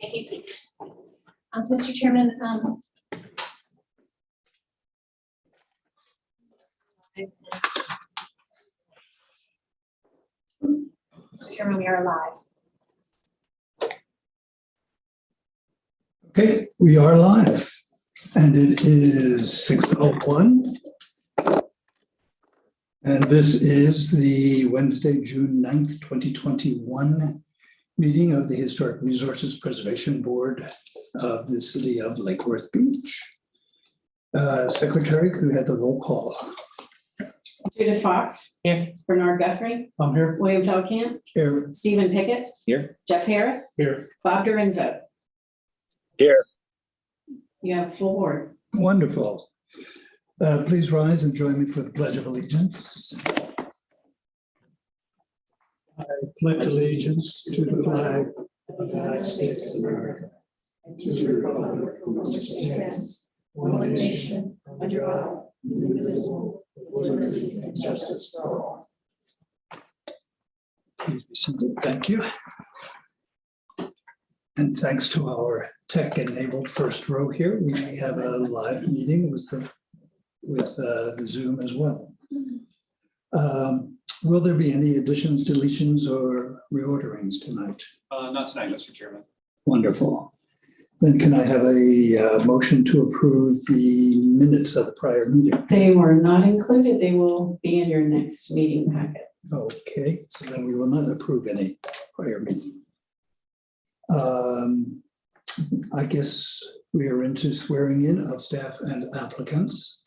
Thank you. Mr. Chairman, Mr. Chairman, we are live. Okay, we are live, and it is 6:01. And this is the Wednesday, June 9th, 2021 meeting of the Historic Resources Preservation Board of the City of Lake Worth Beach. Secretary, could we have the roll call? Judith Fox. Here. Bernard Guthrie. I'm here. William Feldkamp. Here. Stephen Pickett. Here. Jeff Harris. Here. Bob Dorenzo. Here. You have a full board. Wonderful. Please rise and join me for the Pledge of Allegiance. I pledge allegiance to the flag of the United States of America, and to the republic for which it stands, one nation, under God, indivisible, with liberty and justice for all. Please be seated. Thank you. And thanks to our tech-enabled first row here, we have a live meeting with Zoom as well. Will there be any additions, deletions, or reorderings tonight? Not tonight, Mr. Chairman. Wonderful. Then can I have a motion to approve the minutes of the prior meeting? They were not included. They will be in your next meeting packet. Okay, so then we will not approve any prior meeting. I guess we are into swearing in of staff and applicants.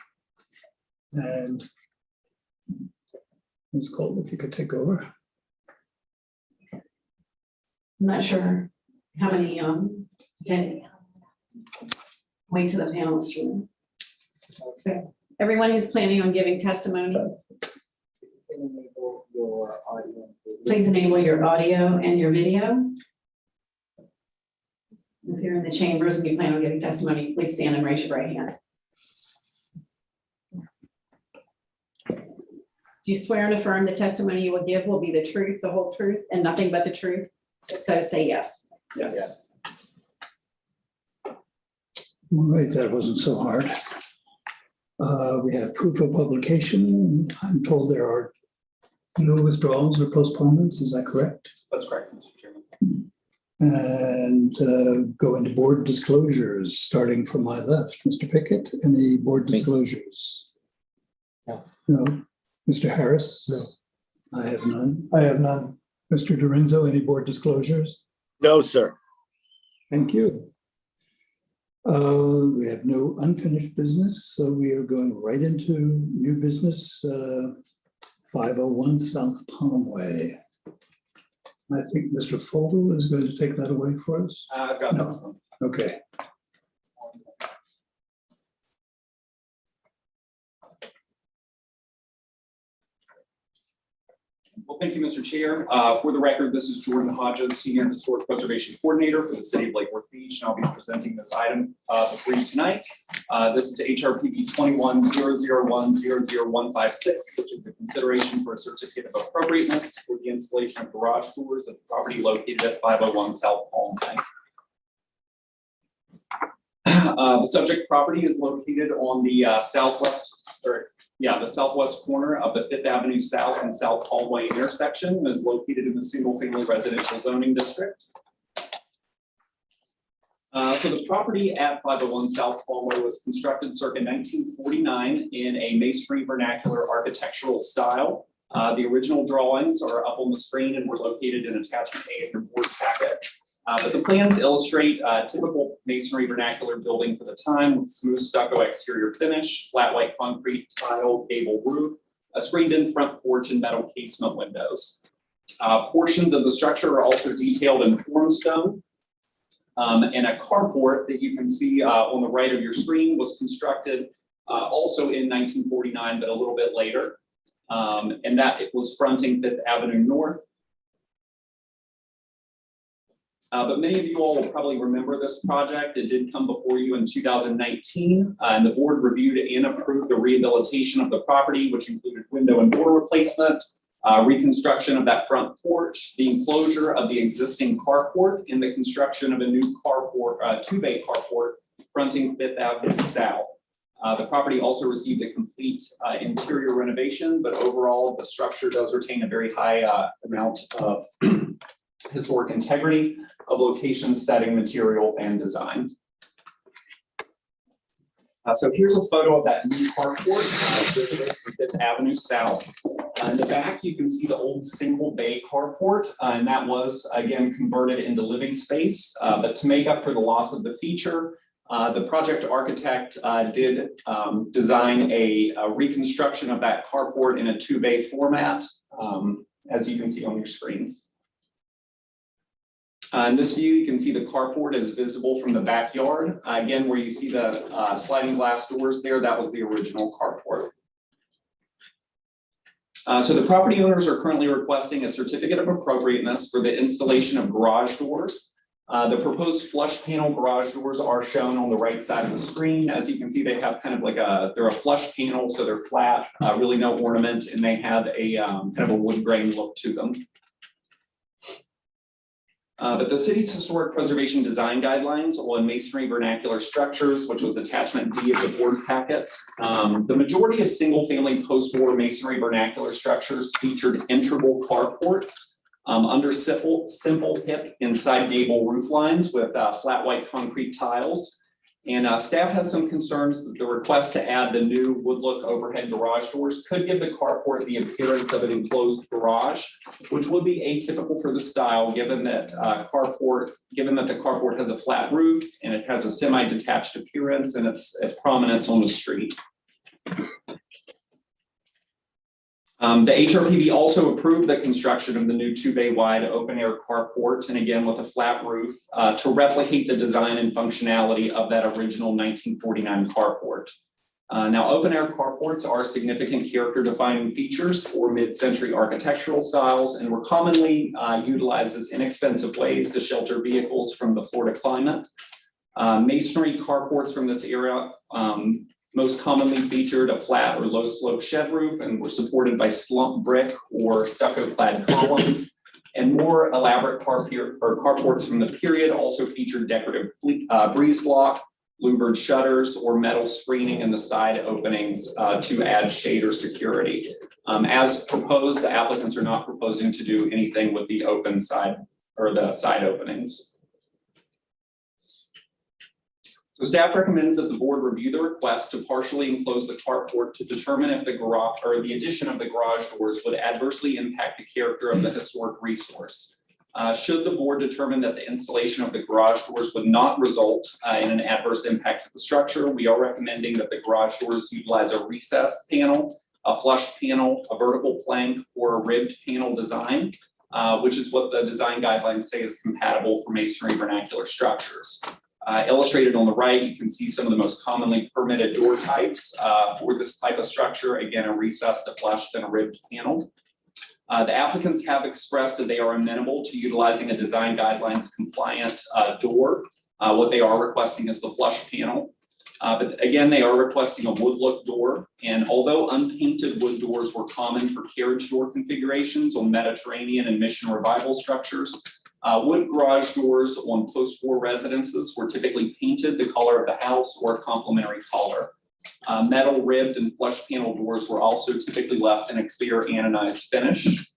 And Ms. Cole, if you could take over. I'm not sure how many attending. Wait till the panelists room. So everyone who's planning on giving testimony, Enable your audio. please enable your audio and your video. If you're in the chambers and you plan on giving testimony, please stand and raise your right hand. Do you swear and affirm the testimony you will give will be the truth, the whole truth, and nothing but the truth? If so, say yes. Yes. All right, that wasn't so hard. We have proof of publication. I'm told there are no withdrawals or postponements. Is that correct? That's correct, Mr. Chairman. And go into board disclosures, starting from my left. Mr. Pickett, any board disclosures? No. No. Mr. Harris? No. I have none. I have none. Mr. Dorenzo, any board disclosures? No, sir. Thank you. We have no unfinished business, so we are going right into new business, 501 South Palmway. I think Mr. Fogel is going to take that away for us. I've got No. this one. Okay. Well, thank you, Mr. Chair. For the record, this is Jordan Hodges, Senior Historic Preservation Coordinator for the City of Lake Worth Beach, and I'll be presenting this item before you tonight. This is HRPB 21-001-00156, which is a consideration for a certificate of appropriateness for the installation of garage doors at the property located at 501 South Palmway. The subject property is located on the the southwest corner of the 5th Avenue South and South Palmway intersection, and is located in the single-family residential zoning district. So the property at 501 South Palmway was constructed circa 1949 in a masonry vernacular architectural style. The original drawings are up on the screen and were located in attachment A of your board packet. But the plans illustrate a typical masonry vernacular building for the time, with smooth stucco exterior finish, flat white concrete tile gable roof, a screened-in front porch, and metal casement windows. Portions of the structure are also detailed in formstone, and a carport that you can see on the right of your screen was constructed also in 1949, but a little bit later, and that it was fronting 5th Avenue North. But many of you all will probably remember this project. It did come before you in 2019, and the board reviewed and approved the rehabilitation of the property, which included window and door replacement, Reconstruction of that front porch, the enclosure of the existing carport, and the construction of a new carport, two-bay carport fronting Fifth Avenue South. The property also received a complete interior renovation, but overall the structure does retain a very high amount of historic integrity of location, setting, material, and design. So here's a photo of that new carport visible from Fifth Avenue South. In the back, you can see the old single bay carport, and that was again converted into living space. But to make up for the loss of the feature, the project architect did design a reconstruction of that carport in a two-bay format, as you can see on your screens. In this view, you can see the carport is visible from the backyard. Again, where you see the sliding glass doors there, that was the original carport. So the property owners are currently requesting a certificate of appropriateness for the installation of garage doors. The proposed flush panel garage doors are shown on the right side of the screen. As you can see, they have kind of like they're a flush panel, so they're flat, really no ornament, and they have a kind of a wood grain look to them. But the city's historic preservation design guidelines on masonry vernacular structures, which was attachment D of the board packet. The majority of single-family post-war masonry vernacular structures featured integral carports under simple hip and side gable roof lines with flat white concrete tiles. And staff has some concerns that the request to add the new wood look overhead garage doors could give the carport the appearance of an enclosed garage, which would be atypical for the style, given that the carport has a flat roof and it has a semi-detached appearance and its prominence on the street. The HRPB also approved the construction of the new two-bay wide open-air carport, and again with a flat roof, to replicate the design and functionality of that original 1949 carport. Now, open-air carports are significant character-defining features for mid-century architectural styles and were commonly utilized as inexpensive ways to shelter vehicles from the Florida climate. Masonry carports from this era most commonly featured a flat or low slope shed roof and were supported by slump brick or stucco clad columns. And more elaborate carports from the period also featured decorative breeze block, louvered shutters, or metal screening in the side openings to add shade or security. As proposed, the applicants are not proposing to do anything with the open side or the side openings. So staff recommends that the board review the request to partially enclose the carport to determine if the garage or the addition of the garage doors would adversely impact the character of the historic resource. Should the board determine that the installation of the garage doors would not result in an adverse impact to the structure, we are recommending that the garage doors utilize a recessed panel, a flush panel, a vertical plank, or a ribbed panel design, which is what the design guidelines say is compatible for masonry vernacular structures. Illustrated on the right, you can see some of the most commonly permitted door types for this type of structure. Again, a recessed, a flushed, and a ribbed panel. The applicants have expressed that they are amenable to utilizing a design guidelines compliant door. What they are requesting is the flush panel. But again, they are requesting a wood look door. And although unpainted wood doors were common for carriage door configurations on Mediterranean and Mission Revival structures, wood garage doors on post-war residences were typically painted the color of the house or a complementary color. Metal ribbed and flush panel doors were also typically left in a clear anodized finish.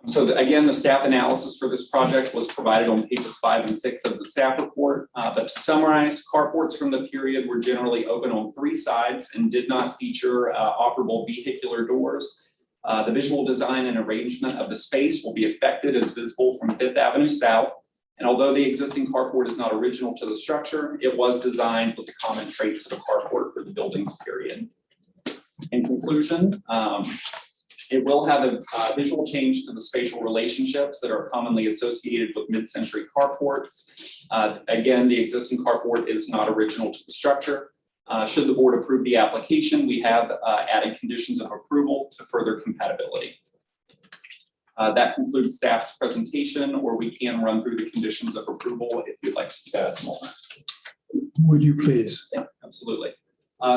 So again, the staff analysis for this project was provided on pages 5 and 6 of the staff report. But to summarize, carports from the period were generally open on 3 sides and did not feature operable vehicular doors. The visual design and arrangement of the space will be affected as visible from Fifth Avenue South. And although the existing carport is not original to the structure, it was designed with the common traits of a carport for the building's period. In conclusion, it will have a visual change to the spatial relationships that are commonly associated with mid-century carports. Again, the existing carport is not original to the structure. Should the board approve the application, we have added conditions of approval to further compatibility. That concludes staff's presentation, or we can run through the conditions of approval if you'd like to do that at the moment. Would you please? Yeah, absolutely.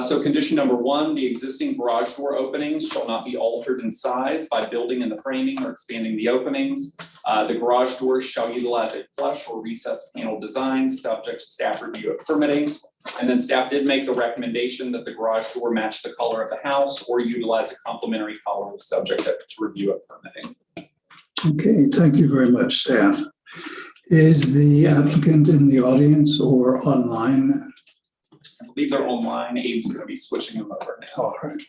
So condition number 1, the existing garage door openings shall not be altered in size by building in the framing or expanding the openings. The garage doors shall utilize a flush or recessed panel design subject to staff review of permitting. And then staff did make the recommendation that the garage door match the color of the house or utilize a complementary color subject to review of permitting. Okay, thank you very much, staff. Is the applicant in the audience or online? I believe they're online. Abe's going to be switching them over now. All right.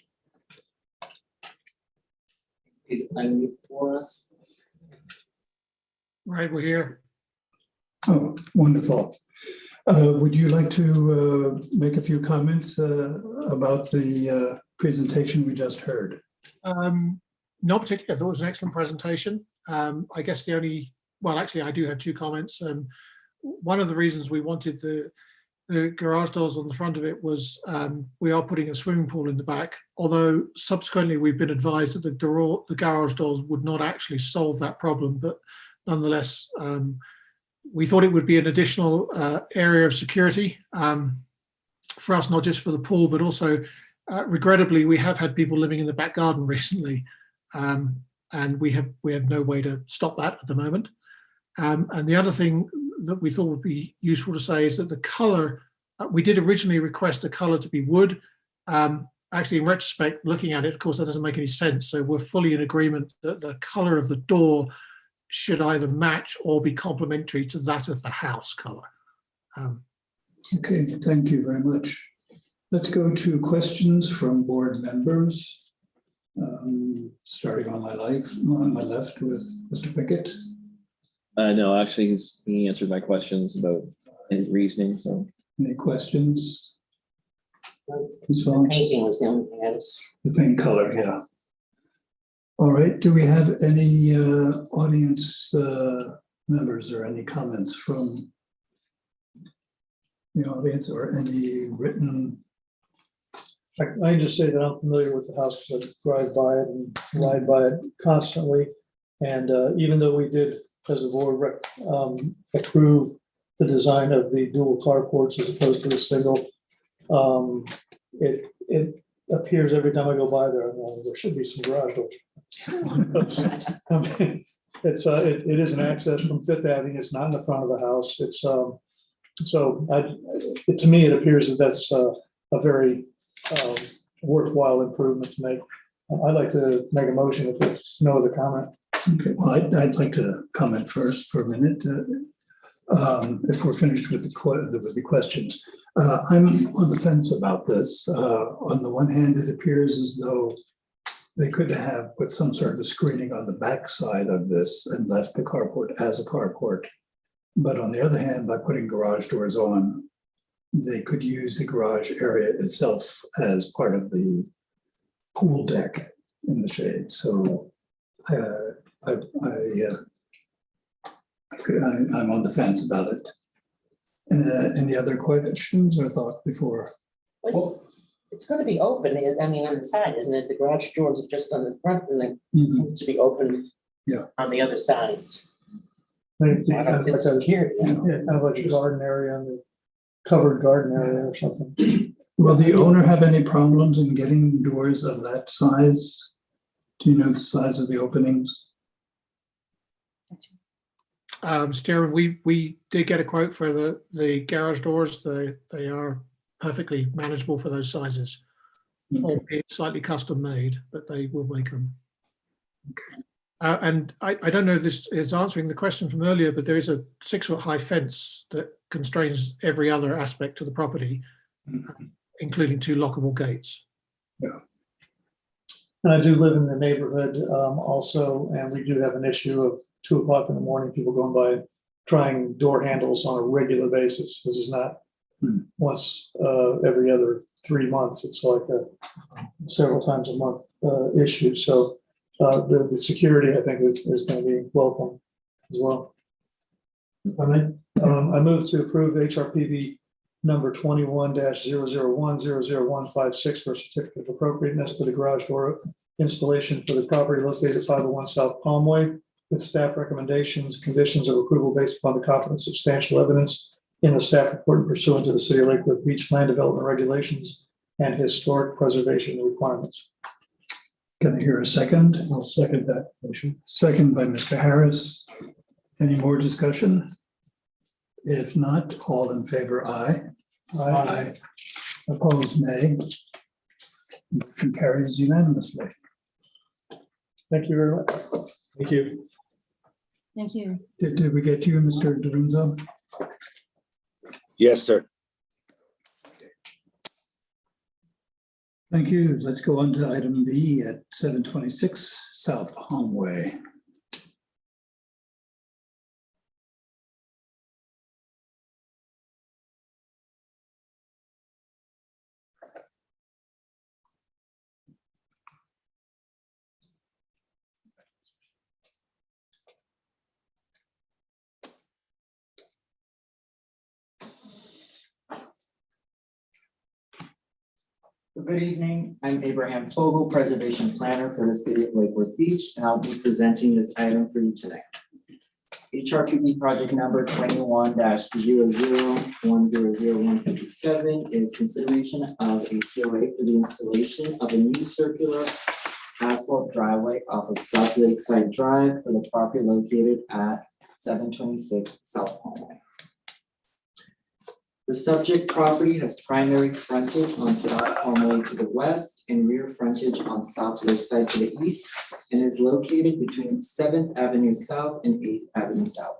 Is unmute for us. Right, we're here. Oh, wonderful. Would you like to make a few comments about the presentation we just heard? Not particularly. I thought it was an excellent presentation. I guess the only, well, actually, I do have 2 comments. One of the reasons we wanted the garage doors on the front of it was we are putting a swimming pool in the back, although subsequently we've been advised that the garage doors would not actually solve that problem, but nonetheless, we thought it would be an additional area of security for us, not just for the pool, but also, regrettably, we have had people living in the back garden recently, and we have no way to stop that at the moment. And the other thing that we thought would be useful to say is that the color, we did originally request the color to be wood. Actually, in retrospect, looking at it, of course, that doesn't make any sense. So we're fully in agreement that the color of the door should either match or be complementary to that of the house color. Okay, thank you very much. Let's go to questions from board members. Starting on my left with Mr. Pickett. No, actually, he answered my questions about his reasoning. So, Any questions? Ms. The Phillips? painting was the only thing I was. The paint color, yeah. All right, do we have any audience members or any comments from the audience or any written? I can just say that I'm familiar with the house because I drive by it and ride by it constantly. And even though we did, as a board, approve the design of the dual carports as opposed to the single, it appears every time I go by there, there should be some garage doors. I mean, it is an access from Fifth Avenue. It's not in the front of the house. It's to me, it appears that that's a very worthwhile improvement to make. I'd like to make a motion if there's no other comment. Okay, well, I'd like to comment first for a minute. If we're finished with the questions. I'm on the fence about this. On the one hand, it appears as though they could have put some sort of a screening on the back side of this and left the carport as a carport. But on the other hand, by putting garage doors on, they could use the garage area itself as part of the pool deck in the shade. So I'm on the fence about it. Any other questions or thoughts before? It's going to be open. I mean, on the side, isn't it? The garage doors are just on the front, and then to be open. Yeah. On the other sides. I I don't see the security. kind of like a garden area and the covered garden area or something. Will the owner have any problems in getting doors of that size? Do you know the size of the openings? Mr. Chairman, we did get a quote for the garage doors. They are perfectly manageable for those sizes. Albeit slightly custom made, but they will make them. Okay. And I don't know if this is answering the question from earlier, but there is a 6-foot high fence that constrains every other aspect to the property, including 2 lockable gates. Yeah. And I do live in the neighborhood also, and we do have an issue of 2 o'clock in the morning, people going by trying door handles on a regular basis. This is not once every other 3 months. It's like a several times a month issue. So the security, I think, is going to be welcome as well. I move to approve HRPB number 21-001-00156 for certificate of appropriateness for the garage door installation for the property located at 501 South Palmway with staff recommendations, conditions of approval based upon the confident substantial evidence in the staff report pursuant to the City of Lakewood Beach Land Development Regulations and historic preservation requirements. Can I hear a second? I'll second that motion. Second by Mr. Harris. Any more discussion? If not, all in favor, aye. Aye. Opposed, nay. Motion carries unanimously. Thank you very much. Thank you. Thank you. Did we get you, Mr. Dorinzo? Yes, sir. Thank you. Let's go on to item B at 726 South Palmway. Good evening, I'm Abraham Fogel, Preservation Planner for the City of Lakewood Beach, and I'll be presenting this item for you tonight. HRPB project number 21-00100157 is consideration of a COA for the installation of a new circular asphalt driveway off of South Lakeside Drive for the property located at 726 South Palmway. The subject property has primary frontage on South Palmway to the west and rear frontage on South Lakeside to the east, and is located between 7th Avenue South and 8th Avenue South.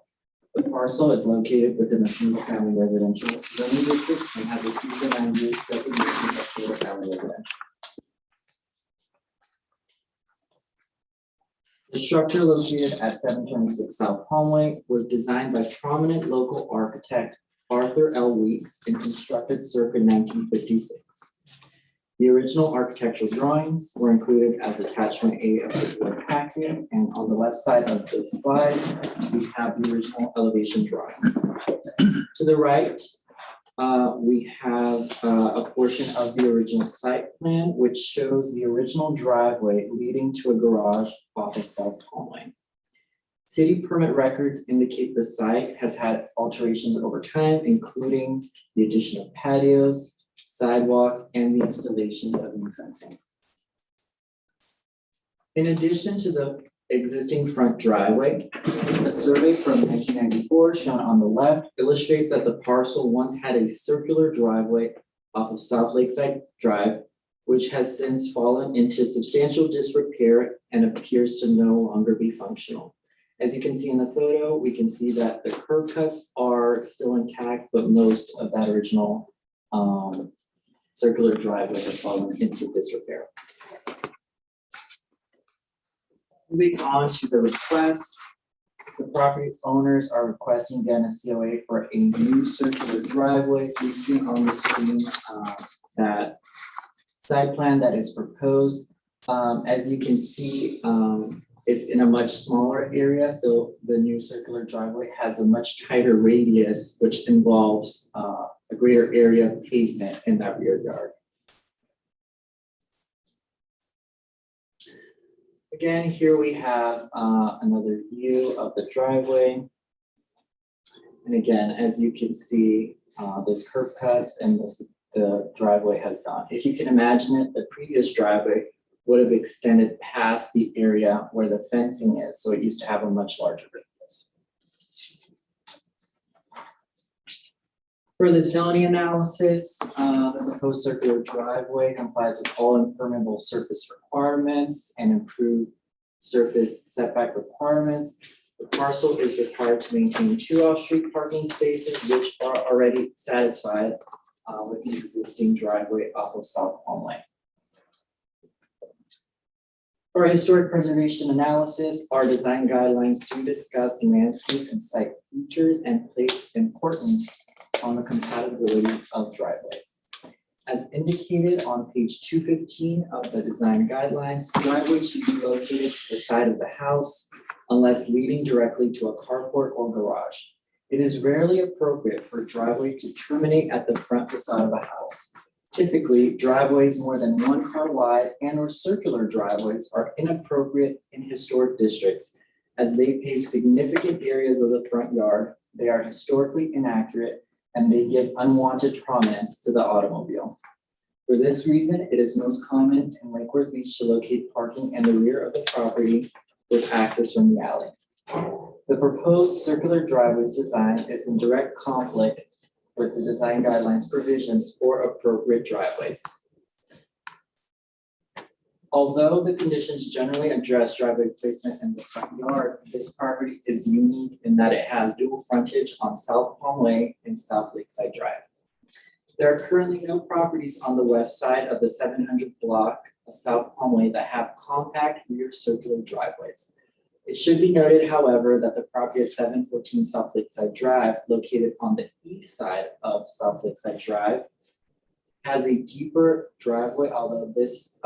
The parcel is located within a single-family residential zoning district and has a future land use designation of single-family residential. The structure located at 726 South Palmway was designed by prominent local architect Arthur L. Weeks and constructed circa 1956. The original architectural drawings were included as attachment A of the board packet, and on the left side of this slide, we have the original elevation drawings. To the right, we have a portion of the original site plan, which shows the original driveway leading to a garage off of South Palmway. City permit records indicate the site has had alterations over time, including the addition of patios, sidewalks, and the installation of new fencing. In addition to the existing front driveway, a survey from 1994 shown on the left illustrates that the parcel once had a circular driveway off of South Lakeside Drive, which has since fallen into substantial disrepair and appears to no longer be functional. As you can see in the photo, we can see that the curb cuts are still intact, but most of that original circular driveway has fallen into disrepair. Moving on to the request, the property owners are requesting again a COA for a new circular driveway. We see on the screen that site plan that is proposed. As you can see, it's in a much smaller area, so the new circular driveway has a much tighter radius, which involves a greater area of pavement in that rear yard. Again, here we have another view of the driveway. And again, as you can see, those curb cuts and the driveway has gone. If you can imagine it, the previous driveway would have extended past the area where the fencing is. So it used to have a much larger radius. For the zoning analysis, the proposed circular driveway complies with all impermeable surface requirements and improved surface setback requirements. The parcel is required to maintain 2 off-street parking spaces, which are already satisfied with the existing driveway off of South Palmway. For historic preservation analysis, our design guidelines do discuss landscape and site features and place importance on the compatibility of driveways. As indicated on page 215 of the design guidelines, driveways should be located to the side of the house unless leading directly to a carport or garage. It is rarely appropriate for a driveway to terminate at the front facade of a house. Typically, driveways more than 1 car wide and or circular driveways are inappropriate in historic districts as they pave significant areas of the front yard. They are historically inaccurate and they give unwanted prominence to the automobile. For this reason, it is most common in Lake Worth Beach to locate parking in the rear of the property with access from the alley. The proposed circular driveway's design is in direct conflict with the design guidelines provisions for appropriate driveways. Although the conditions generally address driveway placement in the front yard, this property is unique in that it has dual frontage on South Palm Way and South Lakeside Drive. There are currently no properties on the west side of the 700 block of South Palm Way that have compact rear circular driveways. It should be noted, however, that the property at 714 South Lakeside Drive, located on the east side of South Lakeside Drive, has a deeper driveway, although this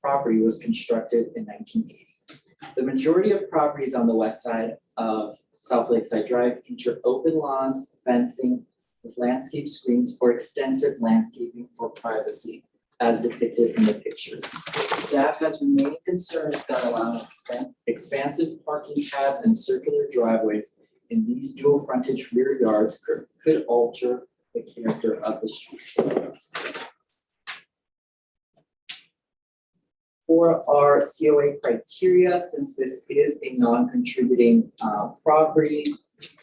property was constructed in 1980. The majority of properties on the west side of South Lakeside Drive feature open lawns, fencing with landscape screens, or extensive landscaping for privacy, as depicted in the pictures. Staff has remaining concerns that allowing expansive parking pads and circular driveways in these dual frontage rear yards could alter the character of the street. For our COA criteria, since this is a non-contributing property,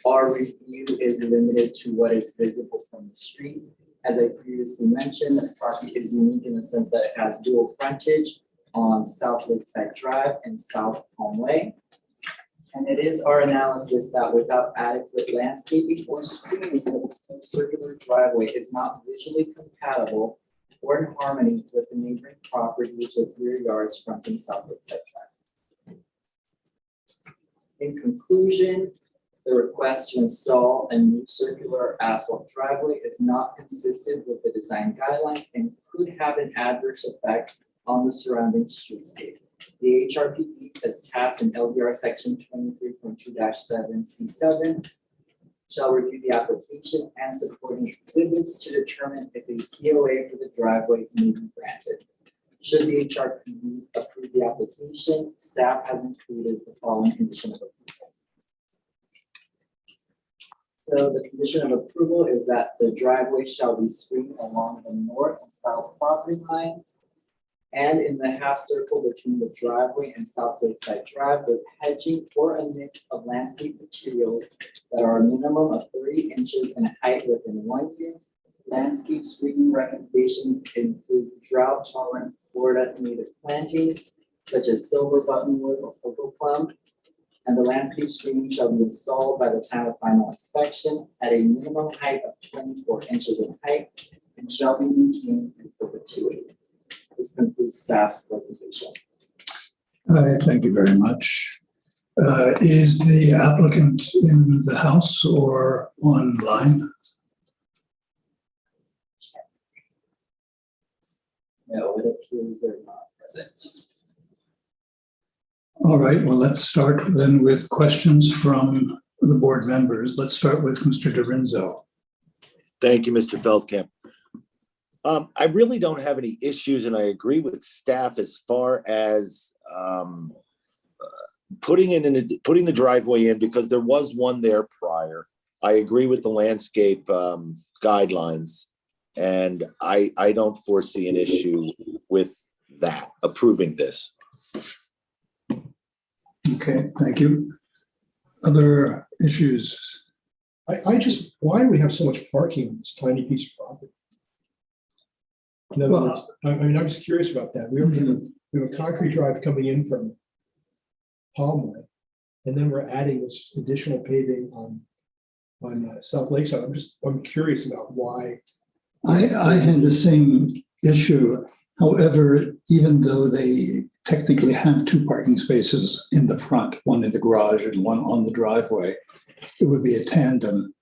our review is limited to what is visible from the street. As I previously mentioned, this property is unique in the sense that it has dual frontage on South Lakeside Drive and South Palm Way. And it is our analysis that without adequate landscaping or screening, the circular driveway is not visually compatible or in harmony with the neighboring properties with rear yards fronting South Lakeside Drive. In conclusion, the request to install a new circular asphalt driveway is not consistent with the design guidelines and could have an adverse effect on the surrounding streetscape. The HRPB has tasked in LDR section 23.2-7C7 shall review the application and supporting exhibits to determine if a COA for the driveway may be granted. Should the HRPB approve the application, staff has included the following condition of approval. So the condition of approval is that the driveway shall be screened along the north and south property lines and in the half circle between the driveway and South Lakeside Drive with hedging or a mix of landscape materials that are a minimum of 30 inches in height within 1 year. Landscape screening recommendations include drought tolerant Florida native plantings such as silver buttonwood or cocoa plum. And the landscape screening shall be installed by the time of final inspection at a minimum height of 24 inches in height and shall be maintained in perpetuity. This concludes staff presentation. Thank you very much. Is the applicant in the house or online? No, it appears they're not present. All right, well, let's start then with questions from the board members. Let's start with Mr. DeRenzo. Thank you, Mr. Feldkamp. I really don't have any issues, and I agree with staff as far as putting the driveway in because there was one there prior. I agree with the landscape guidelines, and I don't foresee an issue with that, approving this. Okay, thank you. Other issues? I just, why do we have so much parking on this tiny piece of property? In other Well, words, I mean, I was curious about that. We have a concrete drive coming in from Palmway, and then we're adding this additional paving on South Lakeside. I'm curious about why. I had the same issue. However, even though they technically have 2 parking spaces in the front, one in the garage and one on the driveway, it would be a tandem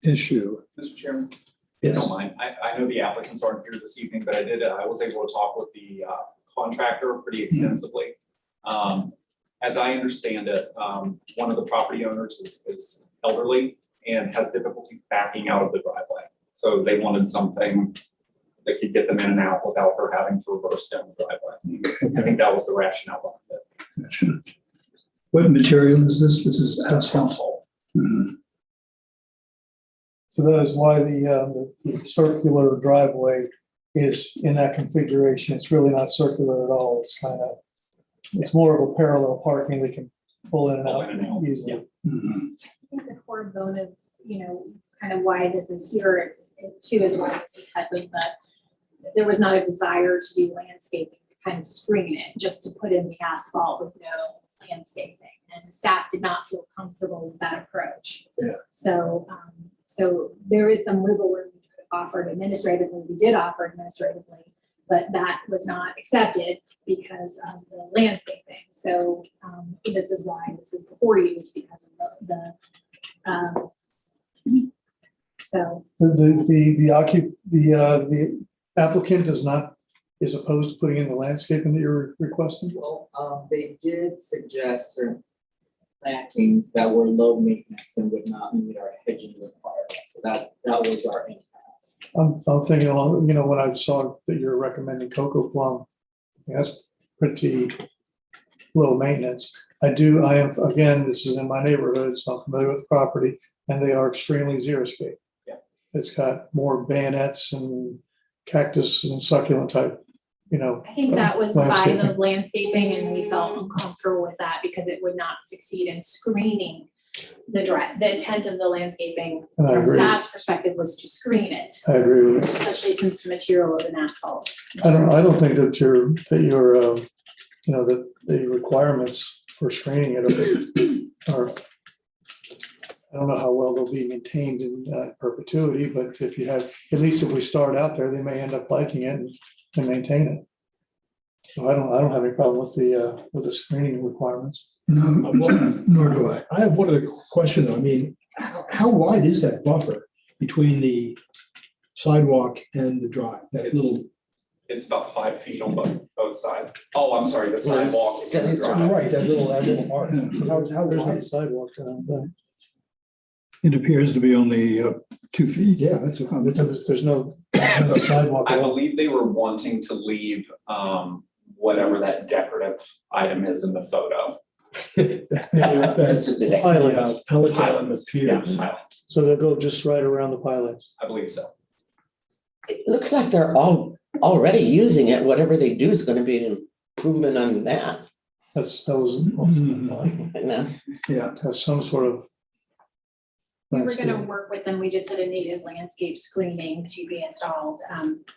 issue. Mr. Chairman, if you Yes. don't mind, I know the applicants aren't here this evening, but I was able to talk with the contractor pretty extensively. As I understand it, one of the property owners is elderly and has difficulty backing out of the driveway. So they wanted something that could get them in and out without her having to reverse down the driveway. I think that was the rationale behind it. What material is this? This is asphalt. Asphalt. Mhm. So that is why the circular driveway is in that configuration. It's really not circular at all. It's kind of, it's more of a parallel parking. We can pull in and Pull out in and out, easily. Mhm. I think the core bone of, kind of why this is here too is why it's because of there was not a desire to do landscaping to kind of screen it, just to put in the asphalt with no landscaping. And staff did not feel comfortable with that approach. Yeah. So, so there is some wiggle room we could have offered administratively. We did offer administratively, but that was not accepted because of the landscaping. So this is why this is before you, it's because of so. The applicant is opposed to putting in the landscaping that you're requesting? Well, they did suggest certain plantings that were low maintenance and would not meet our hedging requirements. So that was our impasse. I'm thinking along, when I saw that you're recommending cocoa plum, that's pretty low maintenance. I am, again, this is in my neighborhood, so I'm familiar with the property, and they are extremely xeriscape. Yeah. It's got more bayonets and cactus and succulent type, I think that was by landscaping. the landscaping, and we felt uncomfortable with that because it would not succeed in screening the intent of the landscaping And I from agree. staff's perspective was to screen it, I agree with you. especially since the material is an asphalt. I don't think that that the requirements for screening it are, I don't know how well they'll be maintained in perpetuity, but if you have, at least if we start out there, they may end up liking it and maintain it. So I don't have any problem with the screening requirements. No, nor do I. I have one other question though. I mean, how wide is that buffer between the sidewalk and the drive? That little, It's about 5 feet on both sides. Oh, I'm sorry, the sidewalk. and the drive. right, that little arc. How There's no wide? sidewalk around that. It appears to be only 2 feet. Yeah, that's a, There's no sidewalk I at all. believe they were wanting to leave whatever that decorative item is in the photo. That's the pilot. pelican on the Highlands, yeah, piers. Highlands. So they'll go just right around the pilings. I believe so. It looks like they're all already using it. Whatever they do is gonna be an improvement on that. That was, Mhm. No. Yeah, has some sort of. We were gonna landscape. work with them, we just had a native landscape screening to be installed.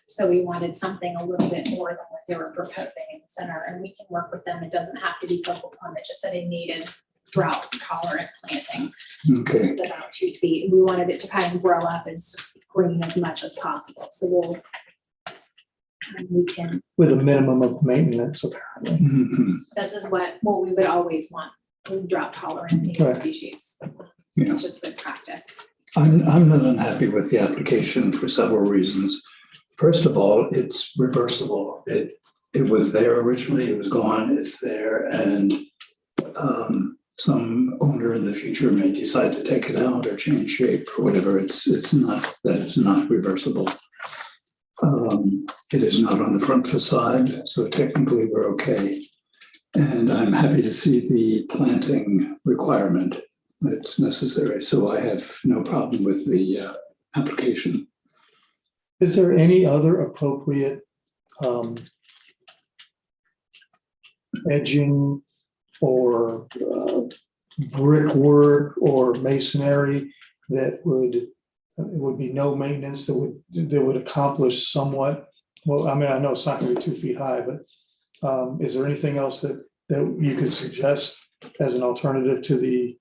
So we wanted something a little bit more than what they were proposing in the center, and we can work with them. It doesn't have to be cocoa plum, it just said a native drought tolerant planting. okay. With about 2 feet. We wanted it to kind of grow up and screen as much as possible. So we can, With a minimum of maintenance, apparently. Mhm. this is what we would always want, drought tolerant native Right. species. Yeah. It's just good practice. I'm not unhappy with the application for several reasons. First of all, it's reversible. It was there originally, it was gone, it's there, and some owner in the future may decide to take it out or change shape or whatever. It's not reversible. It is not on the front facade, so technically we're okay. And I'm happy to see the planting requirement that's necessary, so I have no problem with the application. Is there any other appropriate edging or brickwork or masonry that would be no maintenance, that would accomplish somewhat? Well, I mean, I know it's not gonna be 2 feet high, but is there anything else that you could suggest as an alternative to the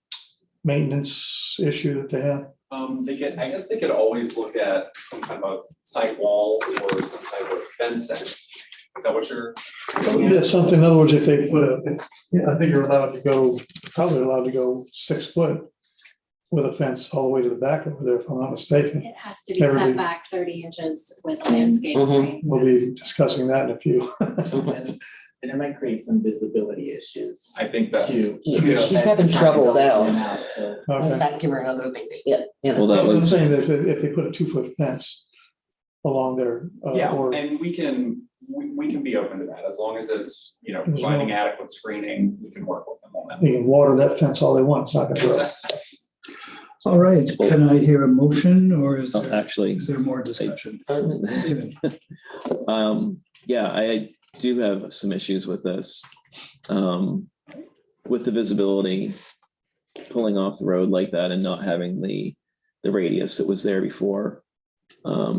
maintenance issue that they have? I guess they could always look at some kind of a site wall or some type of fencing. Is that what you're? Yeah, something, in other words, if they put I think you're probably allowed to go 6 foot with a fence all the way to the back over there, if I'm not mistaken. It has to be Everything. set back 30 inches with a landscape Mhm. screen. We'll be discussing that in a few. And it might create some visibility issues I think that. too. She's having trouble now. So Let's Okay. not give her another thing to hit, Well, that I'm was, saying that if they put a 2 foot fence along there. Yeah, Or and we can be open to that as long as it's, There's providing no- adequate screening, we can work with them on that. they can water that fence all they want, it's not gonna grow. All right, can I hear a motion or is there, Actually, is there more discussion? David? yeah, I do have some issues with this. With the visibility, pulling off the road like that and not having the radius that was there before.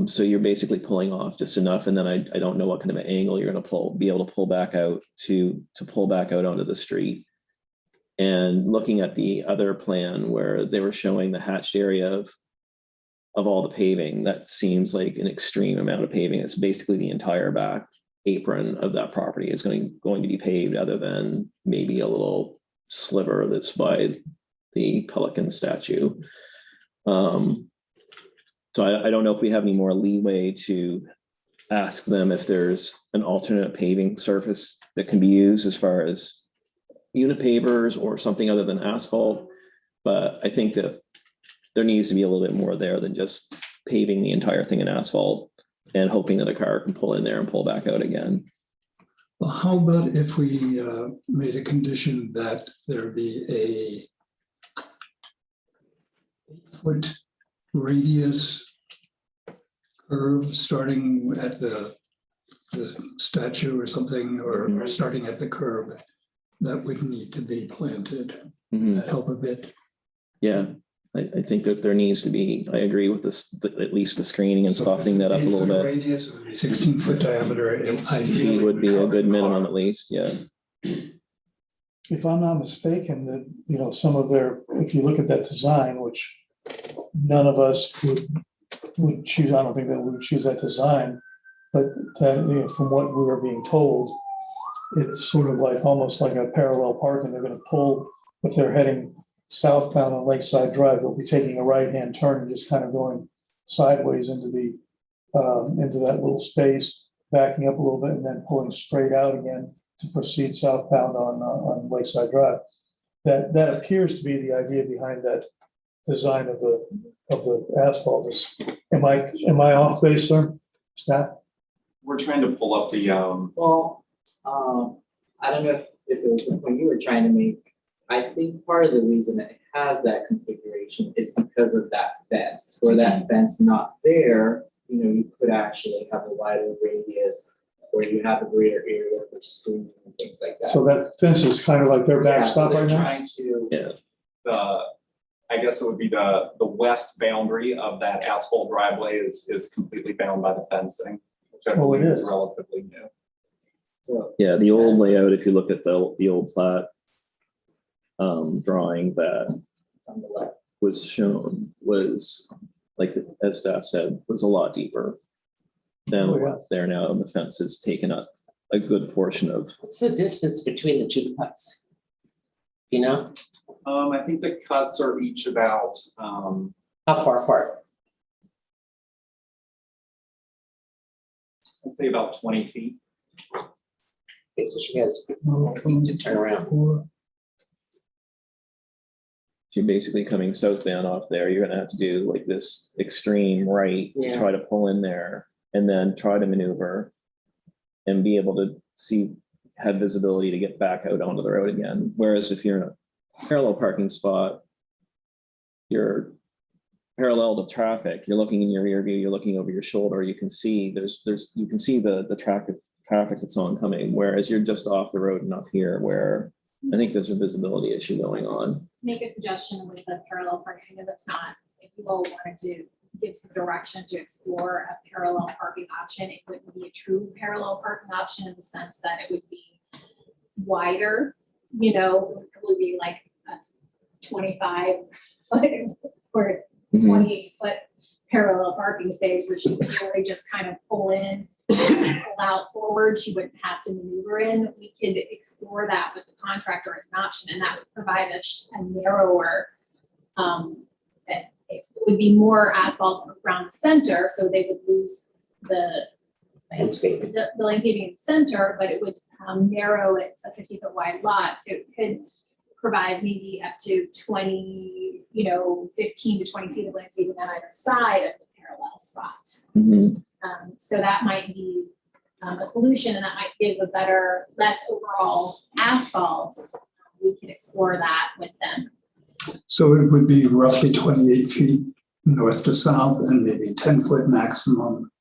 So you're basically pulling off just enough, and then I don't know what kind of an angle you're gonna be able to pull back out to pull back out onto the street. And looking at the other plan where they were showing the hatched area of all the paving, that seems like an extreme amount of paving. It's basically the entire back apron of that property is going to be paved, other than maybe a little sliver that's by the Pelican statue. So I don't know if we have any more leeway to ask them if there's an alternate paving surface that can be used as far as unit pavers or something other than asphalt. But I think that there needs to be a little bit more there than just paving the entire thing in asphalt and hoping that a car can pull in there and pull back out again. Well, how about if we made a condition that there be a 8-foot radius curve starting at the statue or something, or starting at the curb that would need to be planted? Mhm. That help a bit? Yeah, I think that there needs to be, I agree with this, at least the screening and So softening that up a little 8-foot bit. Radius, 16-foot diameter. Feet would be a good minimum at least, yeah. If I'm not mistaken, that, some of their, if you look at that design, which none of us would choose, I don't think that we would choose that design, but that, from what we were being told, it's sort of like, almost like a parallel parking. They're gonna pull, if they're heading southbound on Lakeside Drive, they'll be taking a right-hand turn and just kind of going sideways into that little space, backing up a little bit and then pulling straight out again to proceed southbound on Lakeside Drive. That appears to be the idea behind that design of the asphalt. Am I off base there, staff? We're trying to pull up the, Well, I don't know if it was the point you were trying to make. I think part of the reason it has that configuration is because of that fence. Were that fence not there, you could actually have a wider radius where you have a greater area for screening and things like that. So that fence is kind of like their Yeah, so backstop they're right now? trying to, Yeah. I guess it would be the west boundary of that asphalt driveway is completely bound by the fencing, which I Oh, it believe is is. relatively new. so, Yeah, the old layout, if you look at the old plat drawing that on the left. was shown, was, like, as staff said, was a lot deeper than Oh, yeah. what's there now, and the fence has taken up a good portion of. What's the distance between the two cuts? I think the cuts are each about, How far apart? I'd say about 20 feet. Okay, so she has feet to turn around. You're basically coming southbound off there, you're gonna have to do like this extreme right to Yeah. try to pull in there and then try to maneuver and be able to have visibility to get back out onto the road again. Whereas if you're in a parallel parking spot, you're parallel to traffic, you're looking in your rear view, you're looking over your shoulder, you can see you can see the traffic that's oncoming, whereas you're just off the road and up here where I think there's a visibility issue going on. Make a suggestion with the parallel parking, I know that's not, if you all wanted to give some direction to explore a parallel parking option, it wouldn't be a true parallel parking option in the sense that it would be wider, it would probably be like a 25-foot or 28-foot parallel parking space where she could really just kind of pull in, pull out forward. She wouldn't have to maneuver in. We could explore that with the contractor as an option, and that would provide a narrower, it would be more asphalt around the center, so they would lose the Landscaping. the landscaping in the center, but it would narrow it. It's a 50-foot wide lot, so it could provide maybe up to 20, 15 to 20 feet of landscaping on either side of the parallel spot. Mhm. So that might be a solution, and that might give a better, less overall asphalt. We can explore that with them. So it would be roughly 28 feet north to south and maybe 10-foot maximum.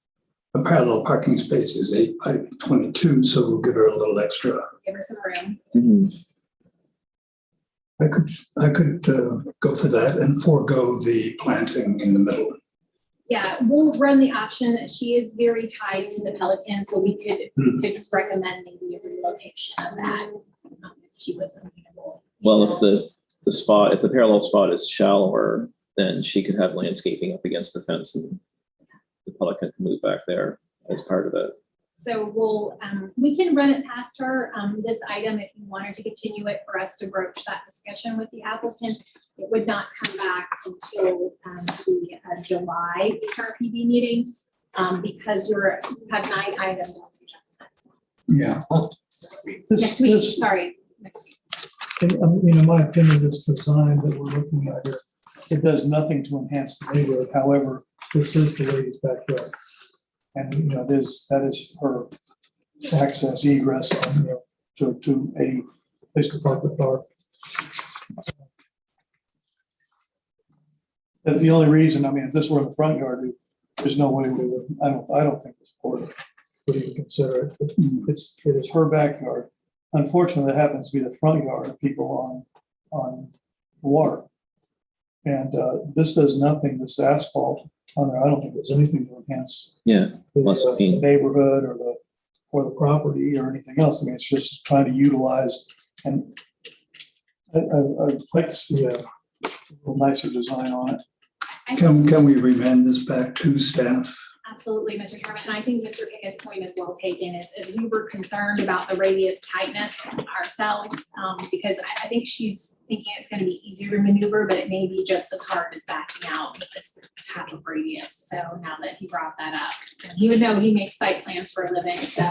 A parallel parking space is 8 by 22, so we'll give her a little extra. Give her some room. Mhm. I could go for that and forego the planting in the middle. Yeah, we'll run the option. She is very tied to the Pelican, so we could recommend maybe a relocation of that if she was amenable. Well, if the parallel spot is shallower, then she could have landscaping up against the fence and the Pelican can move back there as part of it. So we can run it past her, this item, if you wanted to continue it for us to broach that discussion with the applicant. It would not come back until the July HRPB meeting, because you have 9 items on the agenda. Yeah. Next week, sorry, next week. In my opinion, this design that we're looking at here, it does nothing to enhance the neighborhood. However, this is the lady's backyard. And, that is her access egress, to a place to park the car. That's the only reason. I mean, if this were in the front yard, there's no way we would, I don't think this board would even consider it. But it is her backyard. Unfortunately, that happens to be the front yard of people on the water. And this does nothing, this asphalt on there, I don't think there's anything to enhance Yeah, the neighborhood or the property or anything else. I mean, it's just trying to utilize, and I'd like to see a little nicer design on it. Can we remand this back to staff? Absolutely, Mr. Chairman, and I think Mr. King's point is well taken, is we were concerned about the radius tightness ourselves, because I think she's thinking it's gonna be easier to maneuver, but it may be just as hard as backing out with this type of radius. So now that he brought that up, and he would know he makes site plans for a living, so.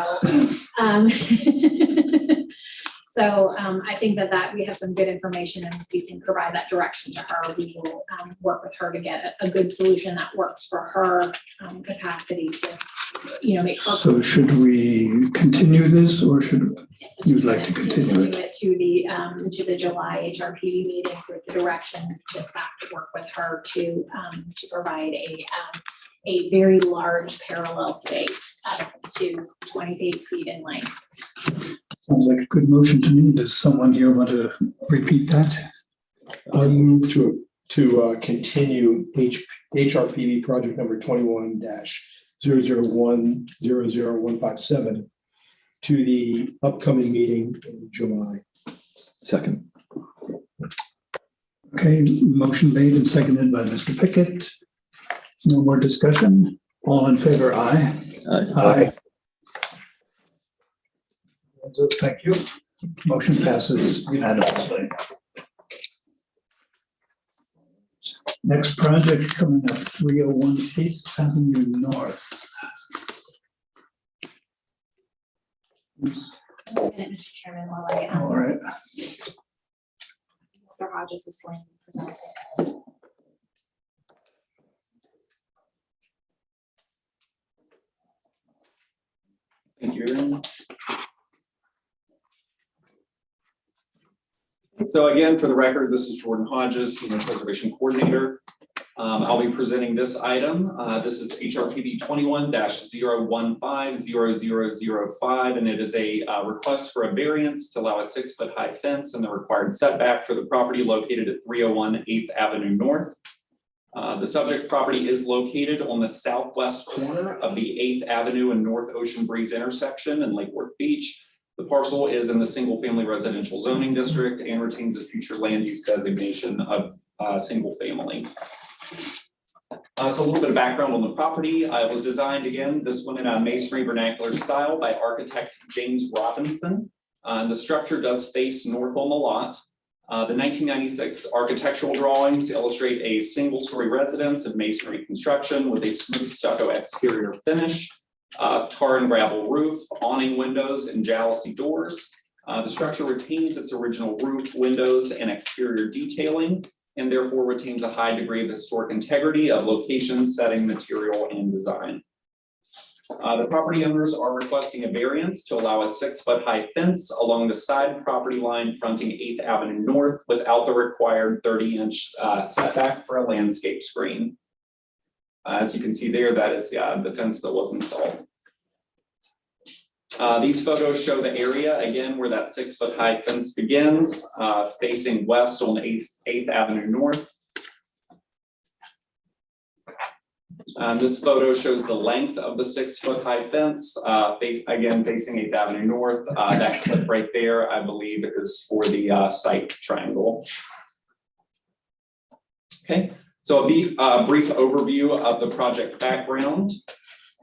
I think that we have some good information, and if we can provide that direction to her, we will work with her to get a good solution that works for her capacity to, make her. So should we continue this, or should you'd like to continue it? To the July HRPD meeting with the direction to staff to work with her to provide a very large parallel space to 28 feet in length. Sounds like a good motion to me. Does someone here want to repeat that? I move to continue HRPB project number 21-001-00157 to the upcoming meeting in July. Second. Okay, motion made and seconded by Mr. Pickett. No more discussion. All in favor, aye. Aye. Thank you. Motion passes unanimously. Next project coming up, 301 8th Avenue North. Mr. Chairman, while I, All right. Mr. Hodges is going to present. Thank you, Aaron. So again, for the record, this is Jordan Hodges, Senior Preservation Coordinator. I'll be presenting this item. This is HRPB 21-015-0005, and it is a request for a variance to allow a 6-foot high fence and the required setback for the property located at 301 8th Avenue North. The subject property is located on the southwest corner of the 8th Avenue and North Ocean Breeze intersection in Lake Worth Beach. The parcel is in the single-family residential zoning district and retains a future land use designation of single family. So a little bit of background on the property. It was designed, again, this one in a masonry vernacular style by architect James Robinson. The structure does face north on the lot. The 1996 architectural drawings illustrate a single-story residence of masonry construction with a smooth stucco exterior finish, tar and gravel roof, awning windows, and jalousie doors. The structure retains its original roof, windows, and exterior detailing, and therefore retains a high degree of historic integrity of location, setting, material, and design. The property owners are requesting a variance to allow a 6-foot high fence along the side property line fronting 8th Avenue North without the required 30-inch setback for a landscape screen. As you can see there, that is the fence that was installed. These photos show the area again where that 6-foot high fence begins, facing west on 8th Avenue North. This photo shows the length of the 6-foot high fence, again facing 8th Avenue North. That clip right there, I believe, is for the site triangle. Okay, so a brief overview of the project background.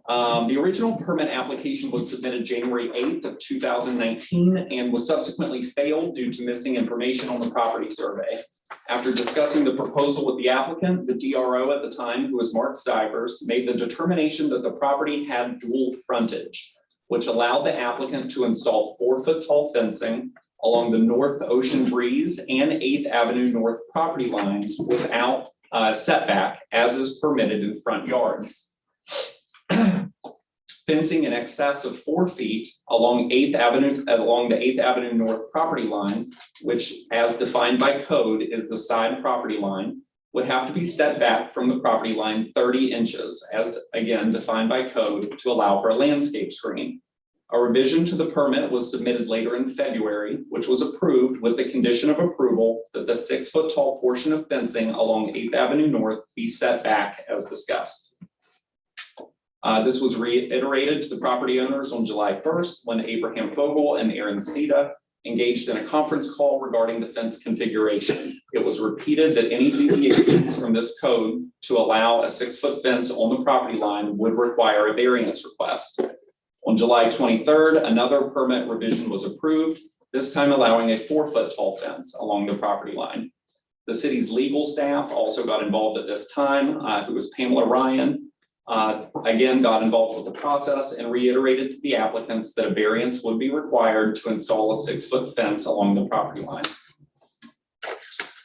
The original permit application was submitted January 8th of 2019 and was subsequently failed due to missing information on the property survey. After discussing the proposal with the applicant, the DRO at the time, who was Mark Stivers, made the determination that the property had dual frontage, which allowed the applicant to install 4-foot tall fencing along the North Ocean Breeze and 8th Avenue North property lines without setback, as is permitted in front yards. Fencing in excess of 4 feet along the 8th Avenue North property line, which as defined by code is the side property line, would have to be set back from the property line 30 inches, as again defined by code, to allow for a landscape screen. A revision to the permit was submitted later in February, which was approved with the condition of approval that the 6-foot tall portion of fencing along 8th Avenue North be set back as discussed. This was reiterated to the property owners on July 1st when Abraham Fogel and Aaron Sita engaged in a conference call regarding the fence configuration. It was repeated that any deviations from this code to allow a 6-foot fence on the property line would require a variance request. On July 23rd, another permit revision was approved, this time allowing a 4-foot tall fence along the property line. The city's legal staff also got involved at this time, who was Pamela Ryan. Again, got involved with the process and reiterated to the applicants that a variance would be required to install a 6-foot fence along the property line.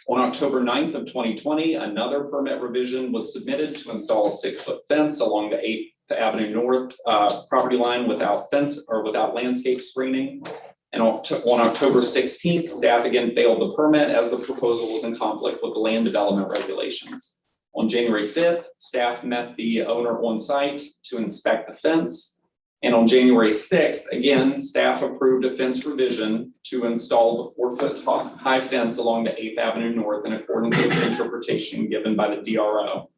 On October 9th of 2020, another permit revision was submitted to install a 6-foot fence along the 8th Avenue North property line without fence or without landscape screening. And on October 16th, staff again failed the permit as the proposal was in conflict with the land development regulations. On January 5th, staff met the owner on site to inspect the fence. And on January 6th, again, staff approved a fence revision to install the 4-foot high fence along the 8th Avenue North in accordance with the interpretation given by the DRO.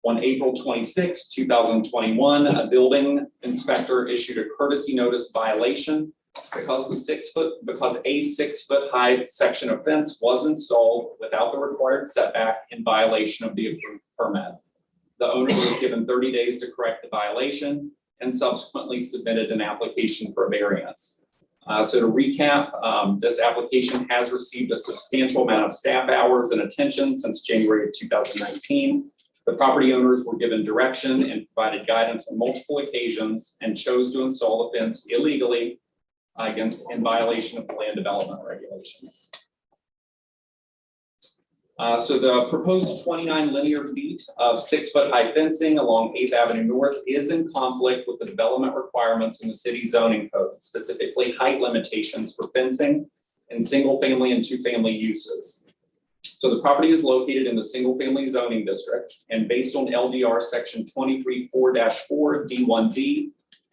On April 26, 2021, a building inspector issued a courtesy notice violation because a 6-foot high section of fence was installed without the required setback in violation of the approved permit. The owner was given 30 days to correct the violation and subsequently submitted an application for a variance. So to recap, this application has received a substantial amount of staff hours and attention since January of 2019. The property owners were given direction and provided guidance on multiple occasions and chose to install the fence illegally in violation of the land development regulations. So the proposed 29 linear feet of 6-foot high fencing along 8th Avenue North is in conflict with the development requirements in the city zoning code, specifically height limitations for fencing in single-family and 2-family uses. So the property is located in the single-family zoning district, and based on LDR section 23-4-4 D1D,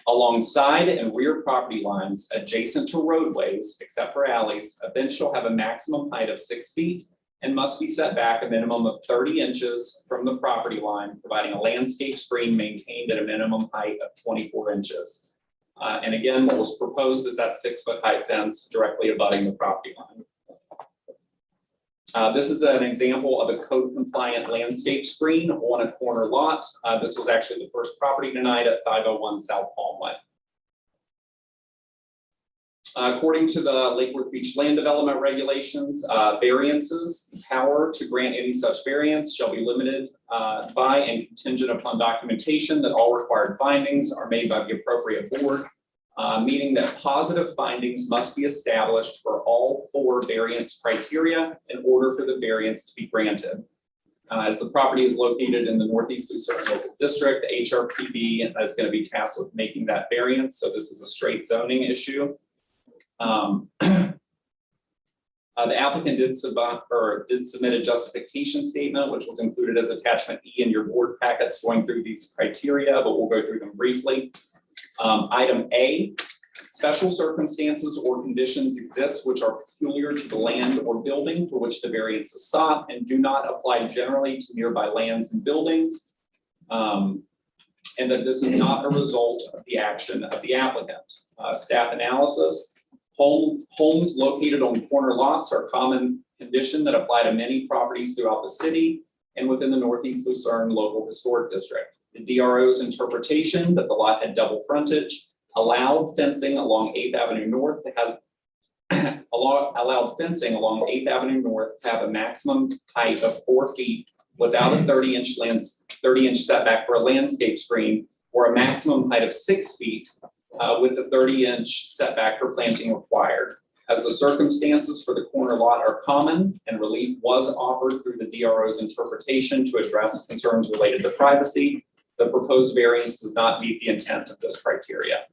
along side and rear property lines adjacent to roadways, except for alleys, a fence shall have a maximum height of 6 feet and must be set back a minimum of 30 inches from the property line, providing a landscape screen maintained at a minimum height of 24 inches. And again, what was proposed is that 6-foot high fence directly abutting the property line. This is an example of a code compliant landscape screen on a corner lot. This was actually the first property denied at 501 South Palmway. According to the Lake Worth Beach land development regulations, variances, the power to grant any such variance shall be limited by and contingent upon documentation that all required findings are made by the appropriate board, meaning that positive findings must be established for all 4 variance criteria in order for the variance to be granted. As the property is located in the Northeast Lucerne Local District, the HRPB is going to be tasked with making that variance. So this is a straight zoning issue. The applicant did submit a justification statement, which was included as attachment E in your board packets, going through these criteria, but we'll go through them briefly. Item A, special circumstances or conditions exist which are peculiar to the land or building for which the variance is sought and do not apply generally to nearby lands and buildings. And that this is not a result of the action of the applicant. Staff analysis. Homes located on corner lots are a common condition that apply to many properties throughout the city and within the Northeast Lucerne Local Historic District. The DRO's interpretation that the lot had double frontage allowed fencing along 8th Avenue North to have allowed fencing along 8th Avenue North to have a maximum height of 4 feet without a 30-inch setback for a landscape screen, or a maximum height of 6 feet with the 30-inch setback for planting required. As the circumstances for the corner lot are common and relief was offered through the DRO's interpretation to address concerns related to privacy, the proposed variance does not meet the intent of this criteria.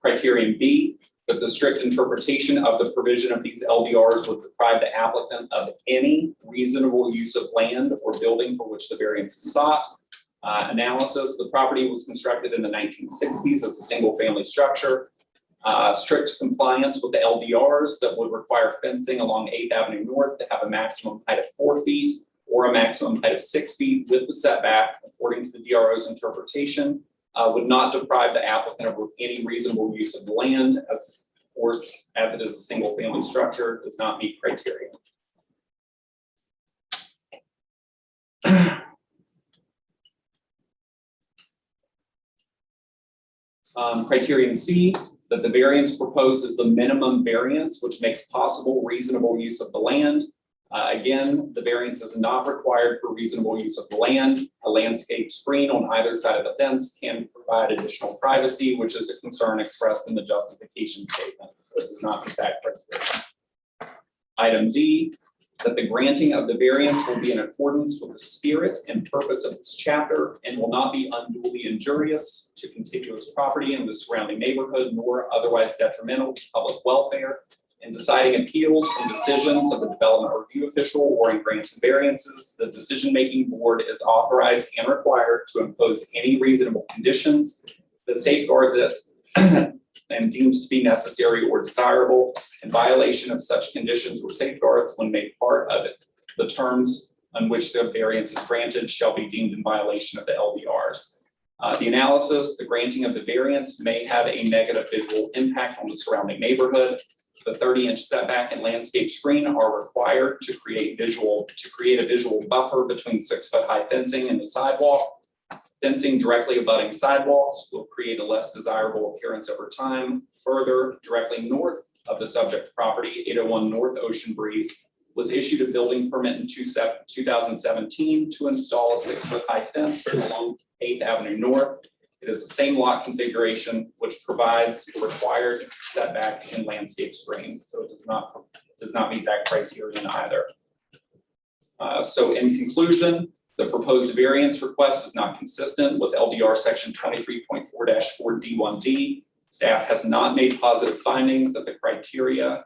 Criterion B, that the strict interpretation of the provision of these LDRs would deprive the applicant of any reasonable use of land or building for which the variance is sought. Analysis, the property was constructed in the 1960s as a single family structure. Strict compliance with the LDRs that would require fencing along 8th Avenue North to have a maximum height of 4 feet or a maximum height of 6 feet with the setback, according to the DRO's interpretation, would not deprive the applicant of any reasonable use of the land, as it is a single family structure, does not meet criteria. Criterion C, that the variance proposed is the minimum variance, which makes possible reasonable use of the land. Again, the variance is not required for reasonable use of the land. A landscape screen on either side of the fence can provide additional privacy, which is a concern expressed in the justification statement. So it does not meet that criteria. Item D, that the granting of the variance will be in accordance with the spirit and purpose of this chapter and will not be unduly injurious to contiguous property in the surrounding neighborhood, nor otherwise detrimental to public welfare. In deciding appeals from decisions of the development review official or in granting variances, the decision-making board is authorized and required to impose any reasonable conditions that safeguards it and deems to be necessary or desirable in violation of such conditions or safeguards when made part of it. The terms on which the variance is granted shall be deemed in violation of the LDRs. The analysis, the granting of the variance may have a negative visual impact on the surrounding neighborhood. The 30-inch setback and landscape screen are required to create a visual buffer between 6-foot-high fencing and the sidewalk. Fencing directly abutting sidewalks will create a less desirable appearance over time. Further, directly north of the subject property, 801 North Ocean Breeze, was issued a building permit in 2017 to install a 6-foot-high fence along 8th Avenue North. It is the same lot configuration which provides the required setback and landscape screen, so it does not meet that criterion either. So in conclusion, the proposed variance request is not consistent with LDR section 23.4-4D1D. Staff has not made positive findings that the criteria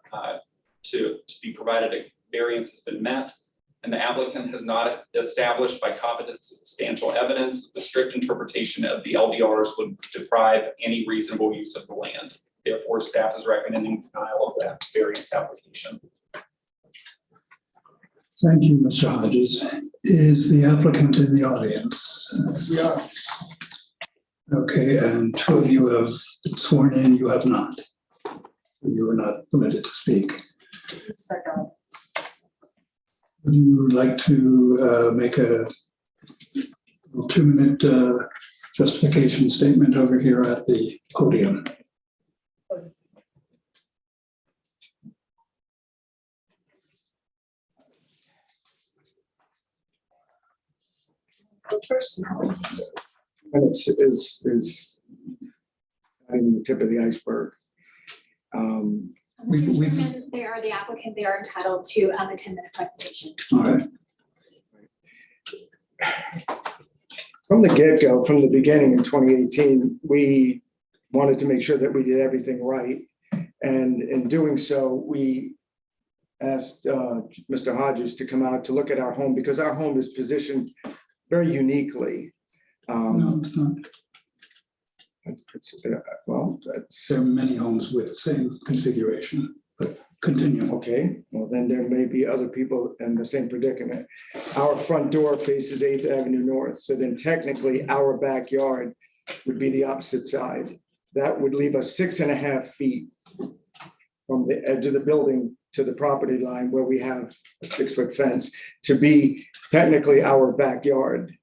to be provided a variance has been met, and the applicant has not established by competent substantial evidence that the strict interpretation of the LDRs would deprive any reasonable use of the land. Therefore, staff is recommending denial of that variance application. Thank you, Mr. Hodges. Is the applicant in the audience? Yeah. Okay, and two of you have been sworn in, you have not. You were not permitted to speak. Would you like to make a 2-minute justification statement over here at the podium? And is I'm the tip of the iceberg. We've- Mr. Chairman, they are the applicant, they are entitled to a 10-minute presentation. All right. from the get-go, from the beginning in 2018, we wanted to make sure that we did everything right. And in doing so, we asked Mr. Hodges to come out to look at our home because our home is positioned very uniquely. No, it's not. Well, that's There are many homes with the same configuration, but continue. okay. Well, then there may be other people in the same predicament. Our front door faces 8th Avenue North, so then technically our backyard would be the opposite side. That would leave us 6.5 feet from the edge of the building to the property line where we have a 6-foot fence to be technically our backyard.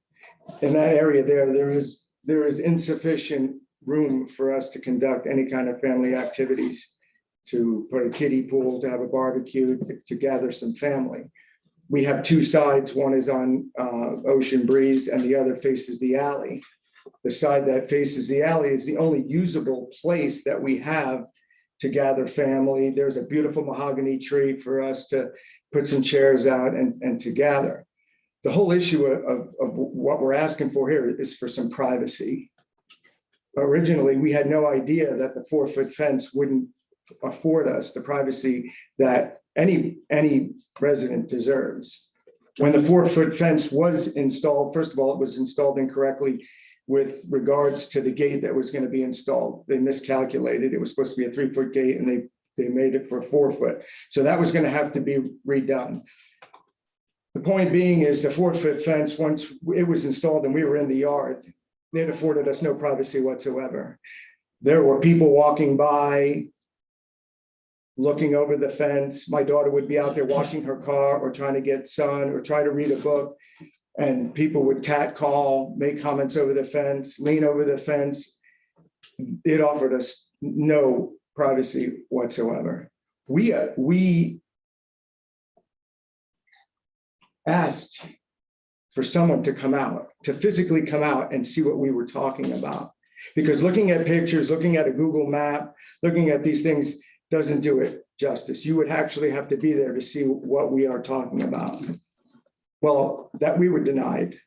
In that area there is insufficient room for us to conduct any kind of family activities, to put a kiddie pool, to have a barbecue, to gather some family. We have 2 sides. One is on Ocean Breeze and the other faces the alley. The side that faces the alley is the only usable place that we have to gather family. There's a beautiful mahogany tree for us to put some chairs out and to gather. The whole issue of what we're asking for here is for some privacy. Originally, we had no idea that the 4-foot fence wouldn't afford us the privacy that any resident deserves. When the 4-foot fence was installed, first of all, it was installed incorrectly with regards to the gate that was going to be installed. They miscalculated. It was supposed to be a 3-foot gate and they made it for a 4-foot. So that was going to have to be redone. The point being is the 4-foot fence, once it was installed and we were in the yard, it afforded us no privacy whatsoever. There were people walking by, looking over the fence. My daughter would be out there washing her car or trying to get sun or try to read a book. And people would catcall, make comments over the fence, lean over the fence. It offered us no privacy whatsoever. We asked for someone to come out, to physically come out and see what we were talking about. Because looking at pictures, looking at a Google map, looking at these things doesn't do it justice. You would actually have to be there to see what we are talking about. Well, that we were denied.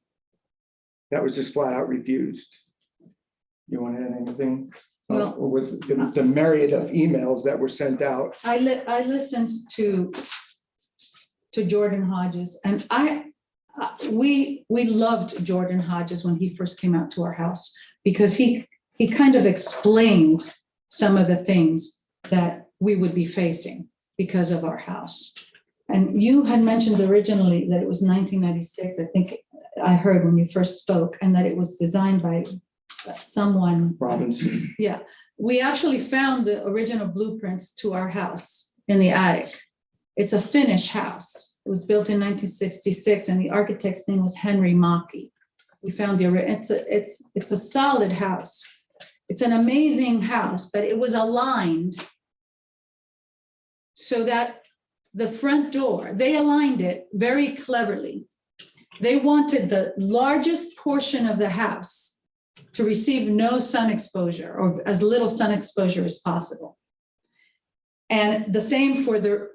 That was just flat out refused. You want to add anything? Well, With the myriad of emails that were sent out. I listened to Jordan Hodges, and we loved Jordan Hodges when he first came out to our house, because he kind of explained some of the things that we would be facing because of our house. And you had mentioned originally that it was 1996, I think I heard when you first spoke, and that it was designed by someone. Robinson. Yeah, we actually found the original blueprints to our house in the attic. It's a Finnish house. It was built in 1966, and the architect's name was Henry Maki. We found it's a solid house. It's an amazing house, but it was aligned so that the front door, they aligned it very cleverly. They wanted the largest portion of the house to receive no sun exposure, or as little sun exposure as possible. And the same for the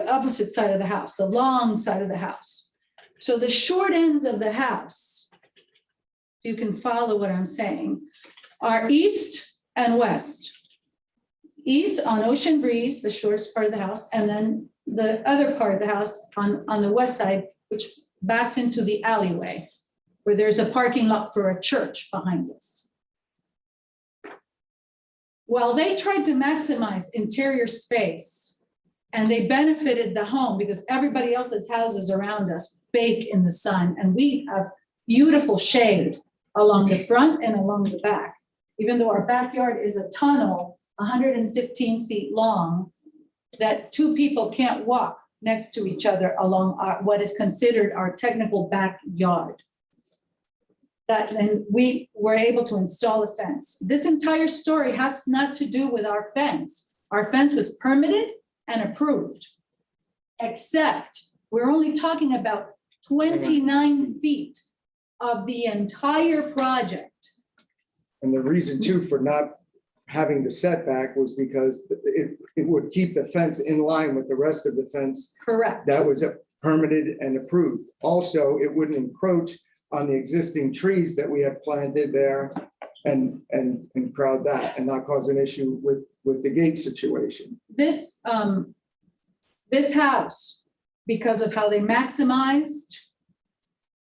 opposite side of the house, the long side of the house. So the short ends of the house, you can follow what I'm saying, are east and west. East on Ocean Breeze, the shortest part of the house, and then the other part of the house on the west side, which backs into the alleyway, where there's a parking lot for a church behind us. Well, they tried to maximize interior space, and they benefited the home because everybody else's houses around us bake in the sun, and we have beautiful shade along the front and along the back. Even though our backyard is a tunnel 115 feet long, that 2 people can't walk next to each other along what is considered our technical backyard. And we were able to install a fence. This entire story has not to do with our fence. Our fence was permitted and approved, except we're only talking about 29 feet of the entire project. And the reason too for not having the setback was because it would keep the fence in line with the rest of the fence Correct. that was permitted and approved. Also, it wouldn't encroach on the existing trees that we have planted there and crowd that and not cause an issue with the gate situation. This, this house, because of how they maximized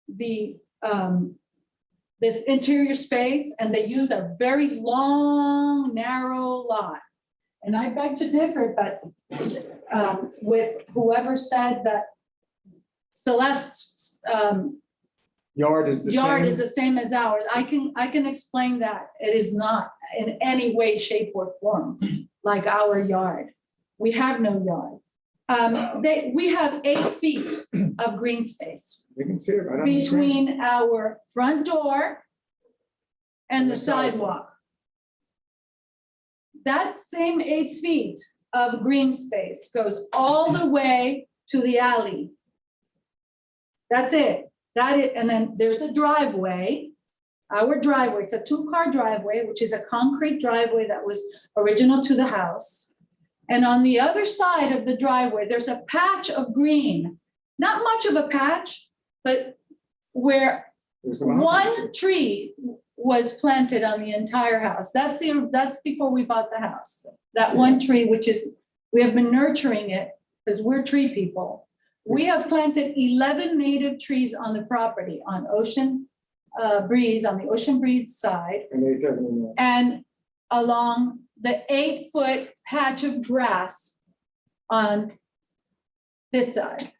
the, this interior space, and they use a very long, narrow lot. And I beg to differ, but with whoever said that Celeste's Yard is the yard same. is the same as ours. I can explain that. It is not in any way, shape, or form like our yard. We have no yard. We have 8 feet of green space You can see it right on the screen. between our front door and the sidewalk. That same 8 feet of green space goes all the way to the alley. That's it. And then there's a driveway, our driveway. It's a 2-car driveway, which is a concrete driveway that was original to the house. And on the other side of the driveway, there's a patch of green, not much of a patch, but where There's the mountain. one tree was planted on the entire house. That's before we bought the house. That one tree, which is, we have been nurturing it because we're tree people. We have planted 11 native trees on the property on Ocean Breeze, on the Ocean Breeze side, And 8th Avenue North. and along the 8-foot patch of grass on this side.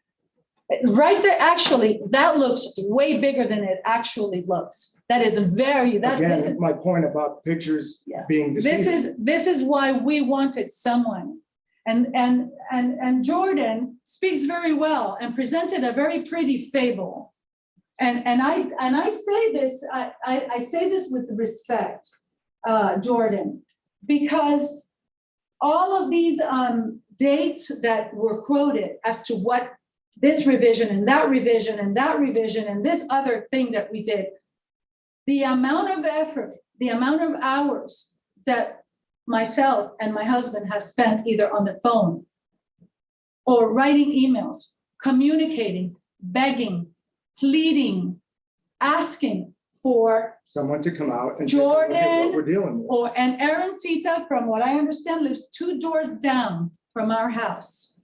Right there, actually, that looks way bigger than it actually looks. That is very, this is, Again, my point about pictures Yeah. being deceiving. this is why we wanted someone. And Jordan speaks very well and presented a very pretty fable. And I say this, I say this with respect, Jordan, because all of these dates that were quoted as to what this revision and that revision and that revision and this other thing that we did, the amount of effort, the amount of hours that myself and my husband have spent either on the phone or writing emails, communicating, begging, pleading, asking for Someone to come out and take a look at what Jordan we're dealing with. and Aaron Sita, from what I understand, lives 2 doors down from our house.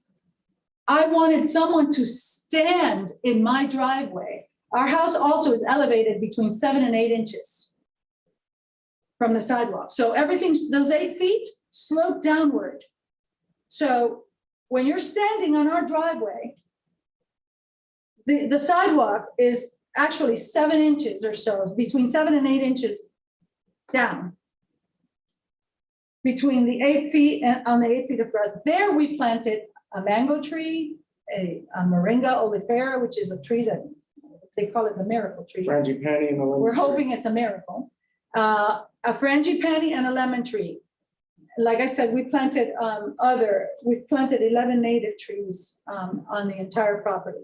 I wanted someone to stand in my driveway. Our house also is elevated between 7 and 8 inches from the sidewalk. So everything's, those 8 feet slope downward. So when you're standing on our driveway, the sidewalk is actually 7 inches or so, between 7 and 8 inches down. Between the 8 feet and on the 8 feet of grass. There we planted a mango tree, a moringa oleifera, which is a tree that they call it the miracle tree. Frangipani and the. We're hoping it's a miracle. A frangipani and a lemon tree. Like I said, we planted we planted 11 native trees on the entire property.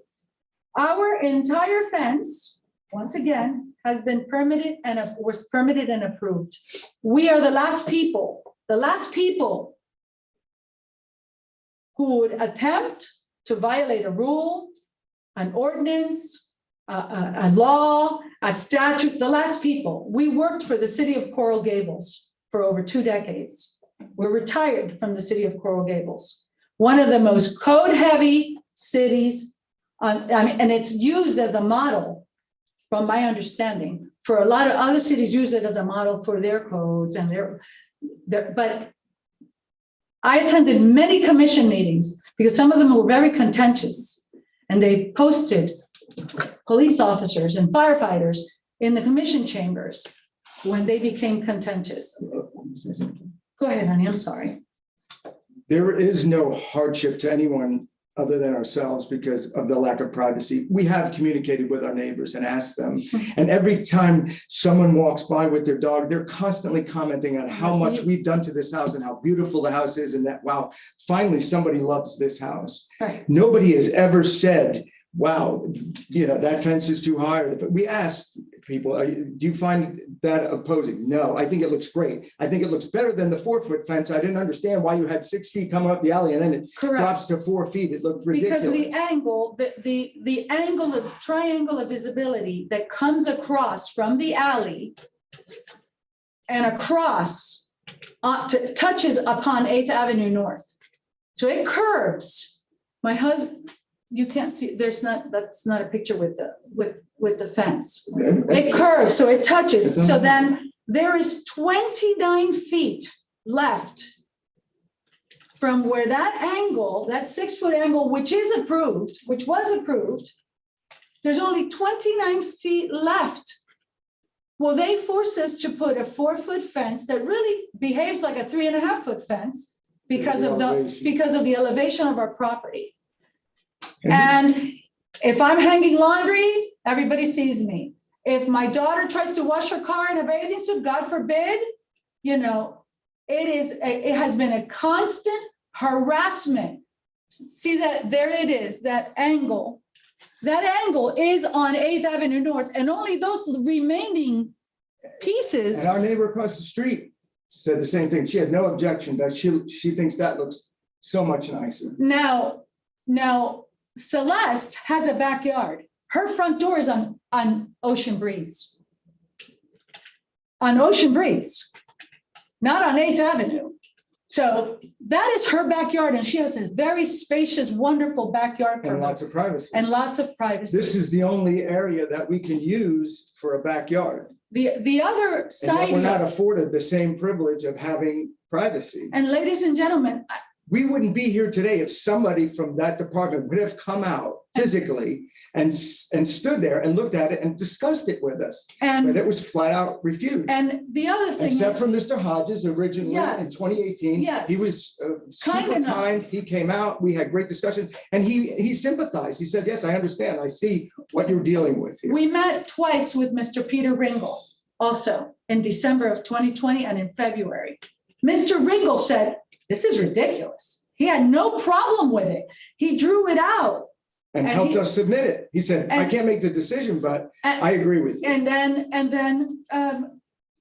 Our entire fence, once again, has been permitted and was permitted and approved. We are the last people who would attempt to violate a rule, an ordinance, a law, a statute, the last people. We worked for the city of Coral Gables for over 2 decades. We're retired from the city of Coral Gables, one of the most code-heavy cities, and it's used as a model, from my understanding, for a lot of other cities use it as a model for their codes and but I attended many commission meetings because some of them were very contentious, and they posted police officers and firefighters in the commission chambers when they became contentious. Go ahead, honey, I'm sorry. There is no hardship to anyone other than ourselves because of the lack of privacy. We have communicated with our neighbors and asked them. And every time someone walks by with their dog, they're constantly commenting on how much we've done to this house and how beautiful the house is, and that, wow, finally somebody loves this house. Right. Nobody has ever said, wow, that fence is too high. But we asked, people. Do you find that opposing? No, I think it looks great. I think it looks better than the 4-foot fence. I didn't understand why you had 6 feet coming up the alley and then it Correct. drops to 4 feet. It looked ridiculous. Because the angle, the angle of triangle of visibility that comes across from the alley and across touches upon 8th Avenue North. So it curves. My husband, you can't see, that's not a picture with the fence. It curves, so it touches. So then there is 29 feet left from where that angle, that 6-foot angle, which was approved, there's only 29 feet left. Well, they forced us to put a 4-foot fence that really behaves like a 3.5-foot fence because of the elevation of our property. And if I'm hanging laundry, everybody sees me. If my daughter tries to wash her car in a bathing suit, God forbid, it has been a constant harassment. See that, there it is, that angle. That angle is on 8th Avenue North, and only those remaining pieces. And our neighbor across the street said the same thing. She had no objection, but she thinks that looks so much nicer. Now, Celeste has a backyard. Her front door is on Ocean Breeze. On Ocean Breeze, not on 8th Avenue. So that is her backyard, and she has a very spacious, wonderful backyard. And lots of privacy. And lots of privacy. This is the only area that we can use for a backyard. The other And side. yet we're not afforded the same privilege of having privacy. And ladies and gentlemen, We wouldn't be here today if somebody from that department would have come out physically and stood there and looked at it and discussed it with us. But it was flat out refused. and the other thing Except is, for Mr. Hodges originally in Yes. 2018. Yes. He was Kind super enough. kind. He came out, we had great discussions, and he sympathized. He said, yes, I understand. I see what you're dealing with here. we met twice with Mr. Peter Ringel, also in December of 2020 and in February. Mr. Ringel said, this is ridiculous. He had no problem with it. He drew it out. And and helped he- us submit it. He said, I and- can't make the decision, but And- I agree with you. And then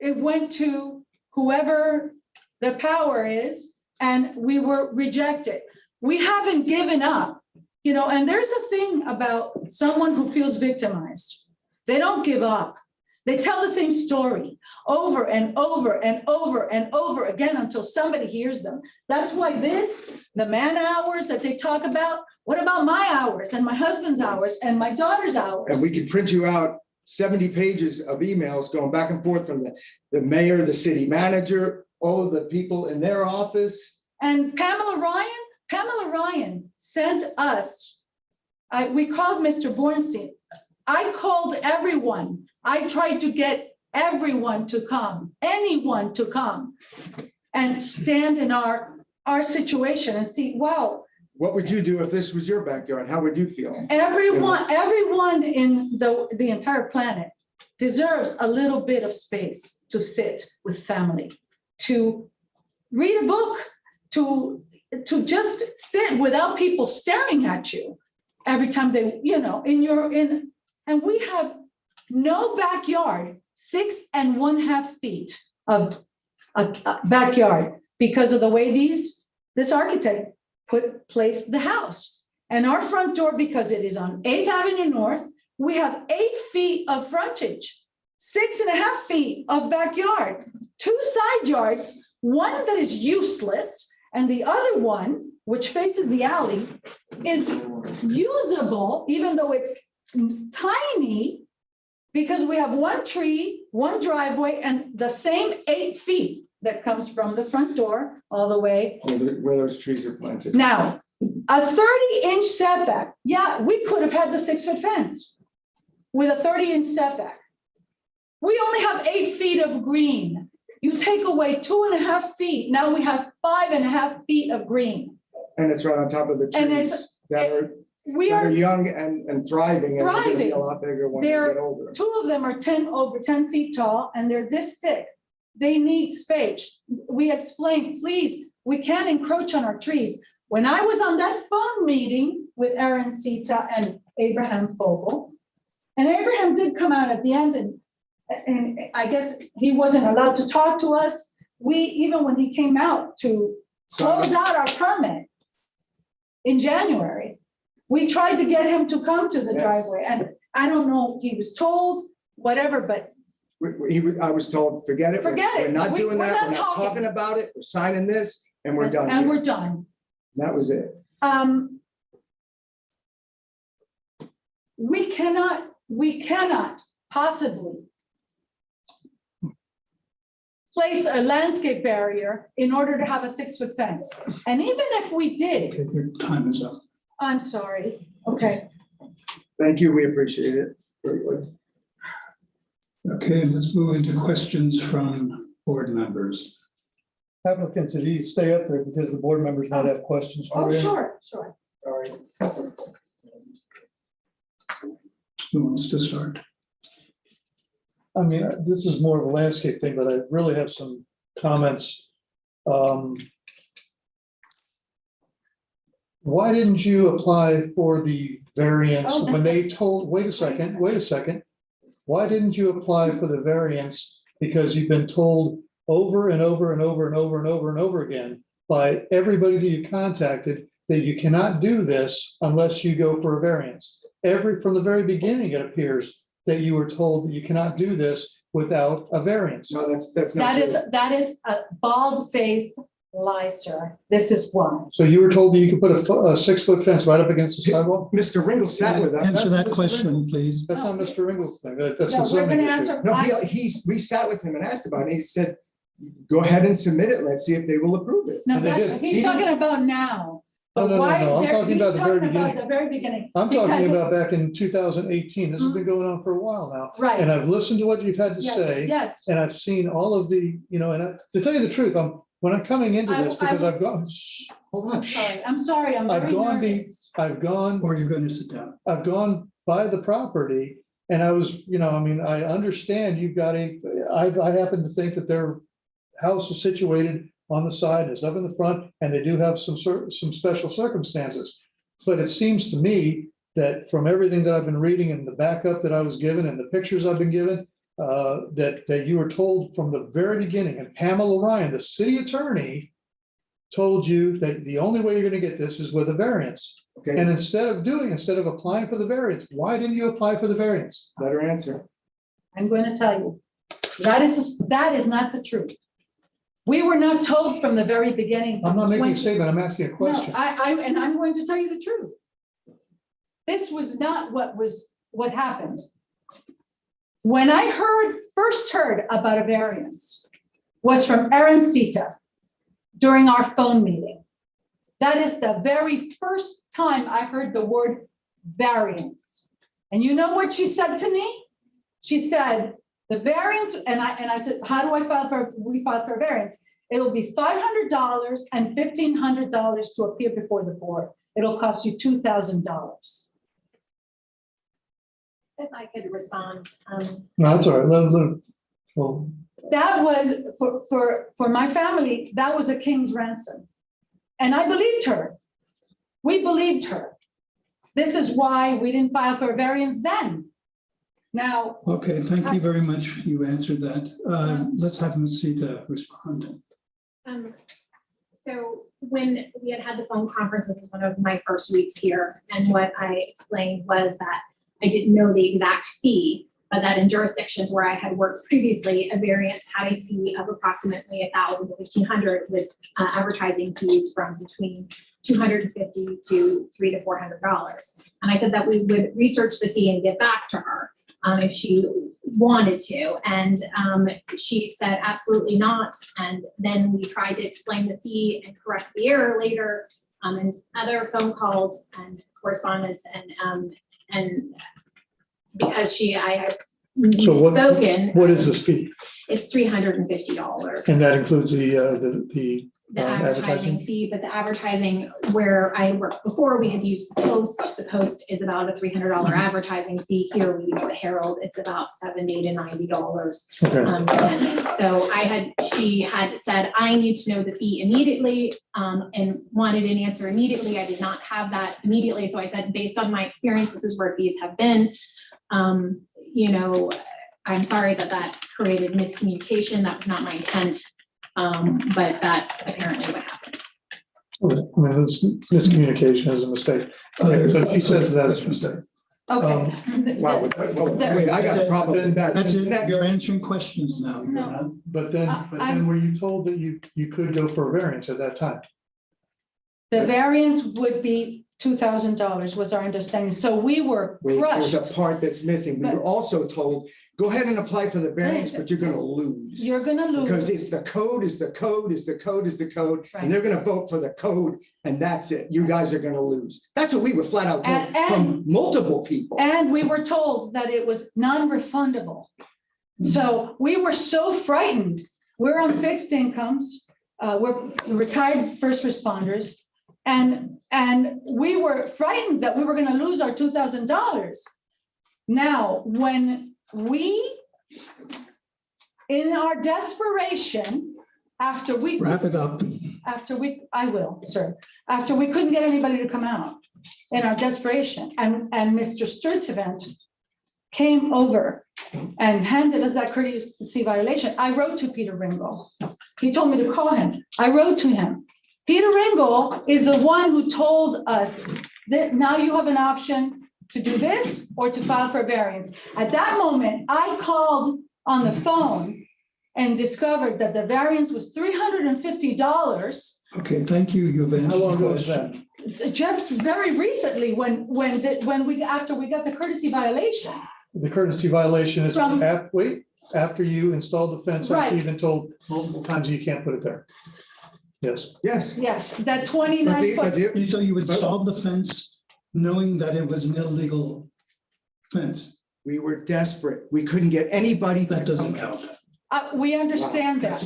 it went to whoever the power is, and we were rejected. We haven't given up, and there's a thing about someone who feels victimized. They don't give up. They tell the same story over and over and over and over again until somebody hears them. That's why the man hours that they talk about, what about my hours and my husband's hours and my daughter's hours? And we could print you out 70 pages of emails going back and forth from the mayor, the city manager, all of the people in their office. And Pamela Ryan sent us, we called Mr. Bornstein. I called everyone. I tried to get everyone to come, anyone to come and stand in our situation and see, wow, What would you do if this was your backyard? How would you feel? everyone in the entire planet deserves a little bit of space to sit with family, to read a book, to just sit without people staring at you every time they, and we have no backyard, 6.5 feet of a backyard because of the way this architect placed the house. And our front door, because it is on 8th Avenue North, we have 8 feet of frontage, 6.5 feet of backyard, 2 side yards, one that is useless, and the other one, which faces the alley, is usable, even though it's tiny, because we have 1 tree, 1 driveway, and the same 8 feet that comes from the front door all the way. Where those trees are planted. Now, a 30-inch setback, yeah, we could have had the 6-foot fence with a 30-inch setback. We only have 8 feet of green. You take away 2.5 feet, now we have 5.5 feet of green. And it's right on top of the And trees that are We are, young and thriving, and they're gonna be Thriving. a lot bigger when they They're- get older. 2 of them are over 10 feet tall, and they're this thick. They need space. We explained, please, we can't encroach on our trees. When I was on that phone meeting with Aaron Sita and Abraham Fogel, and Abraham did come out at the end and and I guess he wasn't allowed to talk to us. Even when he came out to close out our permit in January, we tried to get him to come to the Yes. driveway, and I don't know, he was told, whatever, but I was told, forget it. Forget it. We're not doing We're that. not We're not talking. talking about it. We're signing this and we're done. and here. we're done. That was it. We cannot possibly place a landscape barrier in order to have a 6-foot fence. And even if we did, Okay, your time is up. I'm sorry, okay. Thank you. We appreciate it. Very good. Okay, let's move into questions from board members. Applicants, if you stay up there because the board members might have questions Oh, for you. sure. All right. Who wants to start? I mean, this is more of a landscape thing, but I really have some comments. Why didn't you apply for the variance Oh, when that's they told, wait a second. Why didn't you apply for the variance? Because you've been told over and over and over and over and over and over again by everybody that you contacted that you cannot do this unless you go for a variance. From the very beginning, it appears that you were told that you cannot do this without a variance. No, that's not true. That is a bald-faced lie, sir. This is why. So you were told that you could put a 6-foot fence right up against the sidewalk? Mr. Ringle sat with us. Answer that Mr. question, please. That's not Mr. Ringle's thing. That's No, a we're zoning gonna issue. answer. No, we sat with him and asked about it. He said, go ahead and submit it. Let's see if they will approve it. No, And they did. he's talking about now. No, But no, no, why? no, I'm talking He's about the very talking about beginning. the very beginning. I'm talking Because- about back in 2018. This has been going on for a while now. Right. And I've listened to what you've had to Yes, say. yes. And I've seen all of the, to tell you the truth, when I'm coming into this, because I've gone, hold on. I'm sorry, I'm I've very gone, nervous. I've gone, Or you're going to sit down. I've gone by the property and I was, I understand you've got I happen to think that their house is situated on the side, it's up in the front, and they do have some special circumstances. But it seems to me that from everything that I've been reading and the backup that I was given and the pictures I've been given, that you were told from the very beginning, and Pamela Ryan, the city attorney, told you that the only way you're gonna get this is with a variance. Okay, And instead of applying for the variance, why didn't you apply for the variance? better answer. I'm going to tell you, that is not the truth. We were not told from the very beginning. I'm not making a 20 statement, I'm asking a No, question. and I'm going to tell you the truth. This was not what happened. When I first heard about a variance was from Erin Sita during our phone meeting. That is the very first time I heard the word variance. And you know what she said to me? She said, the variance, and I said, how do we file for a variance? It'll be $500 and $1,500 to appear before the board. It'll cost you $2,000. If I could respond, No, that's all right. Well, That was for my family, that was a king's ransom. And I believed her. We believed her. This is why we didn't file for a variance then. Now, Okay, thank you very much. You answered that. Let's have Masita respond. so when we had the phone conference, this was one of my first weeks here, and what I explained was that I didn't know the exact fee, but that in jurisdictions where I had worked previously, a variance had a fee of approximately $1,000 to $1,500 with advertising fees from between $250 to $300 to $400. And I said that we would research the fee and get back to her if she wanted to. And she said, absolutely not. And then we tried to explain the fee and correct the error later in other phone calls and correspondence and because I had So what- spoken. what is this fee? It's $350. And that includes the The advertising fee, but the advertising where I worked before, we had used the Post. The Post is about a $300 advertising fee. Here we use the Herald. It's about $70 to $90. Okay. And so she had said, I need to know the fee immediately, and wanted an answer immediately. I did not have that immediately. So I said, based on my experience, this is where fees have been. I'm sorry that that created miscommunication. That was not my intent. But that's apparently what happened. I mean, this miscommunication is a mistake. So she says that is a mistake. Okay. Wow, wait, I got a problem with that. That's it, Next. you're answering questions now. You're No. not- But then were you told that you could go for a variance at that time? The variance would be $2,000 was our understanding. So we were Wait, there's crushed. a part that's missing. We were also told, go ahead and apply for the variance, but you're gonna lose. You're gonna Because lose. if the code is the code is the code is the code, Right. and they're gonna vote for the code, and that's it. You guys are gonna lose. That's what we were flat out told from multiple people. And we were told that it was non-refundable. So we were so frightened. We're on fixed incomes. We're retired first responders. And we were frightened that we were gonna lose our $2,000. Now, when we, in our desperation, after we. Wrap it up. I will, sir, after we couldn't get anybody to come out in our desperation, and Mr. Sturtevant came over and handed us that courtesy violation. I wrote to Peter Ringel. He told me to call him. I wrote to him. Peter Ringel is the one who told us that now you have an option to do this or to file for a variance. At that moment, I called on the phone and discovered that the variance was $350. Okay, thank you. You've answered. How long the ago was question. that? Just very recently, after we got the courtesy violation. The courtesy violation is From- after you installed the fence, after Right. you've been told multiple times you can't put it there. Yes. Yes. Yes, that But 29 foot. So you installed the fence knowing that it was an illegal fence. We were desperate. We couldn't get anybody. That to doesn't come out. count. We understand that.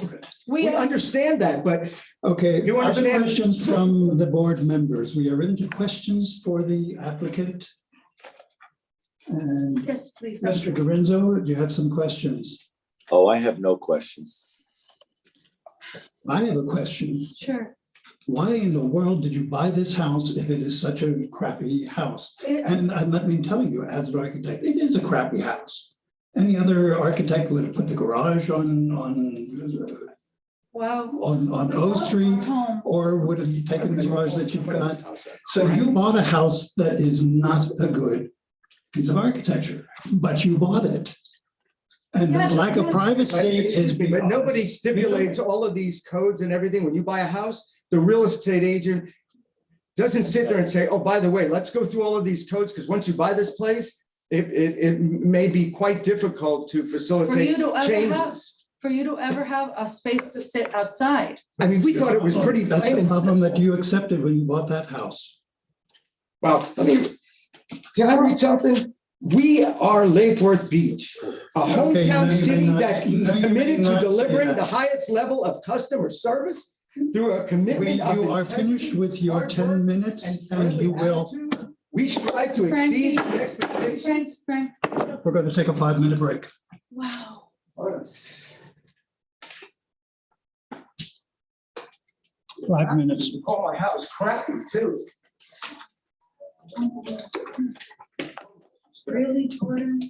We understand that, but Okay, You other understand- questions from the board members? We are into questions for the applicant. And Yes, please. Mr. Garenzo, do you have some questions? Oh, I have no questions. I have a question. Sure. Why in the world did you buy this house if it is such a crappy house? And let me tell you, as an architect, it is a crappy house. Any other architect would have put the garage on Wow. O Street, Home. or would have taken the garage that you've got. So you bought a house that is not a good piece of architecture, but you bought it. And the Yes, lack of yes. privacy is. Excuse me, but nobody stipulates all of these codes and everything. When you buy a house, the real estate agent doesn't sit there and say, oh, by the way, let's go through all of these codes, because once you buy this place, it may be quite difficult to facilitate changes. For you to ever have a space to sit outside. I mean, we thought it was pretty That's plain the and problem simple. that you accepted when you bought that house. Well, can I read something? We are Lake Worth Beach, a Okay, hometown you may city not- that you is may committed to not say delivering that. the highest level of customer service through a commitment of. You are integrity, finished with your hard 10 work, minutes and you friendly will, attitude. We strive to exceed the expectations. Frank. we're going to take a 5-minute break. Wow. 5 minutes. Oh, my house crappy too. Really, Jordan?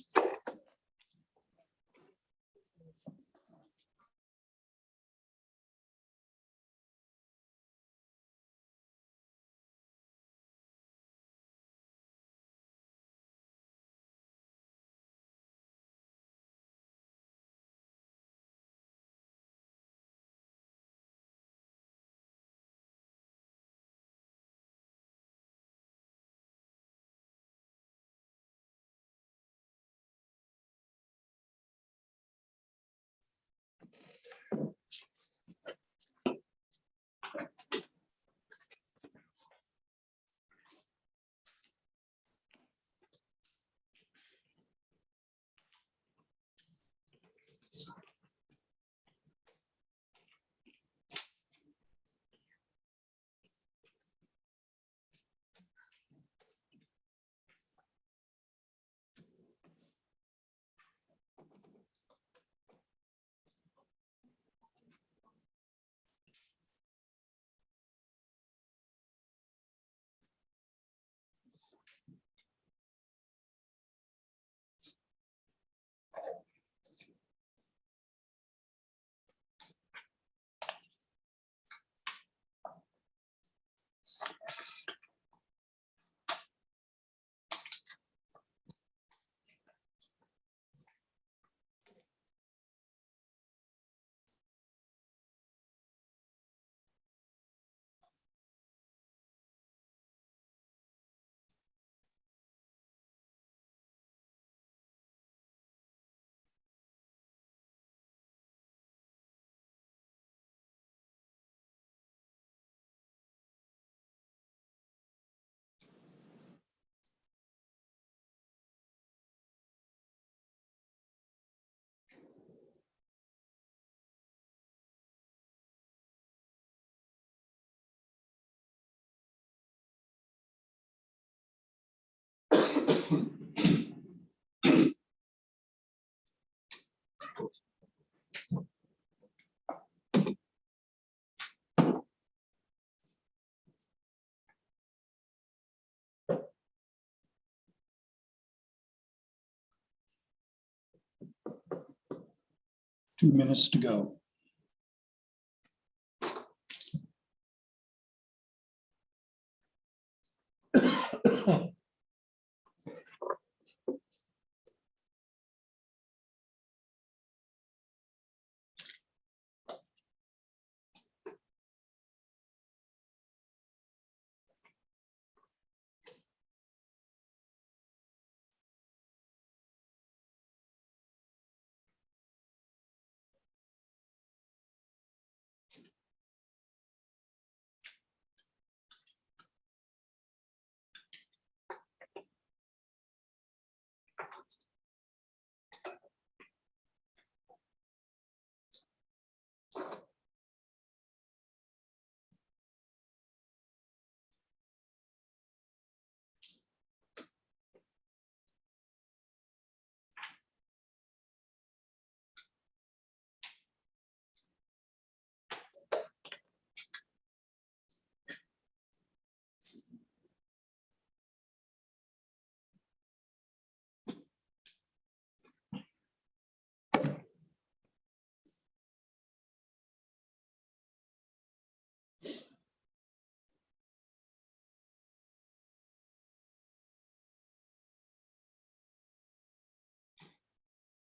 2 minutes to go.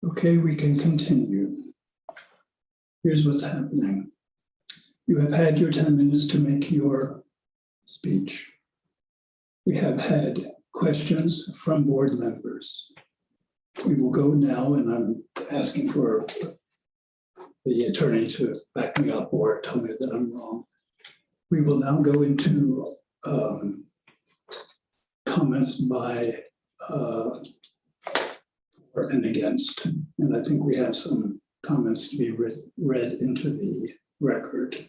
Okay, we can continue. Here's what's happening. You have had your 10 minutes to make your speech. We have had questions from board members. We will go now, and I'm asking for the attorney to back me up or tell me that I'm wrong. We will now go into comments by for and against. And I think we have some comments to be read into the record.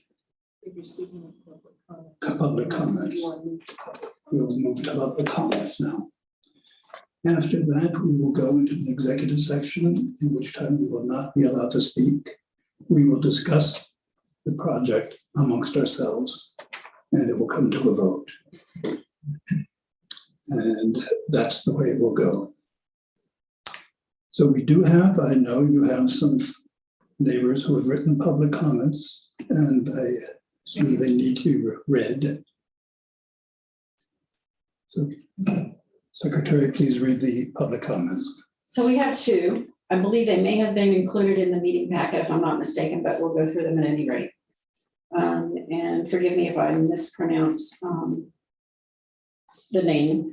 Public comments. We'll move to public comments now. After that, we will go into an executive section, in which time we will not be allowed to speak. We will discuss the project amongst ourselves, and it will come to a vote. And that's the way it will go. So we do have, I know you have some neighbors who have written public comments, and I assume they need to be read. So, Secretary, please read the public comments. So we have two. I believe they may have been included in the meeting packet if I'm not mistaken, but we'll go through them at any rate. And forgive me if I mispronounce the name.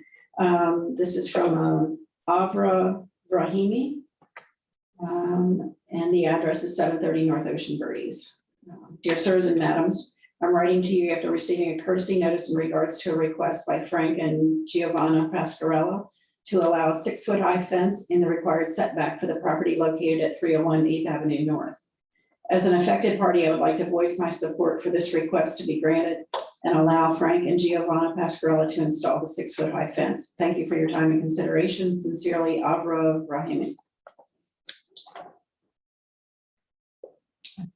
This is from Avra Brahimi. And the address is 730 North Ocean Breeze. Dear sirs and madams, I'm writing to you after receiving a courtesy notice in regards to a request by Frank and Giovanna Pasquarella to allow a 6-foot-high fence in the required setback for the property located at 301 8th Avenue North. As an affected party, I would like to voice my support for this request to be granted and allow Frank and Giovanna Pasquarella to install the 6-foot-high fence. Thank you for your time and consideration. Sincerely, Avra Brahimi.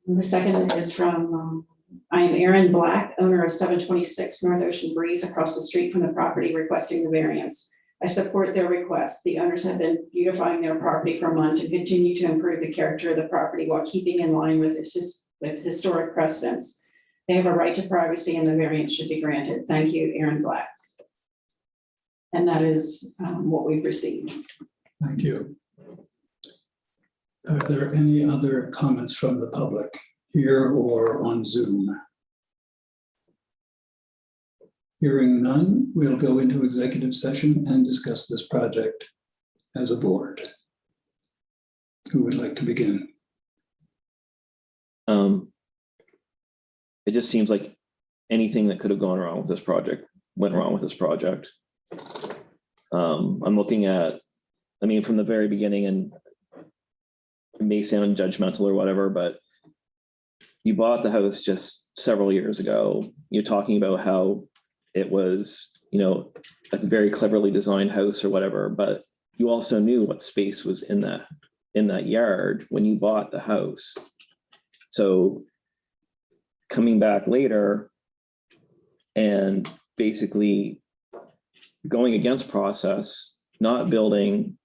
The second is from, I am Aaron Black, owner of 726 North Ocean Breeze across the street from the property requesting the variance. I support their request. The owners have been beautifying their property for months and continue to improve the character of the property while keeping in line with historic precedents. They have a right to privacy and the variance should be granted. Thank you, Aaron Black. And that is what we've received. Thank you. Are there any other comments from the public here or on Zoom? Hearing none, we'll go into executive session and discuss this project as a board. Who would like to begin? It just seems like anything that could have gone wrong with this project went wrong with this project. I'm looking at, I mean, from the very beginning, and it may sound judgmental or whatever, but you bought the house just several years ago. You're talking about how it was, you know, a very cleverly designed house or whatever, but you also knew what space was in that yard when you bought the house. So coming back later and basically going against process, not building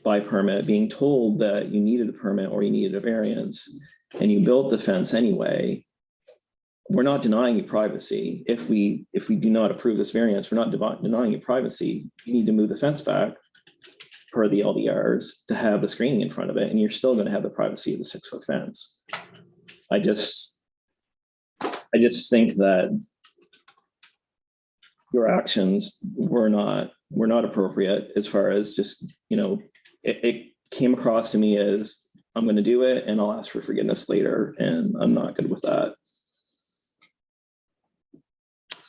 by permit, being told that you needed a permit or you needed a variance, and you built the fence anyway, we're not denying you privacy. If we do not approve this variance, we're not denying you privacy. You need to move the fence back per the LDRs to have the screening in front of it, and you're still going to have the privacy of the 6-foot fence. I just think that your actions were not appropriate as far as just, you know, it came across to me as I'm going to do it and I'll ask for forgiveness later, and I'm not good with that.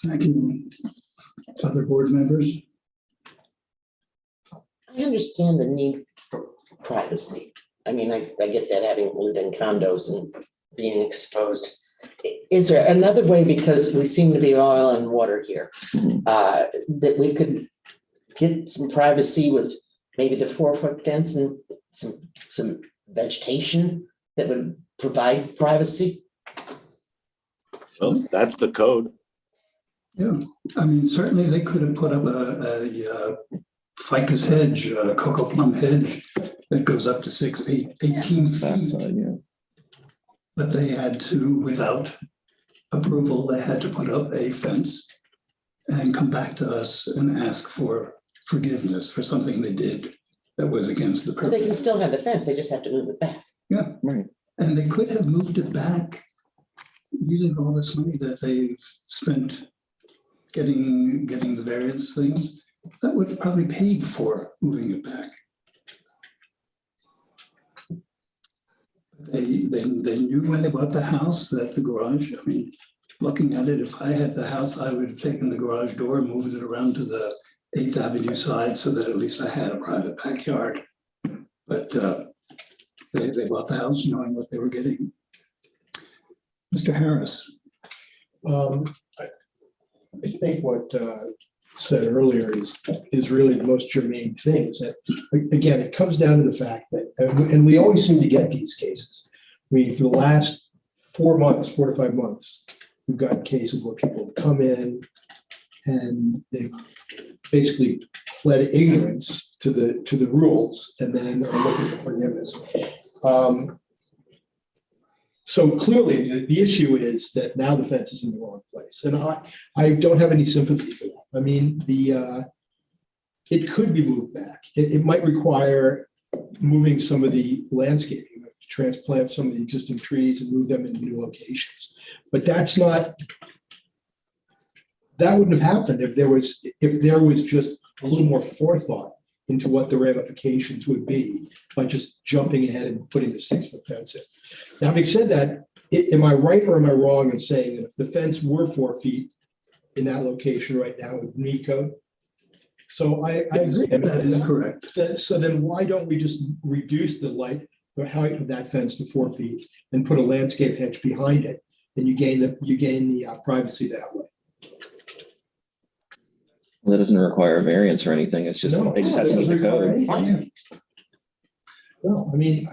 Thank you. Other board members? I understand the need for privacy. I mean, I get that, having lived in condos and being exposed. Is there another way, because we seem to be oil and water here, that we could get some privacy with maybe the 4-foot fence and some vegetation that would provide privacy? Well, that's the code. Yeah, I mean, certainly they could have put up a ficus hedge, a cocoa plum hedge that goes up to 18 feet. Backside, yeah. But they had to, without approval, they had to put up a fence and come back to us and ask for forgiveness for something they did that was against the Well, they can purpose. still have the fence, they just have to move it back. Yeah, Right. and they could have moved it back using all this money that they've spent getting the various things. That would have probably paid for moving it back. They knew when they bought the house that the garage, I mean, looking at it, if I had the house, I would have taken the garage door and moved it around to the 8th Avenue side so that at least I had a private backyard. But they bought the house knowing what they were getting. Mr. Harris. I think what said earlier is really the most germane thing, is that, again, it comes down to the fact that, and we always seem to get these cases. I mean, for the last 4 to 5 months, we've got cases where people have come in and they basically pled ignorance to the rules and then are looking for forgiveness. So clearly, the issue is that now the fence is in the wrong place, and I don't have any sympathy for that. I mean, it could be moved back. It might require moving some of the landscaping, transplant some of the existing trees and move them into new locations. But that wouldn't have happened if there was just a little more forethought into what the ramifications would be by just jumping ahead and putting the 6-foot fence in. Now, having said that, am I right or am I wrong in saying that if the fence were 4 feet in that location right now with meat code? So I agree. That is correct. So then why don't we just reduce the height of that fence to 4 feet and put a landscape hedge behind it, and you gain the privacy that way? Well, that doesn't require a variance or anything. It's just, No, they just have to it meet the doesn't require code. anything. No, I mean,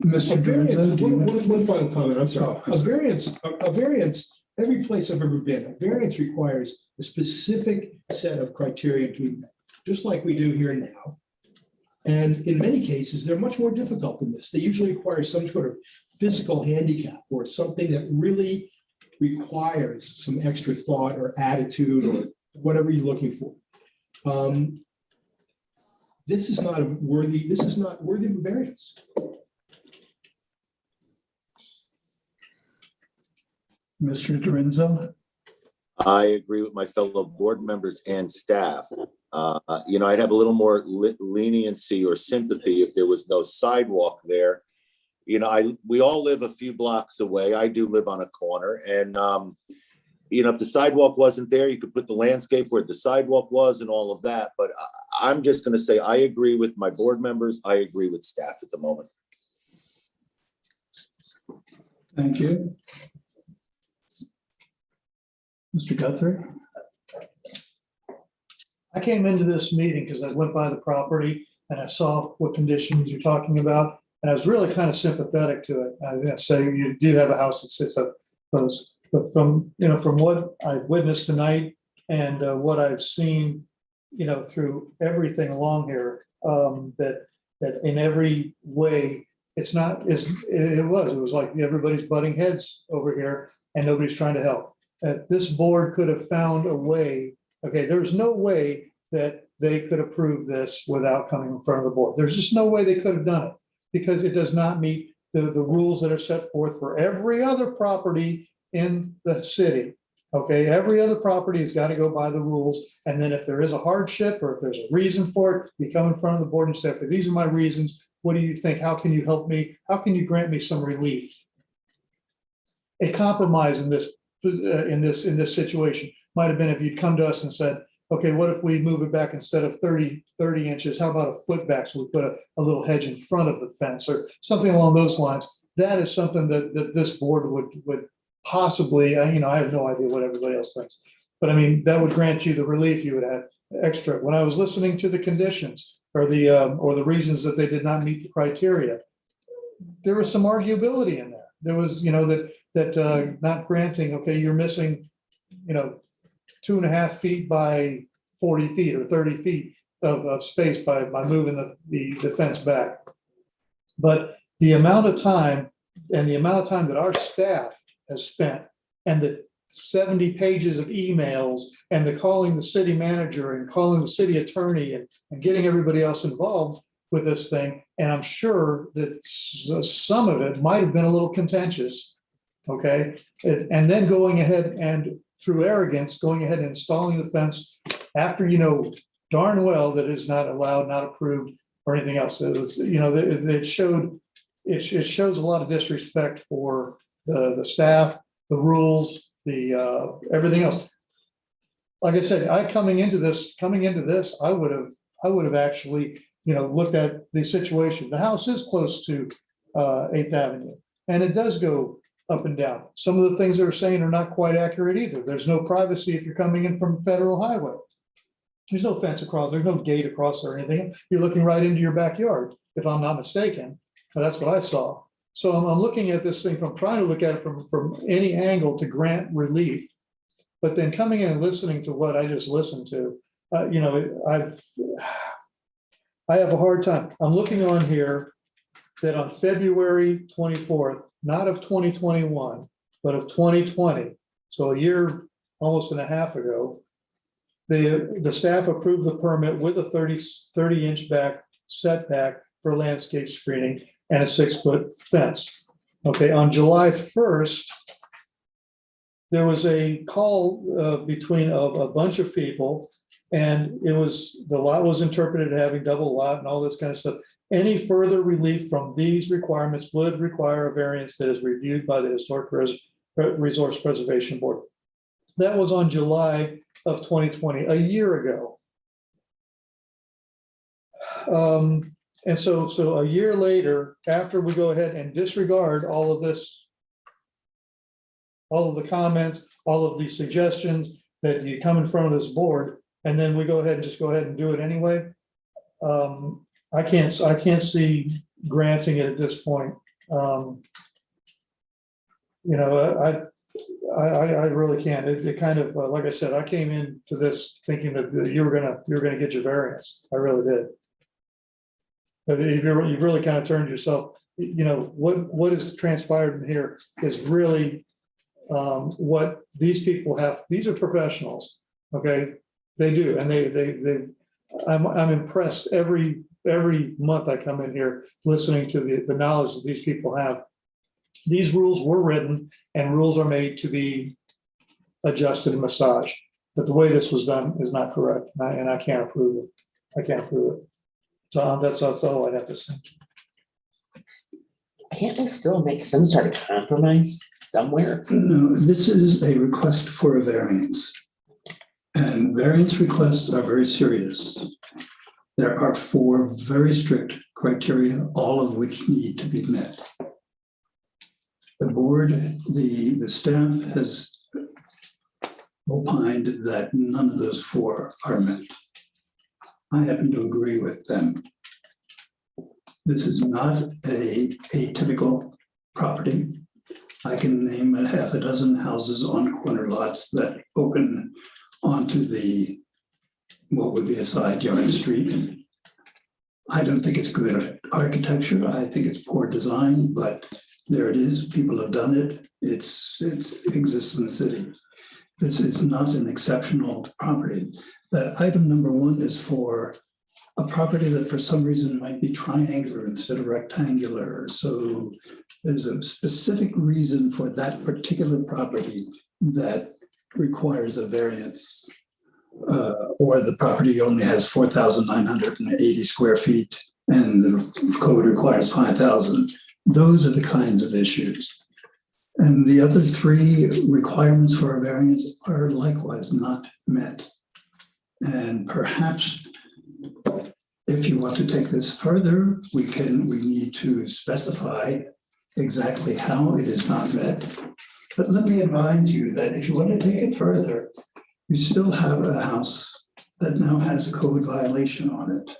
Mr. a variance, Burns, do you want- one final comment, I'm sorry. Oh, I'm A sorry. variance, every place I've ever been, a variance requires a specific set of criteria to be met, just like we do here now. And in many cases, they're much more difficult than this. They usually require some sort of physical handicap or something that really requires some extra thought or attitude or whatever you're looking for. This is not worthy of a variance. Mr. Dorinzo? I agree with my fellow board members and staff. I'd have a little more leniency or sympathy if there was no sidewalk there. We all live a few blocks away. I do live on a corner, and if the sidewalk wasn't there, you could put the landscape where the sidewalk was and all of that. But I'm just going to say I agree with my board members. I agree with staff at the moment. Thank you. Mr. Guthrie? I came into this meeting because I went by the property and I saw what conditions you're talking about, and I was really kind of sympathetic to it. I was gonna say you do have a house that sits up close, but from what I've witnessed tonight and what I've seen, through everything along here, that in every way, it was like everybody's butting heads over here and nobody's trying to help. This board could have found a way. Okay, there's no way that they could approve this without coming in front of the board. There's just no way they could have done it because it does not meet the rules that are set forth for every other property in the city. Okay, every other property has got to go by the rules. And then if there is a hardship or if there's a reason for it, you come in front of the board and say, okay, these are my reasons. What do you think? How can you help me? How can you grant me some relief? A compromise in this situation might have been if you'd come to us and said, okay, what if we move it back instead of 30 inches? How about a foot back? So we put a little hedge in front of the fence or something along those lines. That is something that this board would possibly, I have no idea what everybody else thinks, but I mean, that would grant you the relief you would have extra. When I was listening to the conditions or the reasons that they did not meet the criteria, there was some arguability in there. There was, that not granting, okay, you're missing, 2.5 feet by 40 feet or 30 feet of space by moving the fence back. But the amount of time that our staff has spent and the 70 pages of emails and the calling the city manager and calling the city attorney and getting everybody else involved with this thing. And I'm sure that some of it might have been a little contentious. Okay. And then going ahead and through arrogance, going ahead and installing the fence after darn well that is not allowed, not approved or anything else. It was, it shows a lot of disrespect for the staff, the rules, the everything else. Like I said, coming into this, I would have actually, looked at the situation. The house is close to 8th Avenue, and it does go up and down. Some of the things they're saying are not quite accurate either. There's no privacy if you're coming in from federal highway. There's no fence across, there's no gate across or anything. You're looking right into your backyard, if I'm not mistaken. That's what I saw. So I'm looking at this thing trying to look at it from any angle to grant relief. But then coming in and listening to what I just listened to, I have a hard time. I'm looking on here that on February 24th, not of 2021, but of 2020, so a year, almost and a half ago, the staff approved the permit with a 30 inch back setback for landscape screening and a 6-foot fence. Okay, on July 1st, there was a call between a bunch of people, and the lot was interpreted as having double lot and all this kind of stuff. Any further relief from these requirements would require a variance that is reviewed by the Historic Resource Preservation Board. That was on July of 2020, a year ago. And so a year later, after we go ahead and disregard all of this, all of the comments, all of the suggestions that you come in front of this board, and then we go ahead and do it anyway. I can't see granting it at this point. I really can't. It kind of, like I said, I came into this thinking that you were gonna get your variance. I really did. But you've really kind of turned yourself. What has transpired in here is really what these people have, these are professionals, okay? They do, and I'm impressed every month I come in here listening to the knowledge that these people have. These rules were written and rules are made to be adjusted and massaged. But the way this was done is not correct, and I can't approve it. I can't approve it. So that's all I have to say. Can't we still make some sort of compromise somewhere? No, this is a request for a variance. And variance requests are very serious. There are 4 very strict criteria, all of which need to be met. The board, the staff has opined that none of those 4 are met. I happen to agree with them. This is not a typical property. I can name a half a dozen houses on corner lots that open onto what would be a side yard street. I don't think it's good architecture. I think it's poor design, but there it is. People have done it. It exists in the city. This is not an exceptional property. That item number 1 is for a property that for some reason might be triangular instead of rectangular. So there's a specific reason for that particular property that requires a variance. Or the property only has 4,980 square feet and the code requires 5,000. Those are the kinds of issues. And the other 3 requirements for a variance are likewise not met. And perhaps if you want to take this further, we need to specify exactly how it is not met. But let me advise you that if you want to take it further, you still have a house that now has a code violation on it.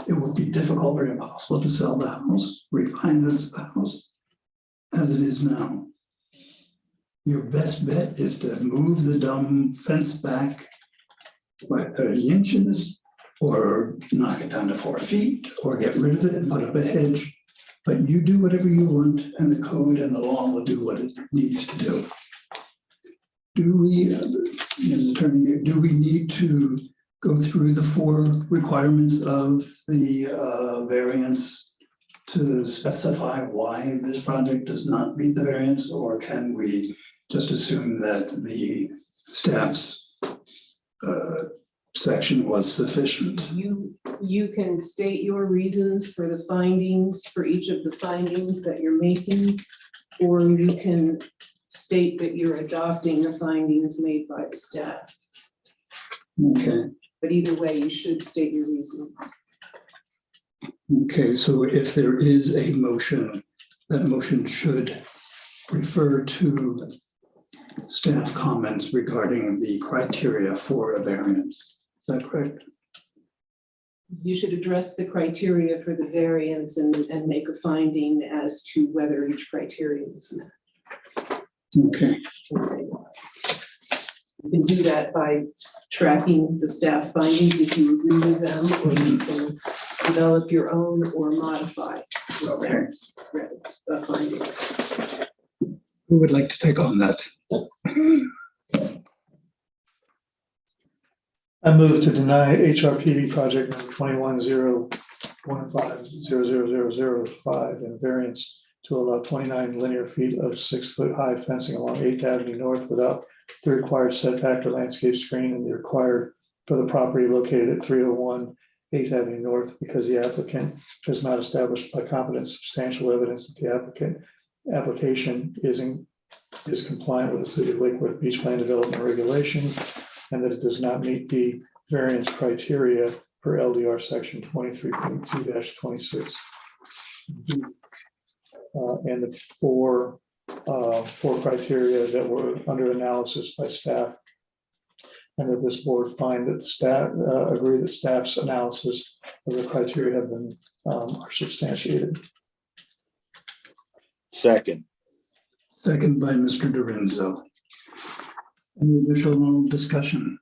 It would be difficult or impossible to sell the house, refinance the house as it is now. Your best bet is to move the dumb fence back by 30 inches or knock it down to 4 feet or get rid of it and put up a hedge. But you do whatever you want and the code and the law will do what it needs to do. Do we, Ms. Attorney, do we need to go through the 4 requirements of the variance to specify why this project does not meet the variance, or can we just assume that the staff's section was sufficient? You can state your reasons for the findings, for each of the findings that you're making, or you can state that you're adopting the findings made by the staff. Okay. But either way, you should state your reason. Okay, so if there is a motion, that motion should refer to staff comments regarding the criteria for a variance. Is that correct? You should address the criteria for the variance and make a finding as to whether each criterion is met. Okay. And say why. You can do that by tracking the staff findings if you agree with them, or you can develop your own or modify the staff's findings. Who would like to take on that? I move to deny HRPB project number 21-015-00005 and variance to allow 29 linear feet of 6-foot-high fencing along 8th Avenue North without the required setback or landscape screen and the required for the property located at 301 8th Avenue North, because the applicant has not established by competent substantial evidence that the application is compliant with the City of Lake Worth Beach Plan Development Regulation, and that it does not meet the variance criteria per LDR section 23.2-26. And the four criteria that were under analysis by staff, and that this board find that staff agree that staff's analysis of the criteria have been are substantiated. Second. Second by Mr. Dorenzo. Any additional discussion?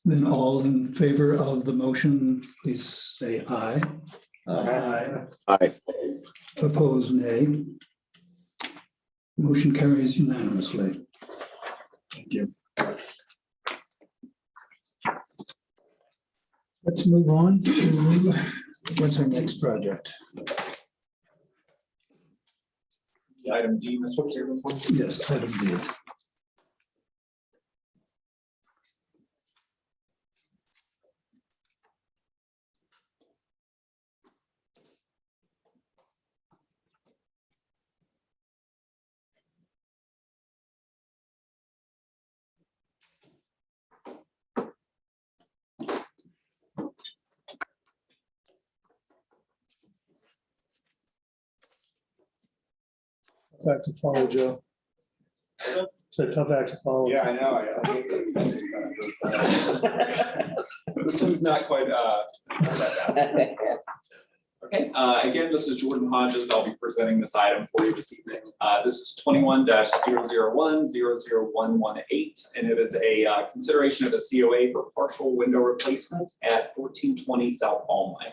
Then all in favor of the motion, please say aye. Aye. Aye. Opposed, nay. Motion carries unanimously. Thank you. Let's move on to, what's our next project? Item D, Mr. Chairman. Yes, item D. Back to follow, Joe. It's a tough act to follow. Yeah, I know. This one's not quite, not that bad. Okay, again, this is Jordan Hodges. I'll be presenting this item for you this evening. This is 21-001-00118, and it is a consideration of a COA for partial window replacement at 1420 South Palmway.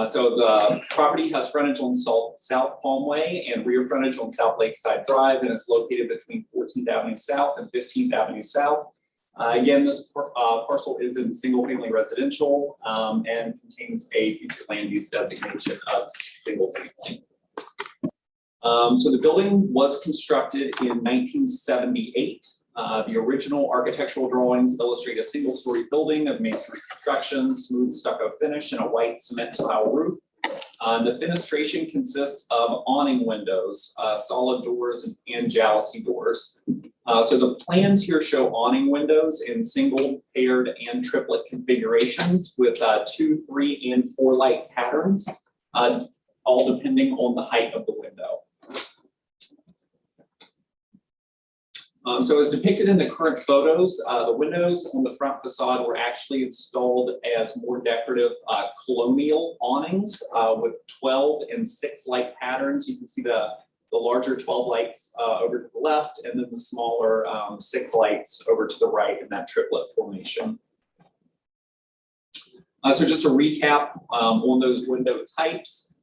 So the property has frontage on South Palmway and rear frontage on South Lakeside Drive, and it's located between 14th Avenue South and 15th Avenue South. Again, this parcel is in single-family residential and contains a future land use designation of single-family. So the building was constructed in 1978. The original architectural drawings illustrate a single-story building of masonry construction, smooth stucco finish, and a white cement tile roof. The fenestration consists of awning windows, solid doors, and jalousie doors. So the plans here show awning windows in single, paired, and triplet configurations with 2, 3, and 4 light patterns, all depending on the height of the window. So as depicted in the current photos, the windows on the front facade were actually installed as more decorative colonial awnings with 12 and 6 light patterns. You can see the larger 12 lights over to the left, and then the smaller 6 lights over to the right in that triplet formation. So just a recap on those window types.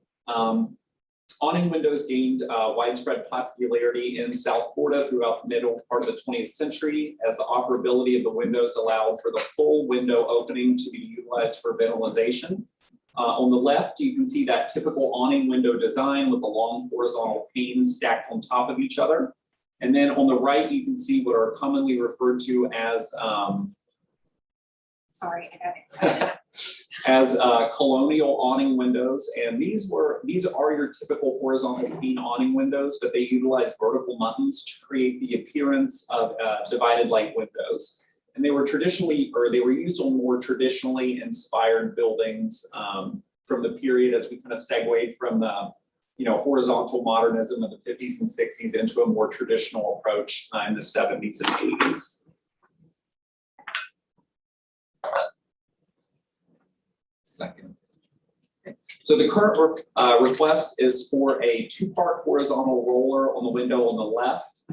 Awning windows gained widespread popularity in South Florida throughout the middle part of the 20th century, as the operability of the windows allowed for the full window opening to be utilized for ventilation. On the left, you can see that typical awning window design with the long horizontal panes stacked on top of each other. And then on the right, you can see what are commonly referred to as Sorry, I got excited. as colonial awning windows, and these are your typical horizontal pane awning windows, but they utilize vertical muttons to create the appearance of divided light windows. And they were used on more traditionally inspired buildings from the period as we kind of segued from the horizontal modernism of the 50s and 60s into a more traditional approach in the 70s and 80s. Second. So the current request is for a 2-part horizontal roller on the window on the left.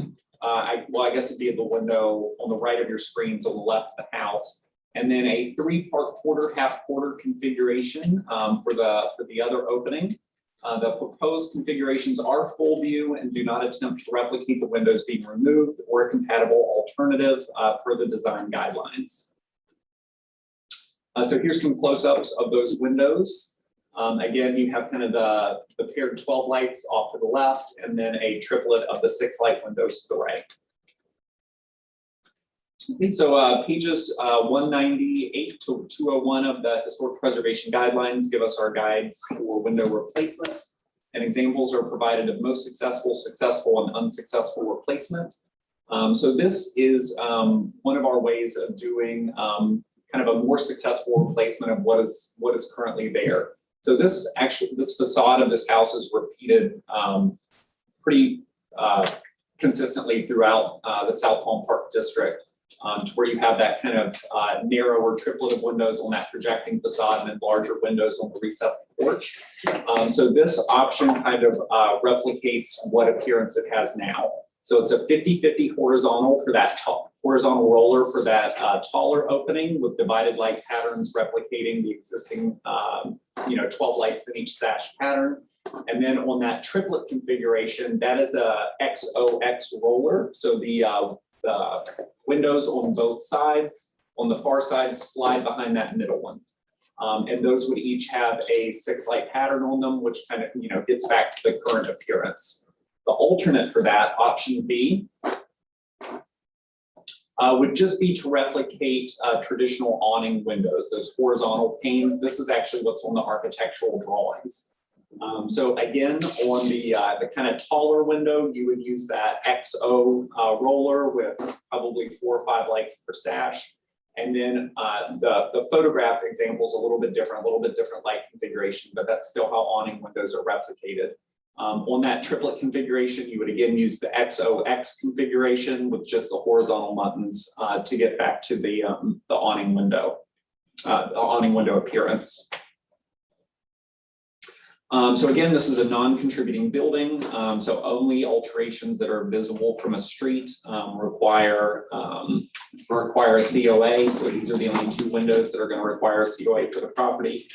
I guess it'd be the window on the right of your screens on the left of the house, and then a 3-part quarter, half quarter configuration for the other opening. The proposed configurations are full view and do not attempt to replicate the windows being removed or a compatible alternative per the design guidelines. So here's some close-ups of those windows. Again, you have kind of the paired 12 lights off to the left, and then a triplet of the 6 light windows to the right. Okay, so pages 198 to 201 of the Historic Preservation Guidelines give us our guides for window replacements, and examples are provided of most successful, successful, and unsuccessful replacement. So this is one of our ways of doing kind of a more successful replacement of what is currently there. So this facade of this house is repeated pretty consistently throughout the South Palm Park District, to where you have that kind of narrower triplet of windows on that projecting facade and then larger windows on the recessed porch. So this option kind of replicates what appearance it has now. So it's a 50-50 horizontal for that horizontal roller for that taller opening with divided light patterns replicating the existing 12 lights in each sash pattern. And then on that triplet configuration, that is a XOX roller. So the windows on both sides, on the far side, slide behind that middle one. And those would each have a 6-light pattern on them, which kind of, gets back to the current appearance. The alternate for that, option B, would just be to replicate traditional awning windows, those horizontal panes. This is actually what's on the architectural drawings. So again, on the kind of taller window, you would use that XO roller with probably 4 or 5 lights per sash. And then the photograph example is a little bit different light configuration, but that's still how awning windows are replicated. On that triplet configuration, you would again use the XOX configuration with just the horizontal buttons to get back to the awning window appearance. So again, this is a non-contributing building, so only alterations that are visible from a street require a COA. So these are the only 2 windows that are going to require a COA for the property.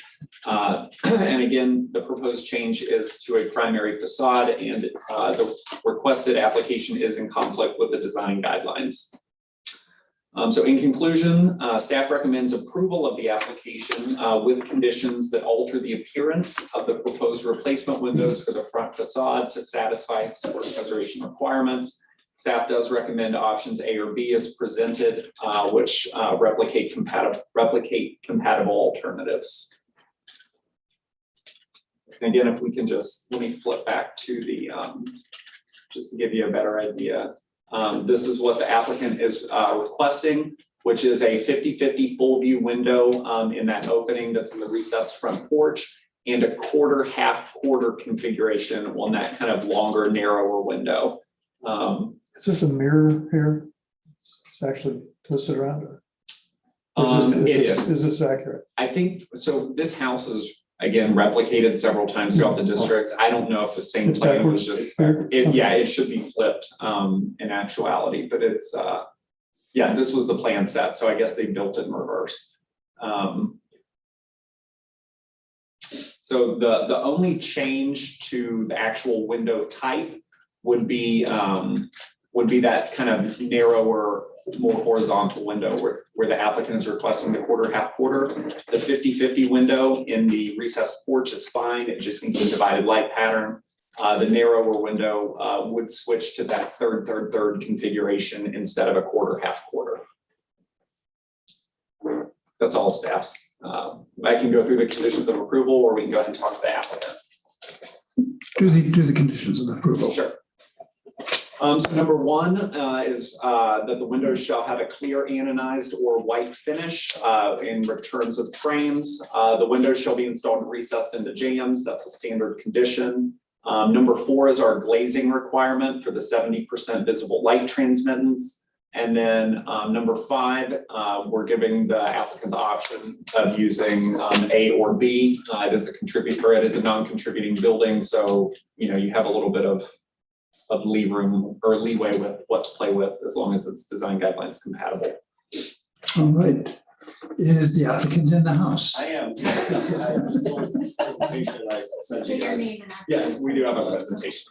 And again, the proposed change is to a primary facade, and the requested application is in conflict with the design guidelines. So in conclusion, staff recommends approval of the application with conditions that alter the appearance of the proposed replacement windows for the front facade to satisfy historic preservation requirements. Staff does recommend options A or B as presented, which replicate compatible alternatives. And again, if we can let me flip back to the, just to give you a better idea. This is what the applicant is requesting, which is a 50-50 full view window in that opening that's in the recessed front porch, and a quarter, half quarter configuration on that kind of longer, narrower window. Is this a mirror here? It's actually twisted around, or is this accurate? I think, so this house is, again, replicated several times throughout the districts. I don't know if the same It's plan was backwards. just, yeah, it should be flipped in actuality, but it's, yeah, this was the plan set, so I guess they built it in reverse. So the only change to the actual window type would be that kind of narrower, more horizontal window where the applicant is requesting the quarter, half quarter. The 50-50 window in the recessed porch is fine. It just needs a divided light pattern. The narrower window would switch to that third configuration instead of a quarter, half quarter. That's all staff's. I can go through the conditions of approval, or we can go ahead and talk to the applicant. Do the conditions of approval. Sure. So number 1 is that the windows shall have a clear anodized or white finish in terms of the frames. The windows shall be installed and recessed into jambs. That's a standard condition. Number 4 is our glazing requirement for the 70% visible light transmittance. And then number 5, we're giving the applicant the option of using A or B. It is a contributor, it is a non-contributing building, so you have a little bit of leeway with what to play with, as long as it's design guidelines compatible. All right. Is the applicant in the house? I am. Say your name and Yes, we do have a presentation.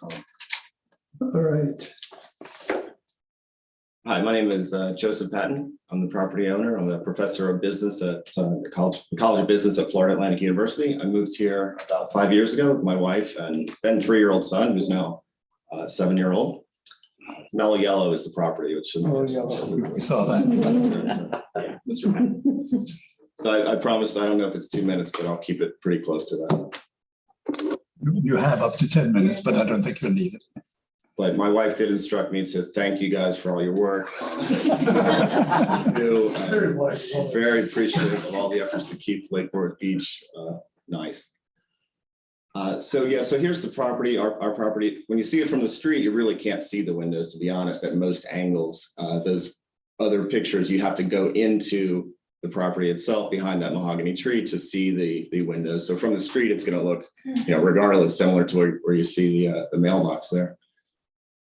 All right. Hi, my name is Joseph Patton. I'm the property owner. I'm a professor of business at the College of Business at Florida Atlantic University. I moved here about 5 years ago with my wife and then 3-year-old son, who's now 7-year-old. Mellow yellow is the property, which We saw that. Yeah, Mr. Patton. So I promised, I don't know if it's 2 minutes, but I'll keep it pretty close to that. You have up to 10 minutes, but I don't think you'll need it. But my wife did instruct me to thank you guys for all your work. Very appreciative of all the efforts to keep Lake Worth Beach nice. So here's the property, our property. When you see it from the street, you really can't see the windows, to be honest, at most angles. Those other pictures, you have to go into the property itself behind that mahogany tree to see the windows. So from the street, it's going to look, regardless, similar to where you see the mailbox there.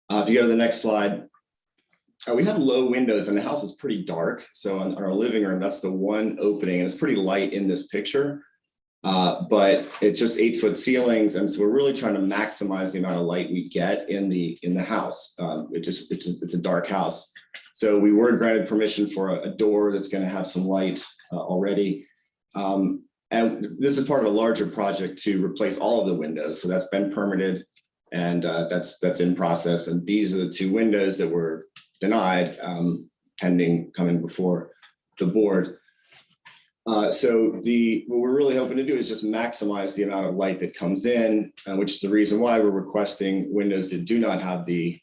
If you go to the next slide, we have low windows and the house is pretty dark. So on our living room, that's the one opening, and it's pretty light in this picture. But it's just 8-foot ceilings, and so we're really trying to maximize the amount of light we get in the house. It's a dark house. So we were granted permission for a door that's going to have some light already. And this is part of a larger project to replace all of the windows. So that's been permitted, and that's in process. And these are the 2 windows that were denied, pending coming before the board. So what we're really hoping to do is just maximize the amount of light that comes in, which is the reason why we're requesting windows that do not have the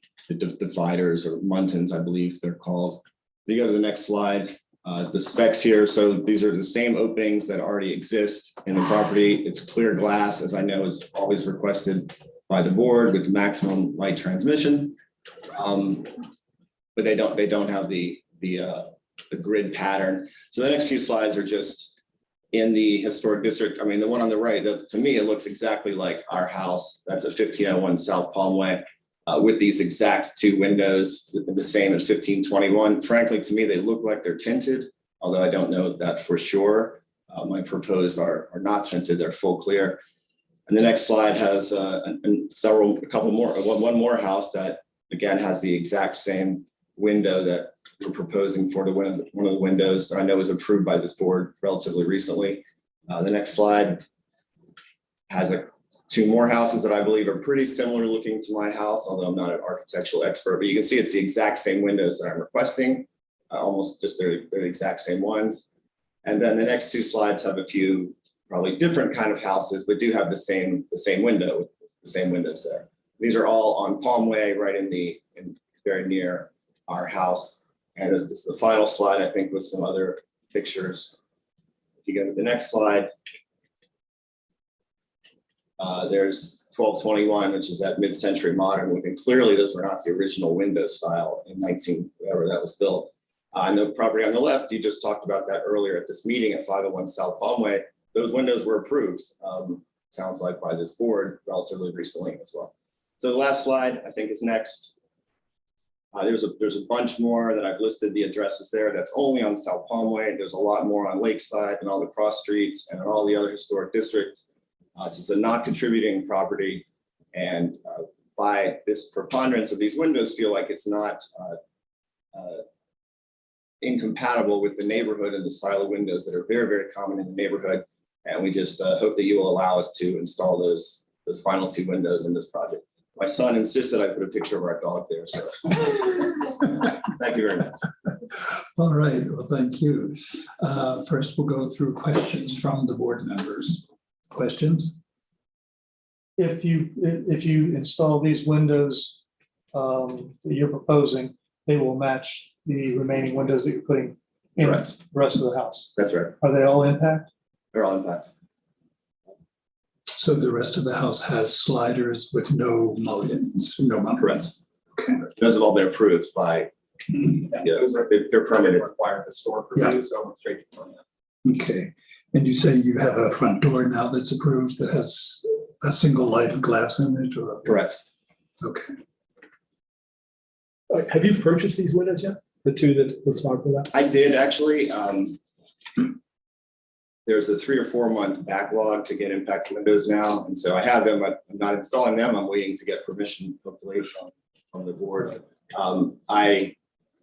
dividers, or muntins, I believe they're called. You go to the next slide, the specs here. So these are the same openings that already exist in the property. It's clear glass, as I know is always requested by the board, with maximum light transmission. But they don't have the grid pattern. So the next few slides are just in the historic district. I mean, the one on the right, to me, it looks exactly like our house. That's a 1501 South Palmway, with these exact 2 windows, the same as 1521. Frankly, to me, they look like they're tinted, although I don't know that for sure. My proposed are not tinted, they're full clear. And the next slide has one more house that again has the exact same window that we're proposing for one of the windows that I know was approved by this board relatively recently. The next slide has 2 more houses that I believe are pretty similar looking to my house, although I'm not an architectural expert, but you can see it's the exact same windows that I'm requesting, almost just they're the exact same ones. And then the next 2 slides have a few probably different kind of houses, but do have the same window, with the same windows there. These are all on Palmway, right very near our house. And this is the final slide, I think, with some other pictures. If you go to the next slide, there's 1221, which is that mid-century modern looking. Clearly, those were not the original window style in whatever that was built. And the property on the left, you just talked about that earlier at this meeting at 501 South Palmway. Those windows were approved, sounds like, by this board relatively recently as well. So the last slide, I think, is next. There's a bunch more that I've listed the addresses there. That's only on South Palmway. There's a lot more on Lakeside and all the cross streets and all the other historic districts. This is a non-contributing property, and by this preponderance of these windows, feel like it's not incompatible with the neighborhood and the style of windows that are very, very common in the neighborhood. And we just hope that you will allow us to install those final 2 windows in this project. My son insisted I put a picture of our dog there, so thank you very much. All right, well, thank you. First, we'll go through questions from the board members. Questions? If you install these windows that you're proposing, they will match the remaining windows that you're putting in Correct. the rest of the house. That's right. Are they all impact? They're all impact. So the rest of the house has sliders with no mullions, no mullions. Correct. Okay. Those have all been approved by, they're permitted. Required historic Yeah. review, so I'm straight to permit. Okay, and you say you have a front door now that's approved that has a single light of glass in it, or? Correct. Okay, Have you purchased these windows yet? The 2 that we're talking about? I did actually. There's a 3 or 4 month backlog to get impact windows now, and so I have them. I'm not installing them. I'm waiting to get permission, hopefully, from the board. I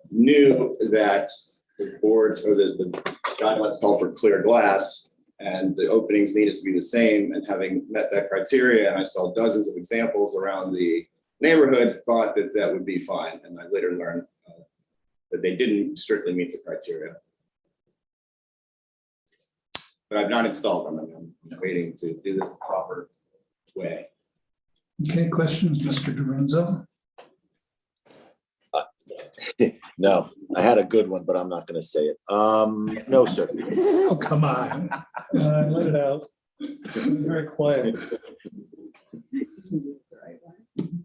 knew that the board or the guidelines call for clear glass, and the openings needed to be the same. And having met that criteria, and I saw dozens of examples around the neighborhood, thought that that would be fine. And I later learned that they didn't strictly meet the criteria. But I've not installed them, and I'm waiting to do this the proper way. okay, questions, Mr. Lorenzo? No, I had a good one, but I'm not gonna say it. No, sir. Oh, come on. Let it out. Very quiet.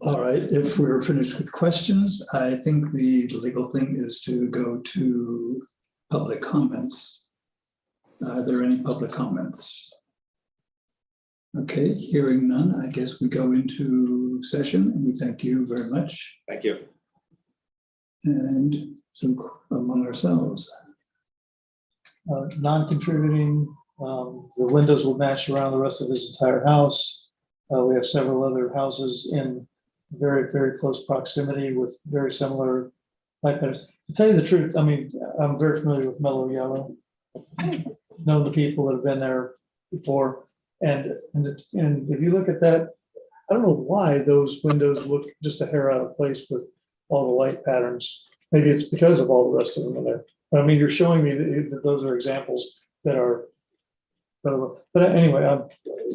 All right, if we're finished with questions, I think the legal thing is to go to public comments. Are there any public comments? Okay, hearing none, I guess we go into session, and we thank you very much. Thank you. And so among ourselves. Non-contributing The windows will match around the rest of his entire house. We have several other houses in very, very close proximity with very similar light patterns. To tell you the truth, I mean, I'm very familiar with Mellow Yellow. Know the people that have been there before. And if you look at that, I don't know why those windows look just a hair out of place with all the light patterns. Maybe it's because of all the rest of them in there. But I mean, you're showing me that those are examples that are relevant. But anyway,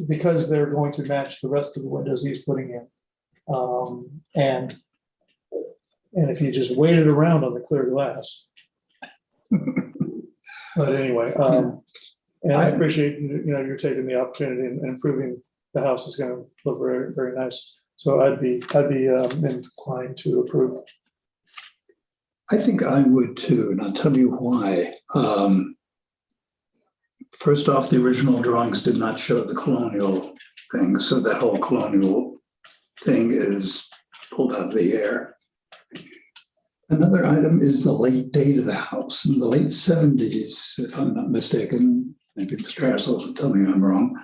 because they're going to match the rest of the windows he's putting in. And if you just wait it around on the clear glass. But anyway, and I appreciate, you're taking the opportunity and improving the house is gonna look very, very nice. So I'd be inclined to approve. I think I would too, and I'll tell you why. First off, the original drawings did not show the colonial thing, so that whole colonial thing is pulled out of the air. Another item is the late date of the house. In the late 70s, if I'm not mistaken, maybe Mr. Hassel will tell me I'm wrong.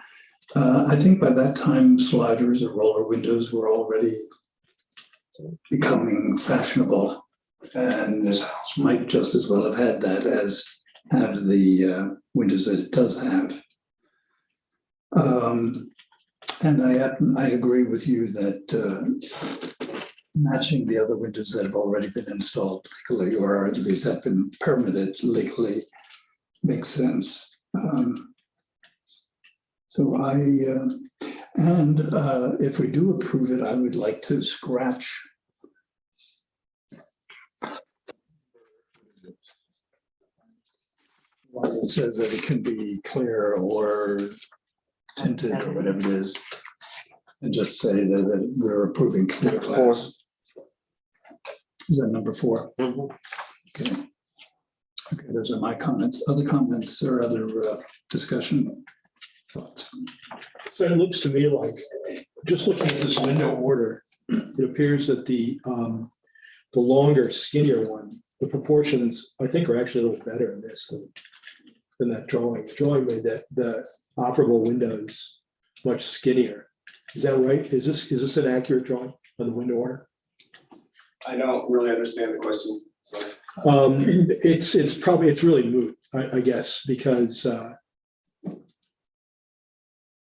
I think by that time, sliders or roller windows were already becoming fashionable. And this house might just as well have had that as have the windows that it does have. And I agree with you that matching the other windows that have already been installed legally, or at least have been permitted legally, makes sense. So if we do approve it, I would like to scratch one that says that it can be clear or tinted or whatever it is, and just say that we're approving clear glass. Is that number 4? Mhm. Okay. Okay, those are my comments. Other comments or other discussion thoughts? So it looks to me like, just looking at this window order, it appears that the longer, skinnier one, the proportions, I think, are actually a little better in this than that drawing. The drawing made that the operable windows much skinnier. Is that right? Is this an accurate drawing of the window order? I don't really understand the question, sorry. It's really moot, I guess, because we're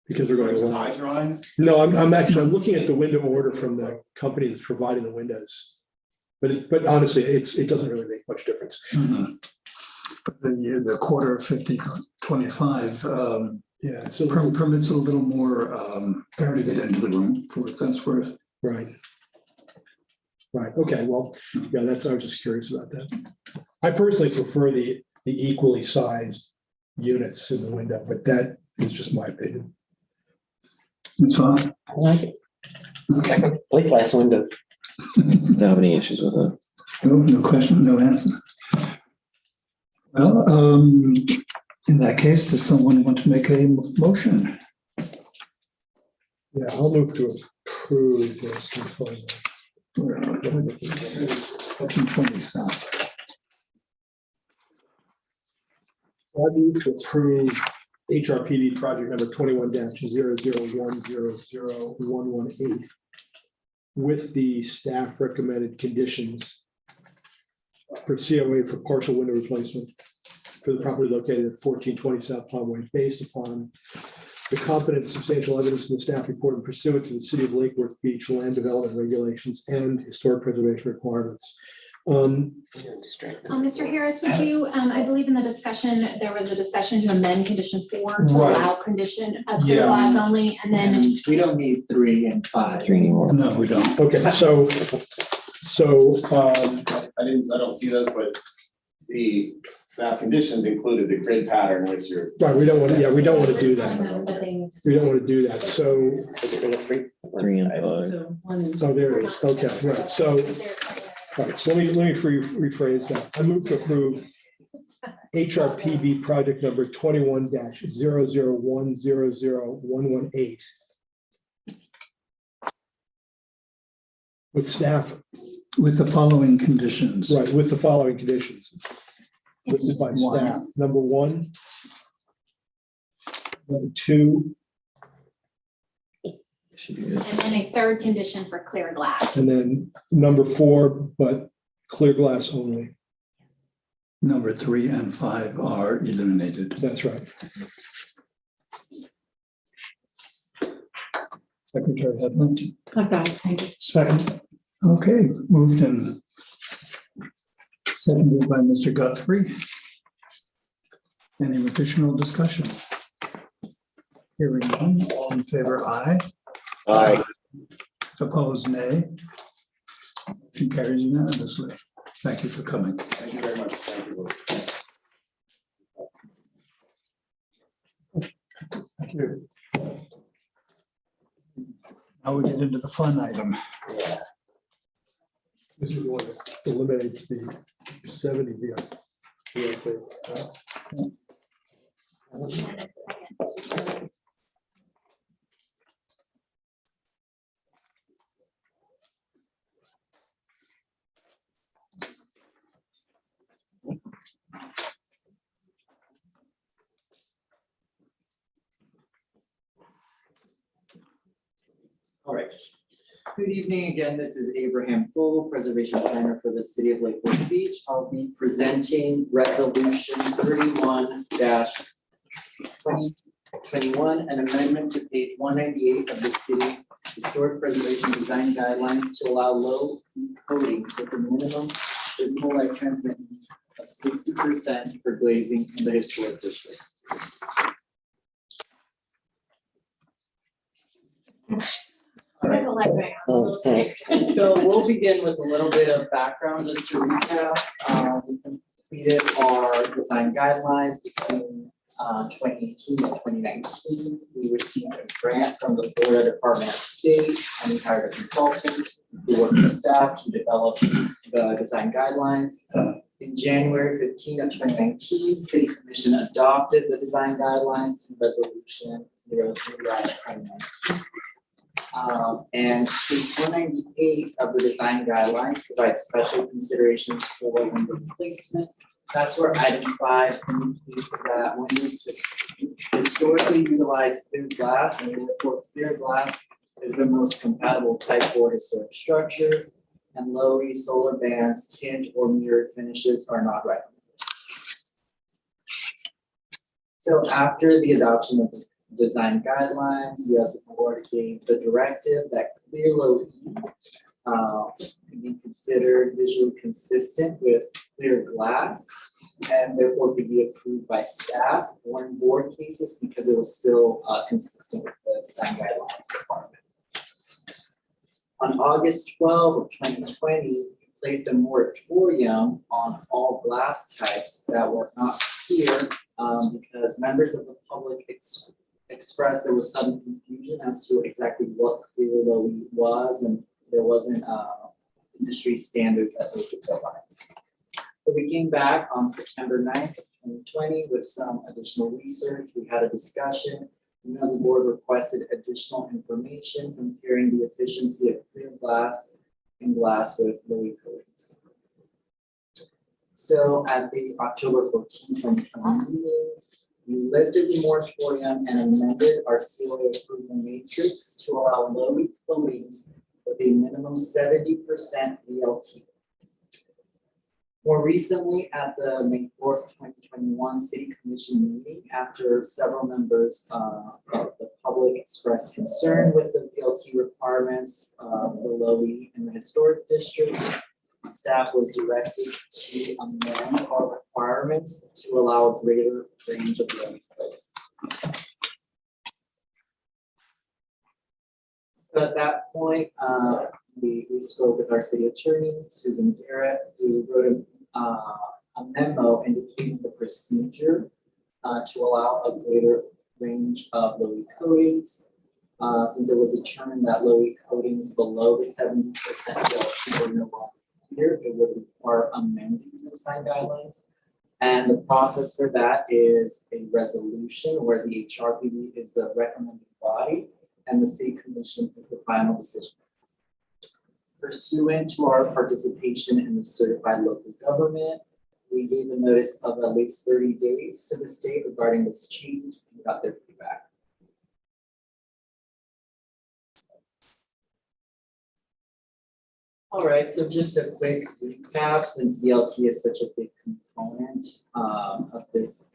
going to My drawing? No, I'm looking at the window order from the company that's providing the windows. But honestly, it doesn't really make much difference. Mhm. But the quarter of 50-25 Yeah, it's a little, permits a little more air to get into the room for what that's worth. right. Right, okay, well, yeah, I was just curious about that. I personally prefer the equally sized units in the window, but that is just my opinion. That's fine. I like it. Plate glass window. Don't have any issues with it. No question, no answer. Well, in that case, does someone want to make a motion? Yeah, I'll move to approve this. 1420 South. I move to approve HRPB project number 21-00100118 with the staff recommended conditions for COA for partial window replacement for the property located at 1420 South Palm Way, based upon the competent and substantial evidence in the staff report and pursuant to the City of Lake Worth Beach land development regulations and historic preservation requirements. Mr. Harris, would you, I believe in the discussion, there was a discussion to amend condition 4 to Right. allow condition of clear glass only, and then We don't need 3 and 5. 3 anymore. No, we don't. Okay, so I don't see those, but the conditions included the grid pattern, which you're. right, we don't want to do that. but they need to- We don't want to do that. So, Get rid of 3. 3 and 5. So one. oh, there it is. Okay, right. So, all right, so let me rephrase that. I move to approve HRPB project number 21-00100118 with staff, With the following conditions. right, with the following conditions listed by staff. Number 1, Number 2. Should be good. And then a third condition for clear glass. And then number 4, but clear glass only. Number 3 and 5 are eliminated. That's right. Secretary Headland. I've got it, thank you. Second. Okay, moved and seconded by Mr. Guthrie. Any additional discussion? Hearing none, all in favor, aye. Aye. Opposed, nay. Motion carries unanimously. Thank you for coming. Thank you very much. Thank you. Thank you. Now we get into the fun item. Yeah. This is the one that eliminates the 70 VFA. All right. Good evening again. This is Abraham Fogel, Preservation Planner for the City of Lake Worth Beach. I'll be presenting Resolution 31-2021, an amendment to page 198 of the city's Historic Preservation Design Guidelines to allow low peak coatings with a minimum visible light transmittance of 60% for glazing in the historic districts. Okay. So we'll begin with a little bit of background just to recap. We completed our design guidelines between 2018 and 2019. We received a grant from the Florida Department of State, and we hired a consultant who worked with staff to develop the design guidelines. In January 15 of 2019, City Commission adopted the design guidelines in Resolution 03/2019. And page 198 of the design guidelines provides special considerations for window placement. That's where item 5 indicates that when used to historically utilize clear glass, and therefore clear glass is the most compatible type for historic structures, and low-E solar bands, tint or mirrored finishes are not recommended. So after the adoption of the design guidelines, the US board gave the directive that clear low-E can be considered visually consistent with clear glass, and therefore could be approved by staff or in board cases because it was still consistent with the design guidelines requirement. On August 12 of 2020, we placed a moratorium on all glass types that were not clear because members of the public expressed there was some confusion as to exactly what clear low-E was, and there wasn't industry standard that they could go by. So we came back on September 9th of 2020 with some additional research. We had a discussion. And as a board requested additional information comparing the efficiency of clear glass and glass with low-E coatings. So at the October 14, 2020 meeting, we lifted the moratorium and amended our COA approval matrix to allow low-E coatings with a minimum 70% VLT. More recently, at the May 4th, 2021 City Commission meeting, after several members of the public expressed concern with the VLT requirements for low-E in the historic district, staff was directed to amend our requirements to allow a greater range of low-E coatings. So at that point, we spoke with our city attorney, Susan Garrett, who wrote a memo indicating the procedure to allow a greater range of low-E coatings. Since it was determined that low-E coatings below the 70% VLT were no longer here, it would require amending the design guidelines. And the process for that is a resolution where the HRPB is the recommending body and the City Commission is the final decision. Pursuant to our participation in the certified local government, we gave a notice of at least 30 days to the state regarding this change, got their feedback. All right, so just a quick recap, since VLT is such a big component of this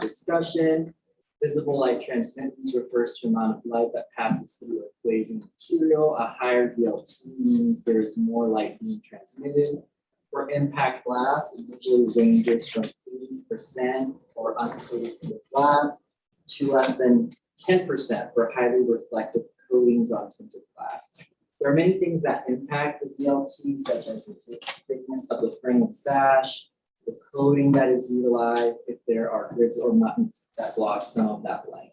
discussion. Visible light transmittance refers to amount of light that passes through a glazing material. A higher VLT means there is more light being transmitted. For impact glass, it usually ranges from 80% for uncoated glass to less than 10% for highly reflective coatings on tinted glass. There are many things that impact the VLT, such as the thickness of the frame and sash, the coating that is utilized, if there are grids or muttons that block some of that light.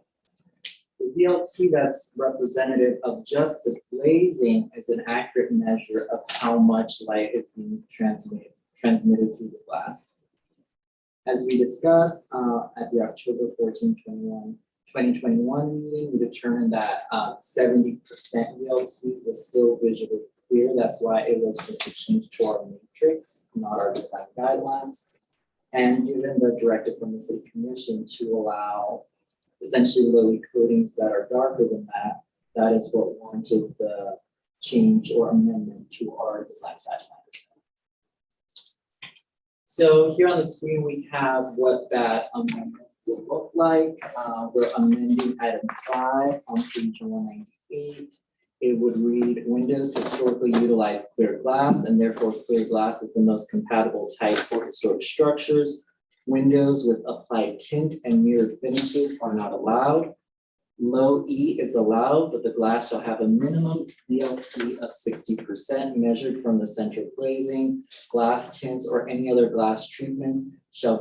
The VLT that's representative of just the glazing is an accurate measure of how much light is being transmitted through the glass. As we discussed at the October 2021 meeting, we determined that 70% VLT was still visually clear. That's why it was just a change to our matrix, not our design guidelines. And given the directive from the City Commission to allow essentially low-E coatings that are darker than that, that is what warranted the change or amendment to our design guidelines. So here on the screen, we have what that amendment will look like. We're amending item 5 on page 198. It would read, windows historically utilized clear glass, and therefore clear glass is the most compatible type for historic structures. Windows with applied tint and mirrored finishes are not allowed. Low E is allowed, but the glass shall have a minimum VLT of 60% measured from the central glazing. Glass tints or any other glass treatments shall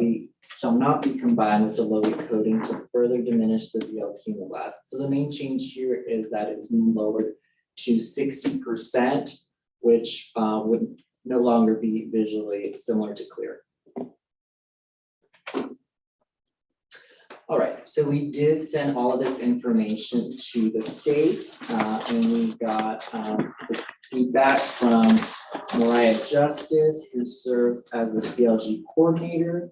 not be combined with the low E coating to further diminish the VLT in the glass. So the main change here is that it's been lowered to 60%, which would no longer be visually similar to clear. All right, so we did send all of this information to the state, and we got the feedback from Mariah Justice, who serves as the CLG coordinator.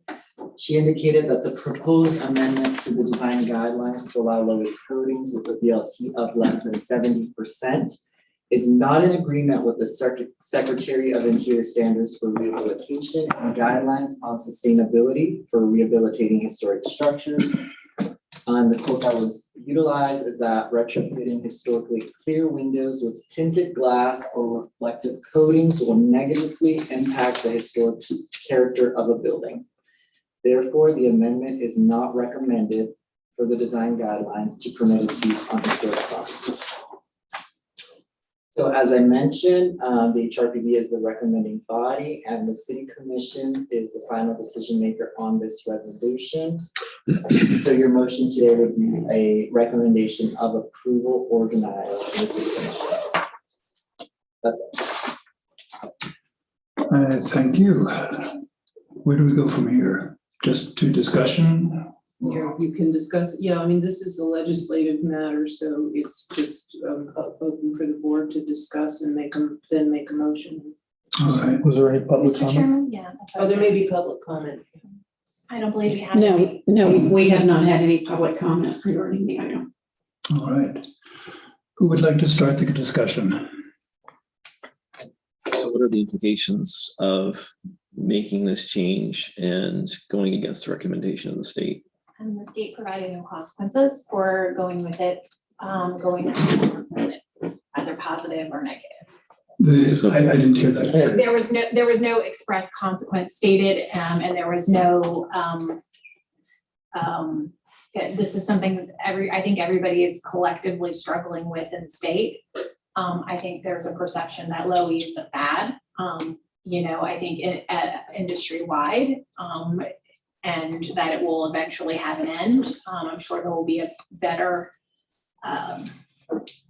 She indicated that the proposed amendment to the design guidelines to allow low coatings with a VLT of less than 70% is not in agreement with the Secretary of Interior Standards for Rehabilitation and Guidelines on Sustainability for Rehabilitating Historic Structures. The quote that was utilized is that retrofitting historically clear windows with tinted glass or reflective coatings will negatively impact the historic character of a building. Therefore, the amendment is not recommended for the design guidelines to permit its use on historic properties. So as I mentioned, the HRPB is the recommending body and the City Commission is the final decision maker on this resolution. So your motion today would be a recommendation of approval or denial to the City Commission. That's it. Thank you. Where do we go from here? Just to discussion? You can discuss, yeah, I mean, this is a legislative matter, so it's just open for the board to discuss and then make a motion. All right. Was there any public Mr. comment? Chairman, yeah. that's what I Oh, there was may be saying. public comment. I don't believe we have. No, any. no, we have not had any public comment regarding the item. All right. Who would like to start the discussion? So what are the implications of making this change and going against the recommendation of the state? And the state provided no consequences for going with it, either positive or negative. I didn't hear that. There was no express consequence stated, and there was no, this is something that I think everybody is collectively struggling with in the state. I think there's a perception that low E is a fad, I think industry wide, and that it will eventually have an end. I'm sure there will be a better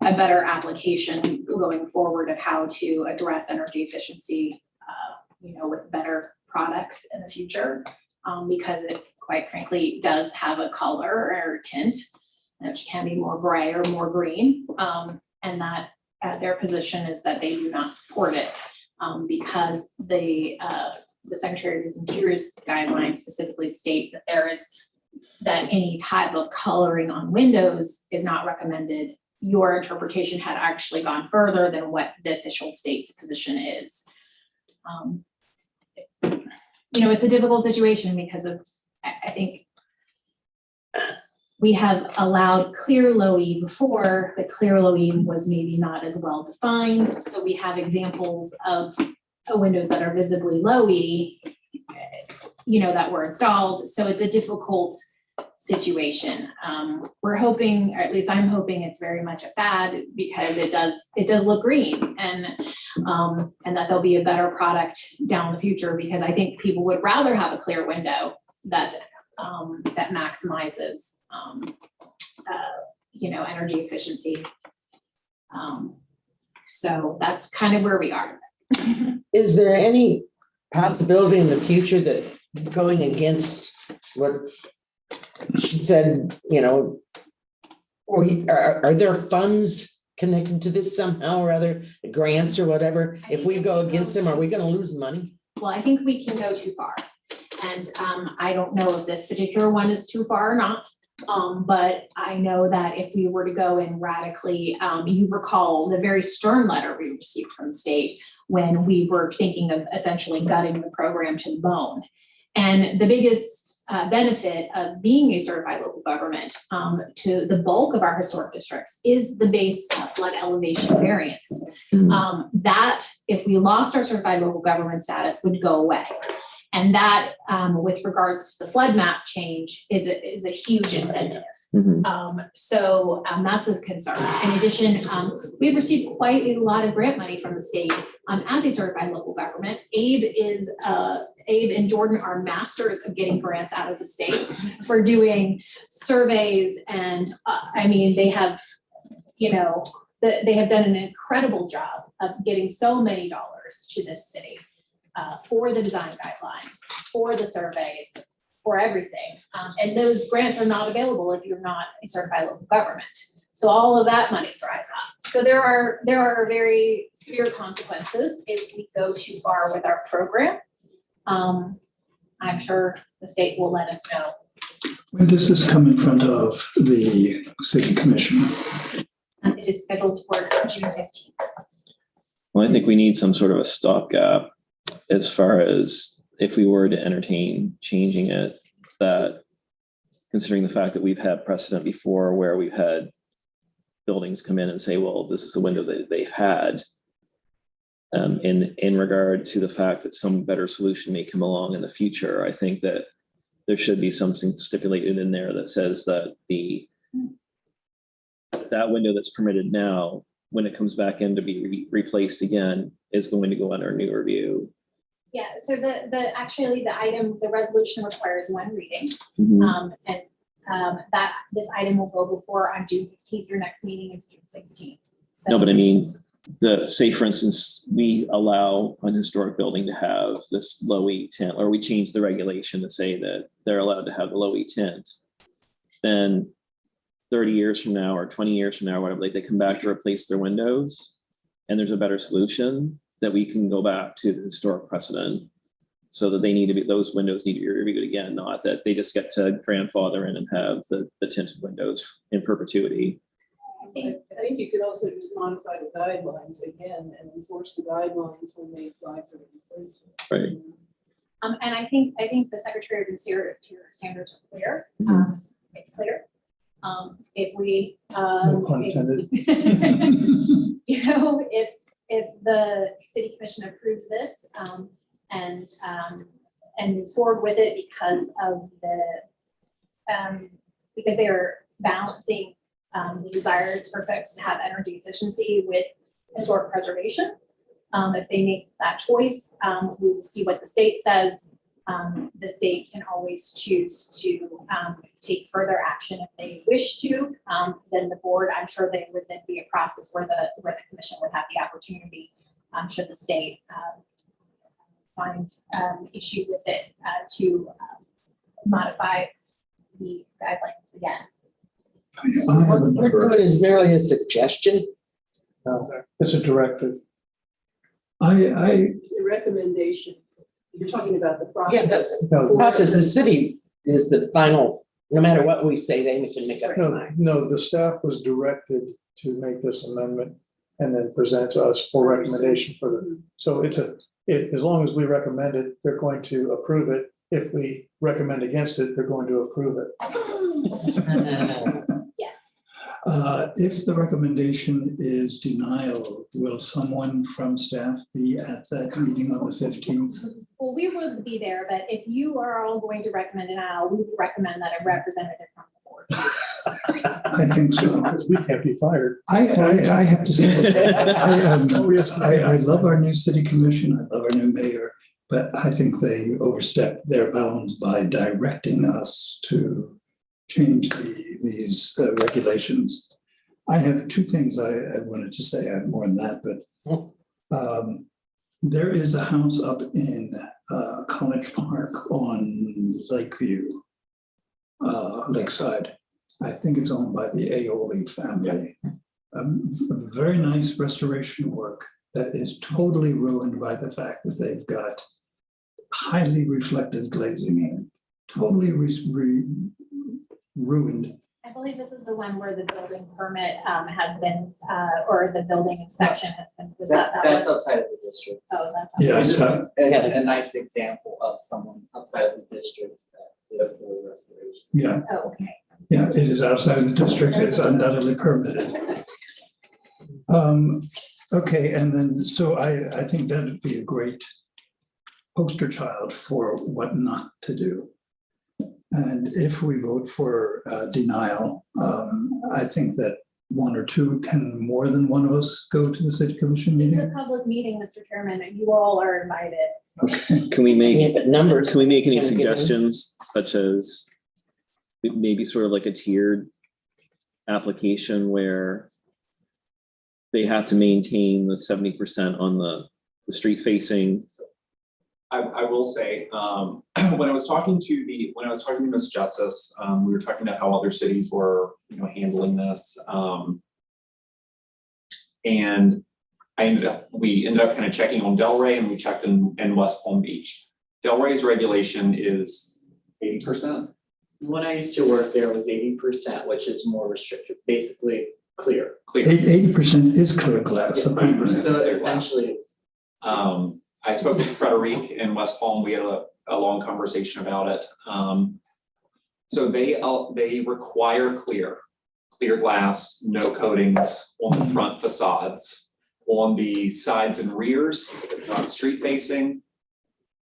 application going forward of how to address energy efficiency, with better products in the future, because it quite frankly does have a color or tint, which can be more gray or more green, and that their position is that they do not support it because the Secretary of Interior's guidelines specifically state that there is that any type of coloring on windows is not recommended. Your interpretation had actually gone further than what the official state's position is. You know, it's a difficult situation because of, I think we have allowed clear low E before, but clear low E was maybe not as well defined. So we have examples of windows that are visibly low E, you know, that were installed. So it's a difficult situation. We're hoping, or at least I'm hoping, it's very much a fad because it does look green, and that there'll be a better product down the future, because I think people would rather have a clear window that maximizes you know, energy efficiency. So that's kind of where we are. Is there any possibility in the future that going against what she said, you know, or are there funds connected to this somehow or other, grants or whatever? If we go against them, are we going to lose money? Well, I think we can go too far. And I don't know if this particular one is too far or not. But I know that if we were to go in radically, you recall the very stern letter we received from the state when we were thinking of essentially gutting the program to the bone. And the biggest benefit of being a certified local government to the bulk of our historic districts is the base flood elevation variance. That, if we lost our certified local government status, would go away. And that, with regards to the flood map change, is a huge incentive. So that's a concern. In addition, we've received quite a lot of grant money from the state as a certified local government. Abe and Jordan are masters of getting grants out of the state for doing surveys, and I mean, they have, you know, they have done an incredible job of getting so many dollars to this city. For the design guidelines, for the surveys, for everything. And those grants are not available if you're not a certified local government. So all of that money dries up. So there are very severe consequences if we go too far with our program. I'm sure the state will let us know. When does this come in front of the city commission? It is scheduled for June 15th. Well, I think we need some sort of a stopgap as far as if we were to entertain changing it, that considering the fact that we've had precedent before where we've had buildings come in and say, well, this is the window that they've had, in regard to the fact that some better solution may come along in the future, I think that there should be something stipulated in there that says that that window that's permitted now, when it comes back in to be replaced again, is going to go under a new review. Yeah, so the resolution requires one reading. That this item will go before on June 15th. Your next meeting is June 16th. So, No, but I mean, say for instance, we allow an historic building to have this low E tint, or we change the regulation to say that they're allowed to have the low E tint. Then 30 years from now or 20 years from now, or whatever, they come back to replace their windows and there's a better solution, that we can go back to the historic precedent, so that those windows need to be reviewed again, not that they just get to grandfather in and have the tinted windows in perpetuity. I think you could also just modify the guidelines again and enforce the guidelines when they apply for the replacement. Right. And I think the Secretary of Interior standards are clear. It's clear. If we, No pun intended. you know, if the City Commission approves this and moves forward with it because of because they are balancing the desires for folks to have energy efficiency with historic preservation. If they make that choice, we will see what the state says. The state can always choose to take further action if they wish to. Then the board, I'm sure there would then be a process where the commission would have the opportunity, should the state find issue with it, to modify the guidelines again. What is merely a suggestion? No, it's a directive. It's a recommendation. You're talking about the process. Yeah, that's the process. The city is the final No matter what we say, they can make up their No, mind. no, the staff was directed to make this amendment and then present to us for recommendation for the, so as long as we recommend it, they're going to approve it. If we recommend against it, they're going to approve it. Yes. If the recommendation is denial, will someone from staff be at that meeting on the 15th? Well, we would be there, but if you are all going to recommend denial, we would recommend that a representative from the board. I think so. Because we can't be fired. I have to say, I love our new city commission, I love our new mayor, but I think they overstepped their bounds by directing us to change these regulations. I have two things I wanted to say. I have more than that, but there is a house up in College Park on Lakeview, Lakeside. I think it's owned by the Aioli family. Very nice restoration work that is totally ruined by the fact that they've got highly reflective glazing in it. Totally ruined. I believe this is the one where the building permit has been, or the building inspection has been. Was that That's one? outside of the district. Oh, that's. Yeah, It's just it's a nice example of someone outside of the district that did a full restoration. Yeah, Oh, okay. yeah, it is outside of the district. It's undoubtedly permitted. Okay, and then, so I think that would be a great poster child for what not to do. And if we vote for denial, I think that one or two, can more than one of us go to the city commission It's a meeting? public meeting, Mr. Chairman, and you all are invited. Okay, Can we Yeah, make, but numbers. can we make any can be given. suggestions such as maybe sort of like a tiered application where they have to maintain the 70% on the street facing? I will say, when I was talking to Ms. Justice, we were talking about how other cities were, handling this. And we ended up kind of checking on Delray, and we checked in West Palm Beach. Delray's regulation is 80%. When I used to work there, it was 80%, which is more restrictive, basically clear. 80% is clear glass. apparently. So essentially, it's I spoke with Frederique in West Palm. We had a long conversation about it. So they require clear glass, no coatings on the front facades. On the sides and rears, if it's not street facing,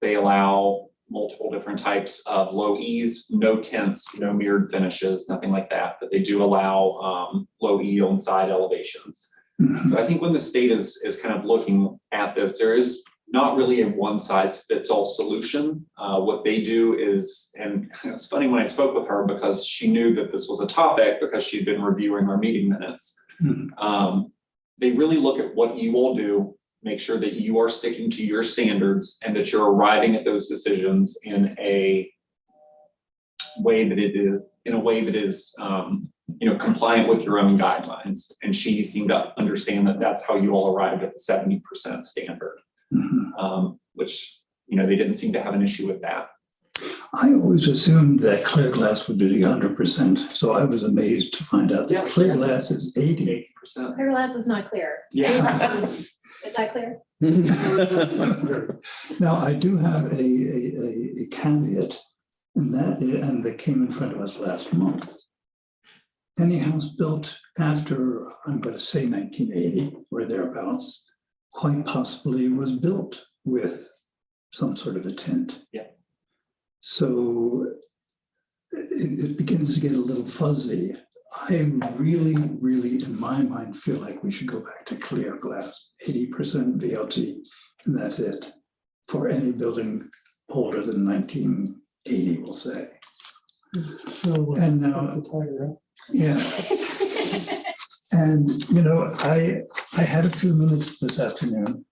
they allow multiple different types of low E's, no tints, no mirrored finishes, nothing like that. But they do allow low E on side elevations. Mhm. So I think when the state is kind of looking at this, there is not really a one size fits all solution. What they do is, and it's funny when I spoke with her because she knew that this was a topic because she'd been reviewing our meeting minutes. Mhm. They really look at what you all do, make sure that you are sticking to your standards and that you're arriving at those decisions in a way that is compliant with your own guidelines. And she seemed to understand that that's how you all arrived at the 70% standard, which, they didn't seem to have an issue with that. I always assumed that clear glass would be 100%, so I was amazed to find out that clear glass is 80. 80%. Clear glass is not clear. Yeah. Is that clear? Now, I do have a caveat, and that came in front of us last month. Any house built after, I'm going to say 1980 or thereabouts, quite possibly was built with some sort of a tint. Yeah. So it begins to get a little fuzzy. I really, really, in my mind, feel like we should go back to clear glass, 80% VLT, and that's it for any building older than 1980, we'll say. And now, yeah. And, I had a few minutes this afternoon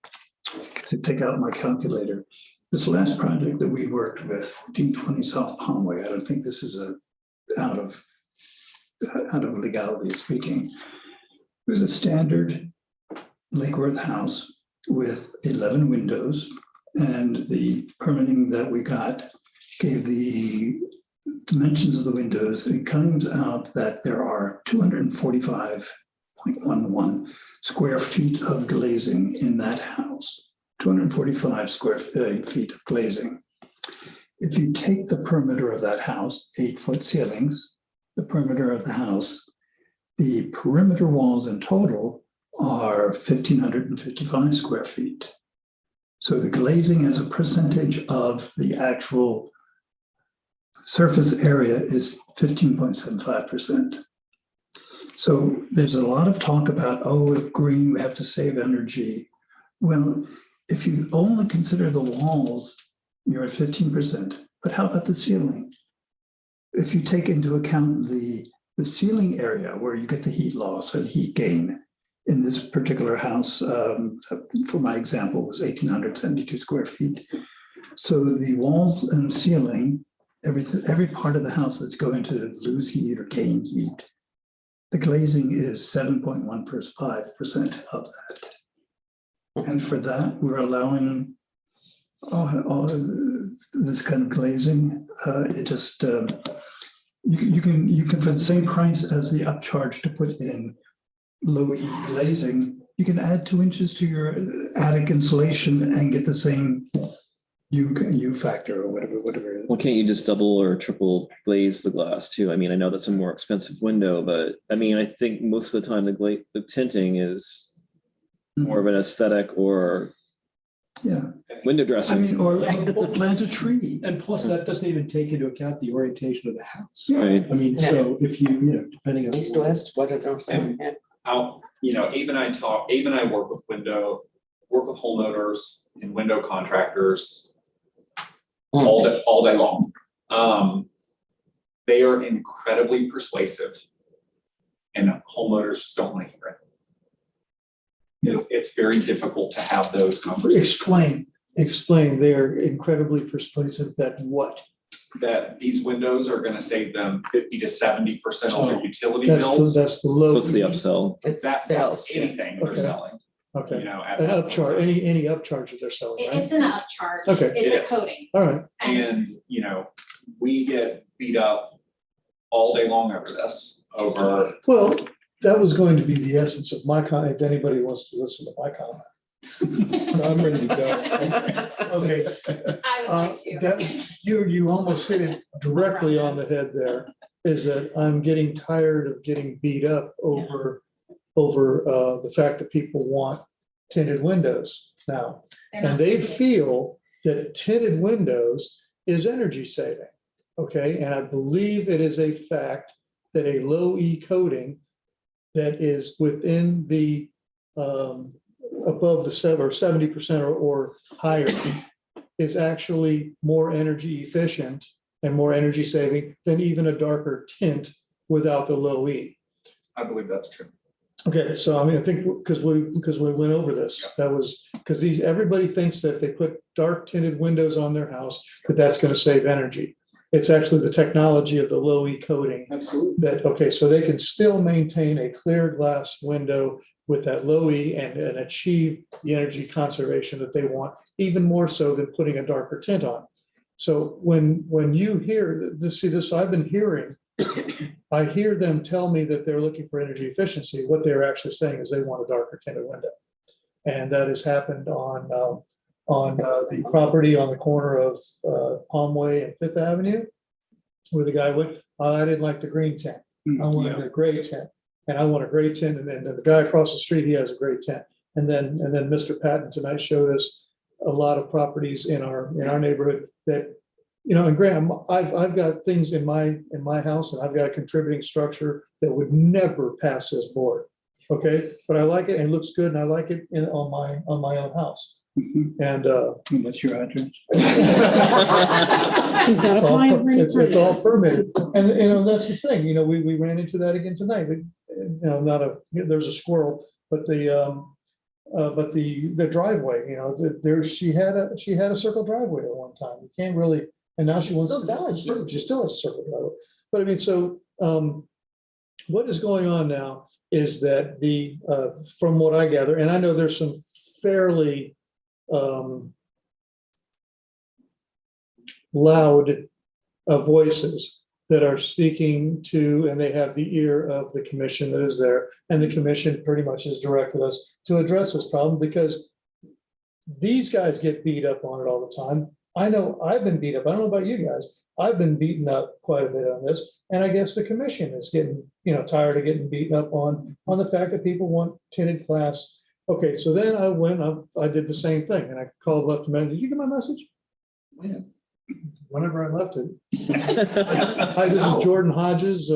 to pick out my calculator. This last project that we worked with, 1520 South Palmway, I don't think this is out of legality speaking, it was a standard Lake Worth house with 11 windows, and the permitting that we got gave the dimensions of the windows, it comes out that there are 245.11 square feet of glazing in that house. 245 square feet of glazing. If you take the perimeter of that house, 8-foot ceilings, the perimeter of the house, the perimeter walls in total are 1,555 square feet. So the glazing as a percentage of the actual surface area is 15.75%. So there's a lot of talk about, oh, green, we have to save energy. Well, if you only consider the walls, you're at 15%. But how about the ceiling? If you take into account the ceiling area where you get the heat loss or the heat gain, in this particular house, for my example, was 1,872 square feet. So the walls and ceiling, every part of the house that's going to lose heat or gain heat, the glazing is 7.15% of that. And for that, we're allowing all this kind of glazing. It just, you can, for the same price as the upcharge to put in low E glazing, you can add 2 inches to your attic insulation and get the same U factor or whatever. Well, can't you just double or triple glaze the glass too? I mean, I know that's a more expensive window, but I mean, I think most of the time the tinting is more of an aesthetic or window I dressing. mean, or plant a tree. And plus, that doesn't even take into account the orientation of the house. Right. I mean, so if you depending on. East, west, what are those? Abe and I work with homeowners and window contractors all day long. They are incredibly persuasive and homeowners just don't want to hear it. It's very difficult to have those conversations. Explain, they're incredibly persuasive that what? That these windows are gonna save them 50 to 70% on their utility bills. That's the low. What's the upsell? That's anything they're Okay. selling. Okay. You know, at An that upcharge, point. any upcharge that they're selling, right? It's an upcharge. Okay. It's Yes. a coating. All right. And, you know, we get beat up all day long over this, over, Well, that was going to be the essence of my comment, if anybody wants to listen to my comment. I'm ready to go. Okay. I would like to. That, you almost hit it directly on the head there, is that I'm getting tired of getting beat up over the fact that people want tinted windows now. And they feel that tinted windows is energy saving, okay? And I believe it is a fact that a low E coating that is within the, above the 70% or higher is actually more energy efficient and more energy saving than even a darker tint without the low E. I believe that's true. Okay, so I mean, I think because we went over this, that was because everybody thinks that if they put dark tinted windows on their house, that's going to save energy. It's actually the technology of the low E coating. Absolutely. Okay, so they can still maintain a clear glass window with that low E and achieve the energy conservation that they want, even more so than putting a darker tint on. So when you hear this, I've been hearing, I hear them tell me that they're looking for energy efficiency. What they're actually saying is they want a darker tinted window. And that has happened on the property on the corner of Palmway and Fifth Avenue, where the guy went, I didn't like the green tint. I wanted a gray tint. And I want a gray tint. And then the guy across the street, he has a gray tint. And then Mr. Patton tonight showed us a lot of properties in our neighborhood that, you know, and Graham, I've got things in my house and I've got a contributing structure that would never pass this board. Okay, but I like it and it looks good and I like it on my own house. And what's your address? He's got a client. It's all permitted. And you know, that's the thing, you know, we ran into that again tonight. You know, there's a squirrel, but the driveway, you know, she had a circle driveway at one time. You can't really, and now she wants to, she still has a circle driveway. But I mean, so what is going on now is that from what I gather, and I know there's some fairly loud voices that are speaking to, and they have the ear of the commission that is there. And the commission pretty much has directed us to address this problem because these guys get beat up on it all the time. I know I've been beat up. I don't know about you guys. I've been beaten up quite a bit on this. And I guess the commission is getting, tired of getting beaten up on the fact that people want tinted glass. Okay, so then I went up, I did the same thing and I called, left a message. Did you get my message? When? Whenever I left it. Hi, this is Jordan Hodges.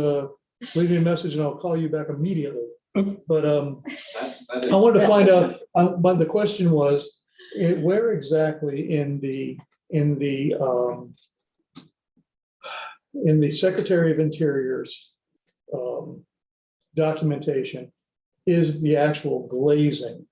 Leave me a message and I'll call you back immediately. But I wanted to find out, but the question was, where exactly in the Secretary of Interior's documentation is the actual glazing?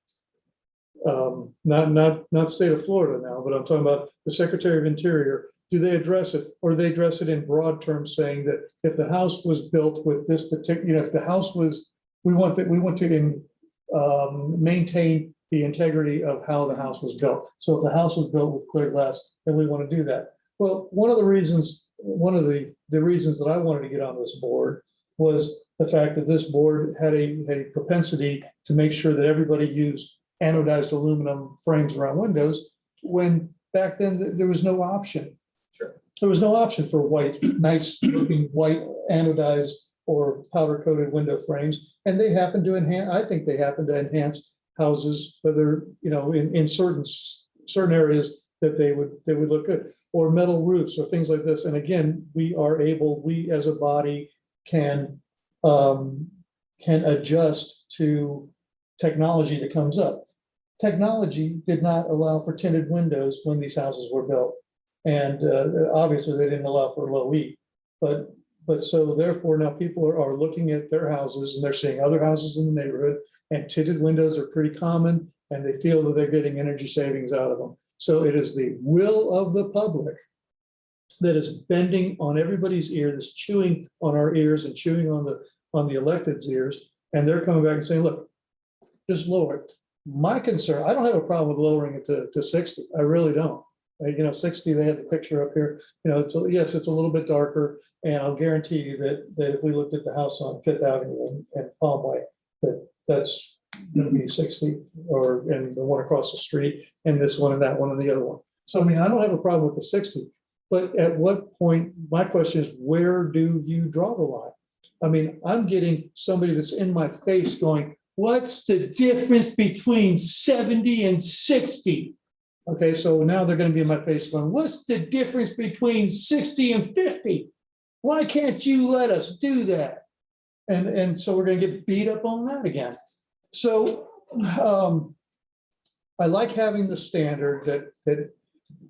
Not state of Florida now, but I'm talking about the Secretary of Interior. Do they address it, or do they address it in broad terms, saying that if the house was built with this particular, if the house was, we want to maintain the integrity of how the house was built. So if the house was built with clear glass, then we want to do that. Well, one of the reasons that I wanted to get on this board was the fact that this board had a propensity to make sure that everybody used anodized aluminum frames around windows, when back then there was no option. Sure. There was no option for white, nice looking white anodized or powder coated window frames. And they happen to enhance, I think they happen to enhance houses, whether, in certain areas that they would look good, or metal roofs or things like this. And again, we as a body can adjust to technology that comes up. Technology did not allow for tinted windows when these houses were built. And obviously they didn't allow for low E, but so therefore now people are looking at their houses and they're seeing other houses in the neighborhood, and tinted windows are pretty common, and they feel that they're getting energy savings out of them. So it is the will of the public that is bending on everybody's ear, that's chewing on our ears and chewing on the elected's ears. And they're coming back and saying, look, just lower it. My concern, I don't have a problem with lowering it to 60. I really don't. 60, they have the picture up here. Yes, it's a little bit darker. And I'll guarantee you that if we looked at the house on Fifth Avenue and Palmway, that's going to be 60, and the one across the street, and this one and that one and the other one. So, I don't have a problem with the 60, but at what point, my question is, where do you draw the line? I'm getting somebody that's in my face going, what's the difference between 70 and 60? Okay, so now they're going to be in my face going, what's the difference between 60 and 50? Why can't you let us do that? And so we're going to get beat up on that again. So I like having the standard that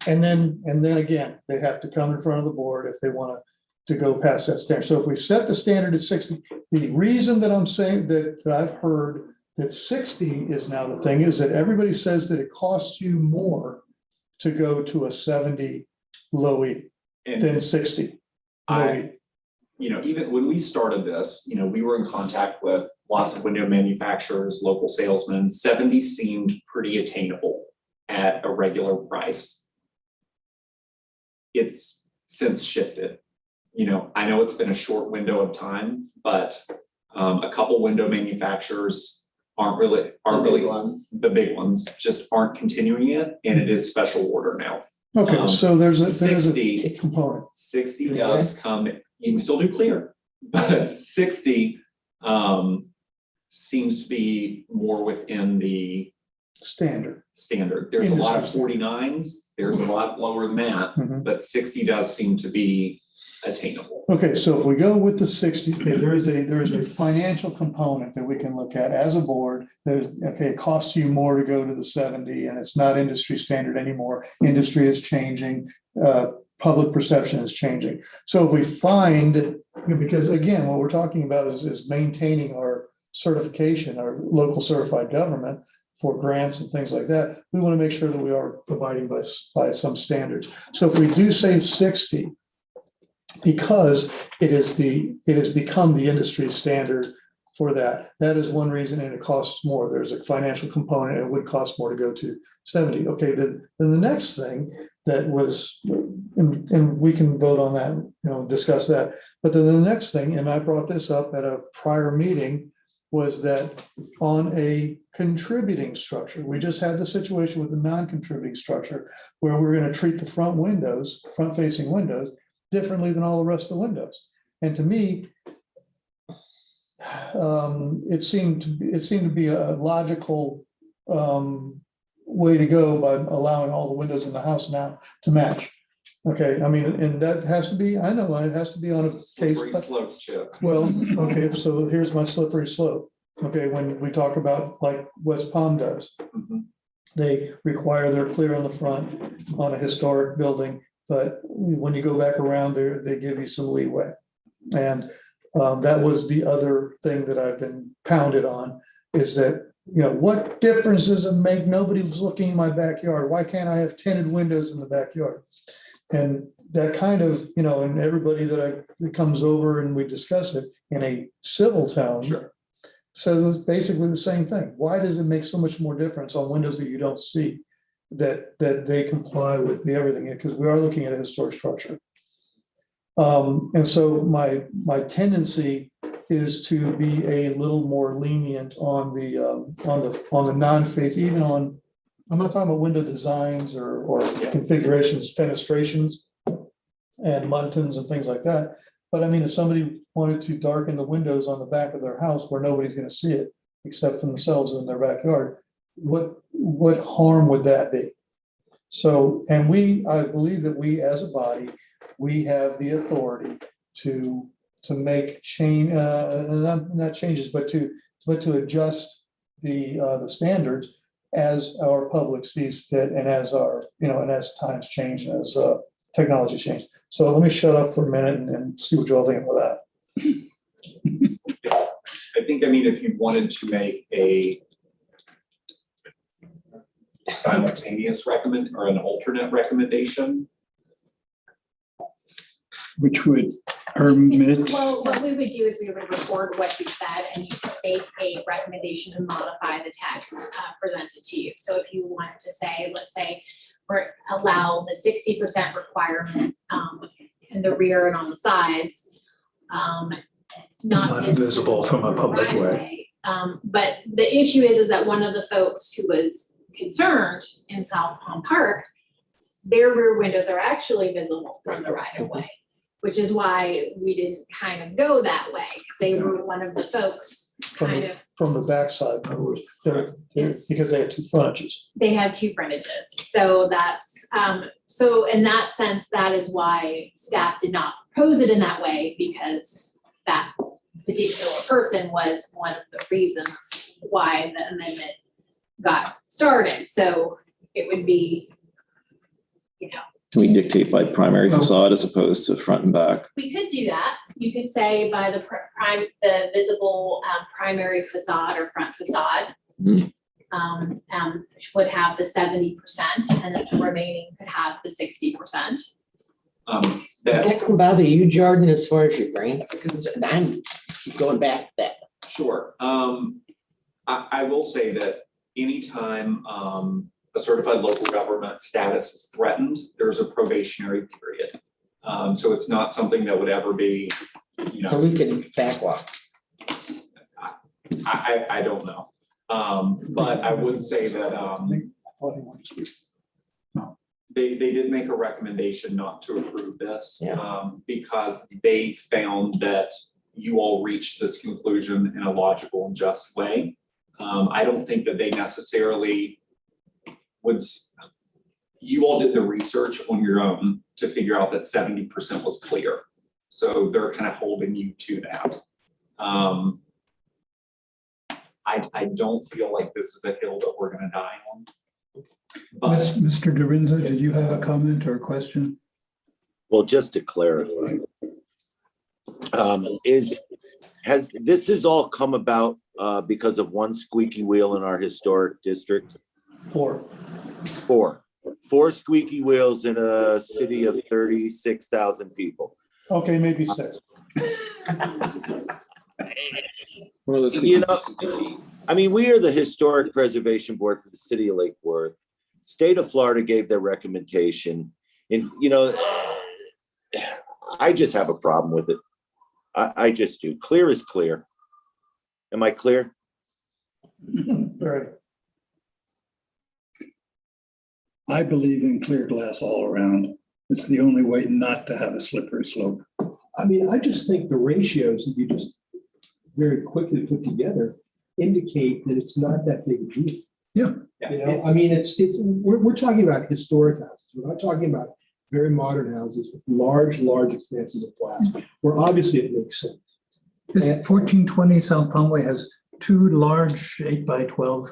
and then again, they have to come in front of the board if they want to go past that standard. So if we set the standard at 60, the reason that I'm saying that I've heard that 60 is now the thing is that everybody says that it costs you more to go to a 70 low E than 60 low E. Even when we started this, we were in contact with lots of window manufacturers, local salesmen. 70 seemed pretty attainable at a regular price. It's since shifted. I know it's been a short window of time, but a couple window manufacturers aren't really the big ones just aren't continuing it, and it is special order now. Okay, so there's a 60 component. 60 does come. You can still do clear, but 60 seems to be more within the standard. There's a lot of 49s. There's a lot lower than that, but 60 does seem to be attainable. Okay, so if we go with the 60, there is a financial component that we can look at as a board. It costs you more to go to the 70, and it's not industry standard anymore. Industry is changing. Public perception is changing. So if we find, because again, what we're talking about is maintaining our certification, our local certified government for grants and things like that. We want to make sure that we are abiding by some standards. So if we do say 60, because it has become the industry standard for that. That is one reason, and it costs more. There's a financial component. It would cost more to go to 70. Okay, then the next thing that was, and we can vote on that, you know, discuss that. But then the next thing, and I brought this up at a prior meeting, was that on a contributing structure, we just had the situation with the non-contributing structure where we're gonna treat the front windows, front-facing windows, differently than all the rest of the windows. And to me, it seemed to be a logical way to go by allowing all the windows in the house now to match. Okay, I mean, and that has to be, I know it has to be on a It's a slippery case. slope, Chip. Well, okay, so here's my slippery slope. Okay, when we talk about like West Palm does, Mhm. they require they're clear on the front on a historic building, but when you go back around there, they give you some leeway. And that was the other thing that I've been pounded on, is that, you know, what difference does it make? Nobody's looking in my backyard. Why can't I have tinted windows in the backyard? And that kind of, you know, and everybody that comes over and we discuss it in a civil tone. Sure. So it's basically the same thing. Why does it make so much more difference on windows that you don't see that they comply with the everything? Because we are looking at a historic structure. And so my tendency is to be a little more lenient on the non-face, even on, I'm not talking about window designs or configurations, fenestrations and muntins and things like that. But I mean, if somebody wanted to darken the windows on the back of their house where nobody's gonna see it except for themselves in their backyard, what harm would that be? So, and I believe that we as a body, we have the authority to make change, not changes, but to adjust the standards as our public sees fit and as our, you know, and as times change, as technology change. So let me shut up for a minute and see what you all think about that. I think, I mean, if you wanted to make a simultaneous recommend or an alternate recommendation. Which would permit, Well, what we would do is we would record what you said and you could make a recommendation to modify the text presented to you. So if you wanted to say, let's say, or allow the 60% requirement in the rear and on the sides, not visible from a public way. But the issue is that one of the folks who was concerned in South Palm Park, their rear windows are actually visible from the right of way, which is why we didn't kind of go that way, because they were one of the folks From the backside, in other words, because they had two frontages. they have two frontages. So that's, so in that sense, that is why staff did not propose it in that way, because that particular person was one of the reasons why the amendment got started. So it would be, you know, Can we dictate by primary facade as opposed to front and back? we could do that. You could say by the the visible primary facade or front facade. Mhm. Which would have the 70% and then the remaining could have the 60%. Is that gonna bother you, Jordan, as far as your grants are concerned? I'm going back to that. Sure. I will say that anytime a certified local government status is threatened, there's a probationary period. So it's not something that would ever be, you know. So we can backwalk. I don't know. But I would say that they did make a recommendation not to approve this. Because they found that you all reached this conclusion in a logical and just way. I don't think that they necessarily would, you all did the research on your own to figure out that 70% was clear. So they're kind of holding you to that. I don't feel like this is a hill that we're gonna die on. But Mr. Dorinza, did you have a comment or a question? Well, just to clarify, this has all come about because of one squeaky wheel in our historic district? Four squeaky wheels in a city of 36,000 people. Okay, maybe 6. You know, I mean, we are the Historic Preservation Board for the city of Lake Worth. State of Florida gave their recommendation, and, I just have a problem with it. I just do. Clear is clear. Am I clear? Very. I believe in clear glass all around. It's the only way not to have a slippery slope. I mean, I just think the ratios that you just very quickly put together indicate that it's not that big a deal. Yeah. You know, I mean, we're talking about historic houses. We're not talking about very modern houses with large expanses of glass, where obviously it makes sense. This 1420 South Palmway has two large 8x12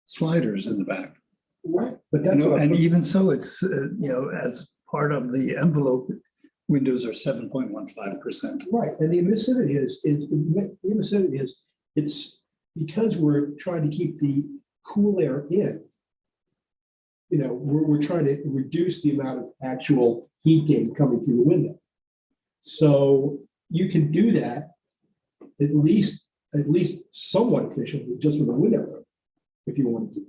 sliders in the back. Right. But that's what And even so, it's, as part of the envelope, windows are 7.15%. right. And the emissivity is it's because we're trying to keep the cool air in. You know, we're trying to reduce the amount of actual heat gain coming through the window. So you can do that at least somewhat efficiently just with a window, if you want to do it.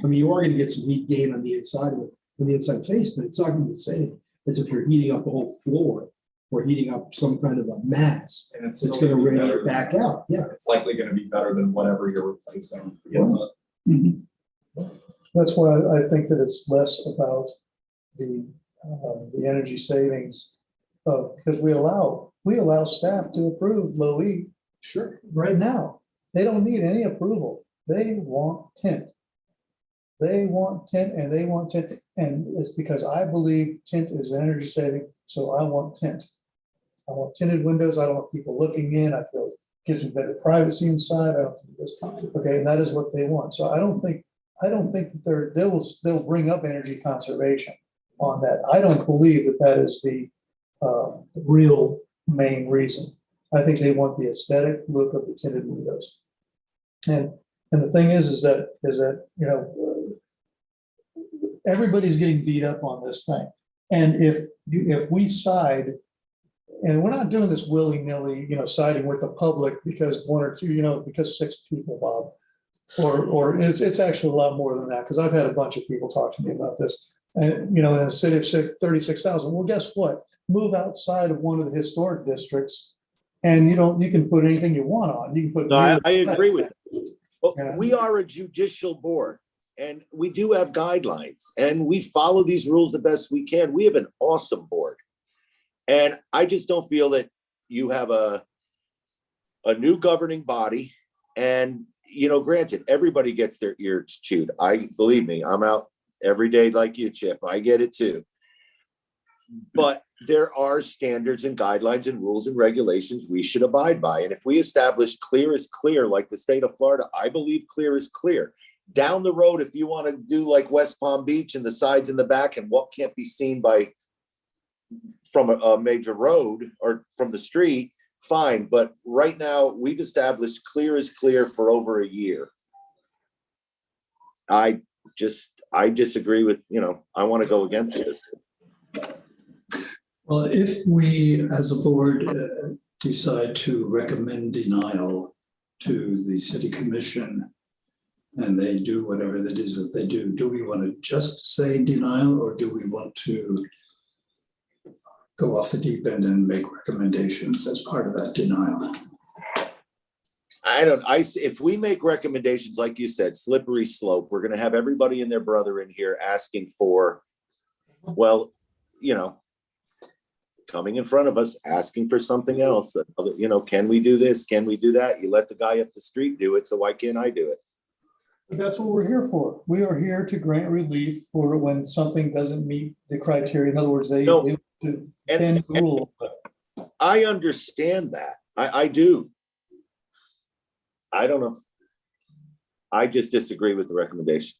I mean, you are going to get some heat gain on the inside of it, on the inside face, but it's not going to be the same as if you're heating up the whole floor or heating up some kind of a mass. And it's It's still going to gonna be better radiate back than- out. Yeah. It's likely gonna be better than whatever you're replacing. That's why I think that it's less about the energy savings. Because we allow staff to approve low E. Sure. Right now. They don't need any approval. They want tint. They want tint and they want tint. And it's because I believe tint is energy saving, so I want tint. I want tinted windows. I don't want people looking in. I feel it gives me better privacy inside. I don't think this. Okay, and that is what they want. So I don't think that they'll bring up energy conservation on that. I don't believe that is the real main reason. I think they want the aesthetic look of the tinted windows. And the thing is that everybody's getting beat up on this thing. And if we side, and we're not doing this willy-nilly, siding with the public because one or two, because 6 people, Bob, or it's actually a lot more than that, because I've had a bunch of people talk to me about this. And, in a city of 36,000, well, guess what? Move outside of one of the historic districts and you can put anything you want on. You can put. No, I agree with that. But Yeah. we are a judicial board and we do have guidelines and we follow these rules the best we can. We have an awesome board. And I just don't feel that you have a new governing body. And, granted, everybody gets their ears chewed. Believe me, I'm out every day like you, Chip. I get it too. But there are standards and guidelines and rules and regulations we should abide by. And if we establish clear is clear, like the state of Florida, I believe clear is clear. Down the road, if you want to do like West Palm Beach and the sides and the back and what can't be seen from a major road or from the street, fine. But right now, we've established clear is clear for over a year. I disagree with, I want to go against this. Well, if we, as a board, decide to recommend denial to the city commission and they do whatever that is that they do we want to just say denial or do we want to go off the deep end and make recommendations as part of that denial? If we make recommendations, like you said, slippery slope, we're going to have everybody and their brother in here asking for, well, coming in front of us, asking for something else. Can we do this? Can we do that? You let the guy up the street do it, so why can't I do it? But that's what we're here for. We are here to grant relief for when something doesn't meet the criteria. In other words, they bend the rule. I understand that. I do. I don't know. I just disagree with the recommendation.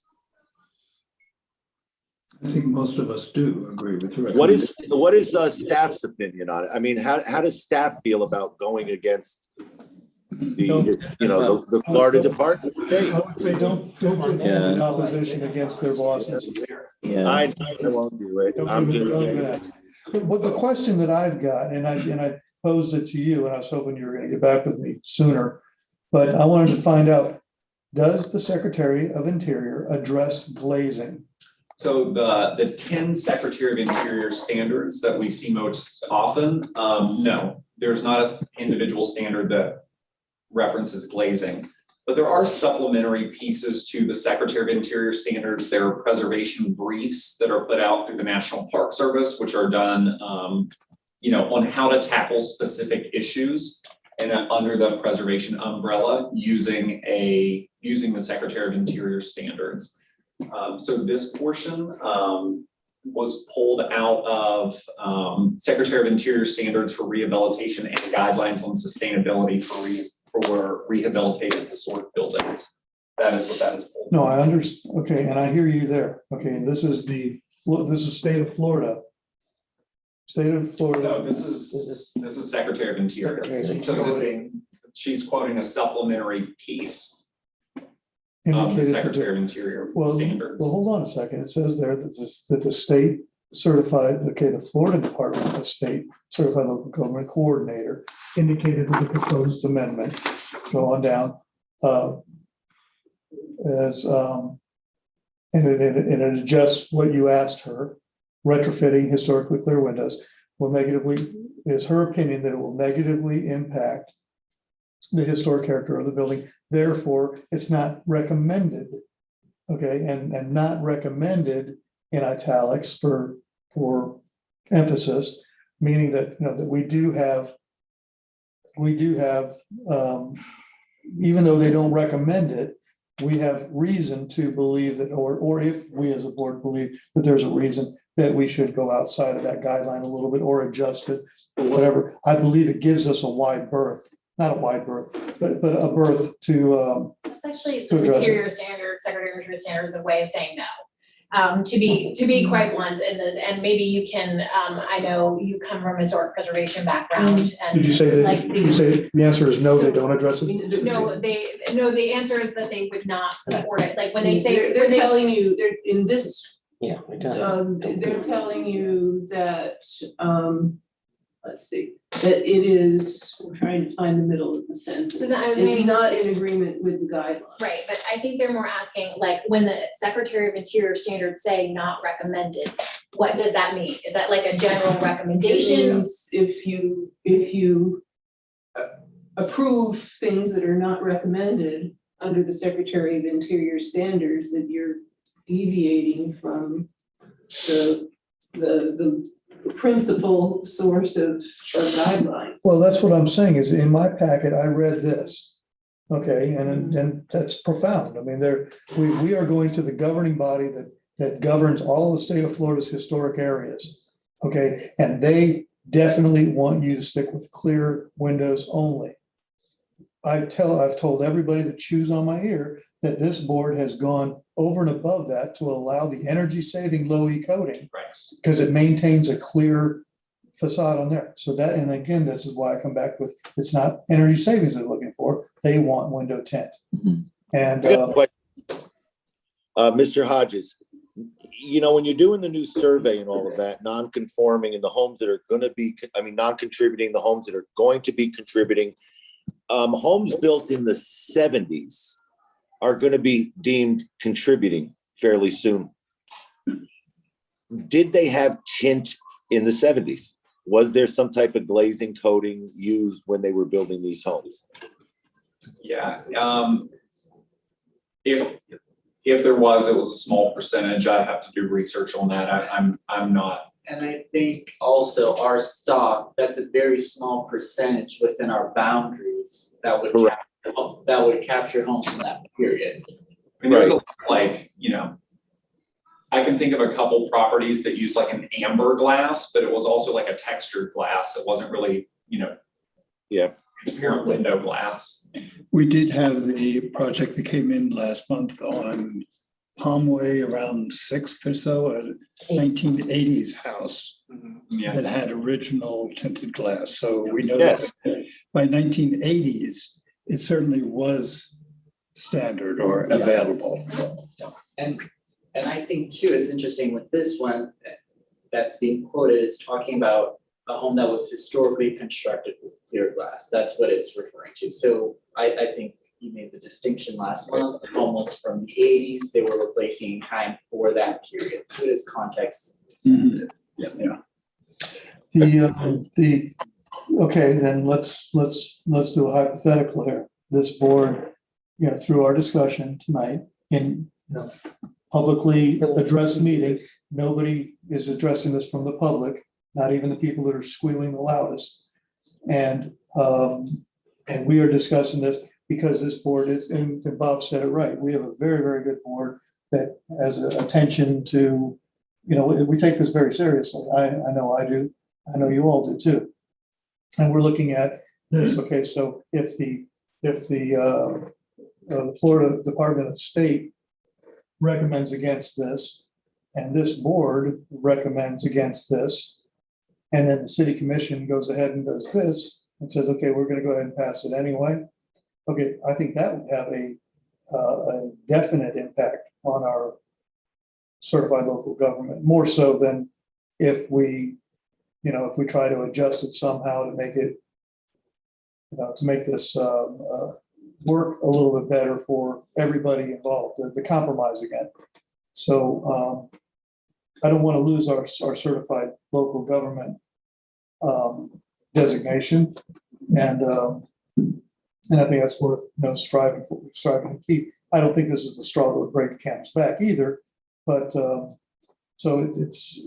I think most of us do agree with the recommendation. What is staff's opinion on it? I mean, how does staff feel about going against the Florida Department? I would say don't give them an opposition against their bosses. Yeah. I won't do it. I'm just saying. But the question that I've got, and I posed it to you, and I was hoping you were going to get back with me sooner, but I wanted to find out, does the Secretary of Interior address glazing? So the 10 Secretary of Interior standards that we see most often, no, there's not an individual standard that references glazing. But there are supplementary pieces to the Secretary of Interior standards. There are preservation briefs that are put out through the National Park Service, which are done, on how to tackle specific issues and under the preservation umbrella using the Secretary of Interior standards. So this portion was pulled out of Secretary of Interior standards for rehabilitation and guidelines on sustainability for rehabilitated historic buildings. That is what that is pulled. No, I understand. Okay, and I hear you there. Okay, and this is state of Florida. State of Florida. No, this is Secretary of Interior. So she's quoting a supplementary piece of the indicated that Secretary of Interior Well, standards. well, hold on a second. It says there that the state certified, the Florida Department of State Certified Local Government Coordinator indicated that the proposed amendment, go on down, and it adjusts what you asked her, retrofitting historically clear windows is her opinion that it will negatively impact the historic character of the building. Therefore, it's not recommended. Okay, and not recommended in italics for emphasis, meaning that, that we do have, even though they don't recommend it, we have reason to believe that, or if we as a board believe that there's a reason that we should go outside of that guideline a little bit or adjust it, or whatever. I believe it gives us a wide berth, not a wide berth, but a berth to, It's actually to the address it. interior standard, Secretary of Interior standard is a way of saying no. To be quite blunt, and maybe you can, I know you come from a historic preservation background and. Did you say like that, you say the answer is no, they don't address it? No, the answer is that they would not support it, like when they say. They're telling you, they're in this, Yeah. we don't- they're telling you that, let's see, that it is, I'm trying to find the middle of the sentence. Susan, I was It's meaning- not in agreement with the guidelines. Right, but I think they're more asking, like, when the Secretary of Interior standards say not recommended, what does that mean? Is that like a general It recommendation? means if you approve things that are not recommended under the Secretary of Interior standards, that you're deviating from the principal source of guidelines. Well, that's what I'm saying is in my packet, I read this. Okay, and that's profound. I mean, we are going to the governing body that governs all the state of Florida's historic areas. Okay, and they definitely want you to stick with clear windows only. I've told everybody that chews on my ear that this board has gone over and above that to allow the energy saving low E coating. Right. Because it maintains a clear facade on there. So that, and again, this is why I come back with, it's not energy savings they're looking for. They want window tint. Mhm. And, I got a question. Mr. Hodges, when you're doing the new survey and all of that, non-conforming and the homes that are gonna be, non-contributing, the homes that are going to be contributing, homes built in the 70s are gonna be deemed contributing fairly soon. Did they have tint in the 70s? Was there some type of glazing coating used when they were building these homes? Yeah, if there was, it was a small percentage. I have to do research on that. I'm not. And I think also our stock, that's a very small percentage within our boundaries that would Correct. capture homes from that period. I mean, there's a, I can think of a couple properties that use like an amber glass, but it was also like a textured glass. It wasn't really, Yeah. transparent window glass. We did have the project that came in last month on Palmway around 6th or so, a 1980s house Yeah. that had original tinted glass. So we know Yes. that by 1980s, it certainly was standard or available. And I think too, it's interesting with this one that's being quoted is talking about a home that was historically constructed with clear glass. That's what it's referring to. So I think, he made the distinction last month, almost from the eighties, they were replacing in kind for that period, so it is context sensitive. Okay, then let's do a hypothetical here. This board, through our discussion tonight in, publicly addressed meeting, nobody is addressing this from the public, not even the people that are squealing the loudest. And we are discussing this because this board is, and Bob said it right, we have a very, very good board that has attention to, we take this very seriously. I know I do. I know you all do too. And we're looking at this, okay, so if the Florida Department of State recommends against this, and this board recommends against this, and then the city commission goes ahead and does this, and says, okay, we're gonna go ahead and pass it anyway. Okay, I think that would have a definite impact on our certified local government, more so than if we try to adjust it somehow to make it, to make this work a little bit better for everybody involved, the compromise again. So I don't want to lose our certified local government designation, and I think that's worth striving to keep. I don't think this is the straw that would break the camel's back either, but so it's.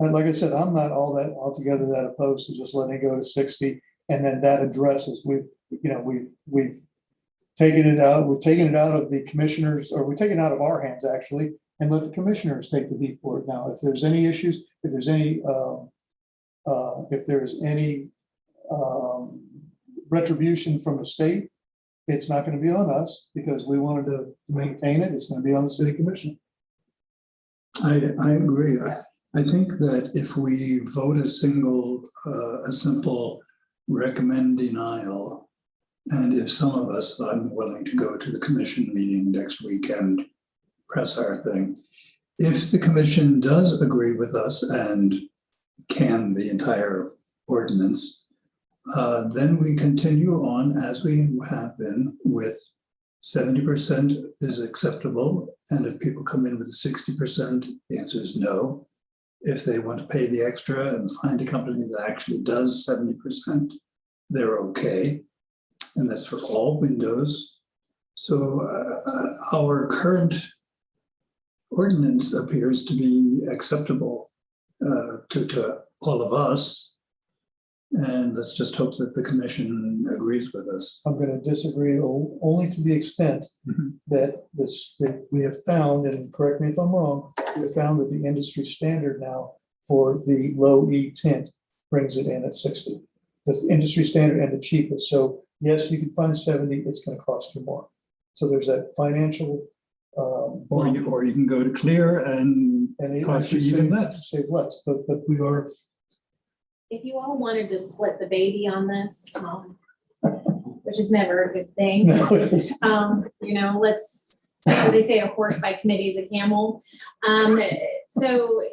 And like I said, I'm not altogether that opposed to just letting it go to 60, and then that addresses, we've taken it out, of the commissioners, or we've taken it out of our hands actually, and let the commissioners take the heat for it now. If there's any issues, if there's any retribution from the state, it's not going to be on us because we wanted to maintain it. It's going to be on the city commission. I agree. I think that if we vote a simple recommend denial, and if some of us, I'm willing to go to the commission meeting next week and press our thing. If the commission does agree with us and can the entire ordinance, then we continue on as we have been with 70% is acceptable. And if people come in with 60%, the answer is no. If they want to pay the extra and find a company that actually does 70%, they're okay. And that's for all windows. So our current ordinance appears to be acceptable to all of us. And let's just hope that the commission agrees with us. I'm going to disagree only to the extent that that we have found, and correct me if I'm wrong, we have found that the industry standard now for the low E tint brings it in at 60. That's the industry standard and the cheapest. So yes, you can find 70, it's going to cost you more. So there's that financial. Or you can go to clear and it cost you actually even less. save less, but we are. If you all wanted to split the baby on this, which is never a good thing, let's, they say a horse by committee is a camel. So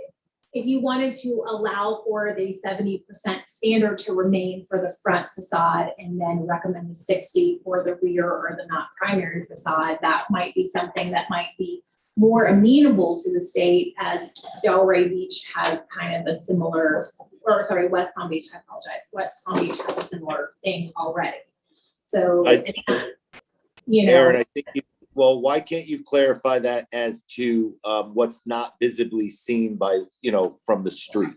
if you wanted to allow for the 70% standard to remain for the front facade and then recommend the 60 for the rear or the not primary facade, that might be something that might be more amenable to the state, as Delray Beach has kind of a similar, West Palm Beach, I apologize. West Palm Beach has a similar thing already. So, Aaron, I think, why can't you clarify that as to what's not visibly seen by, from the street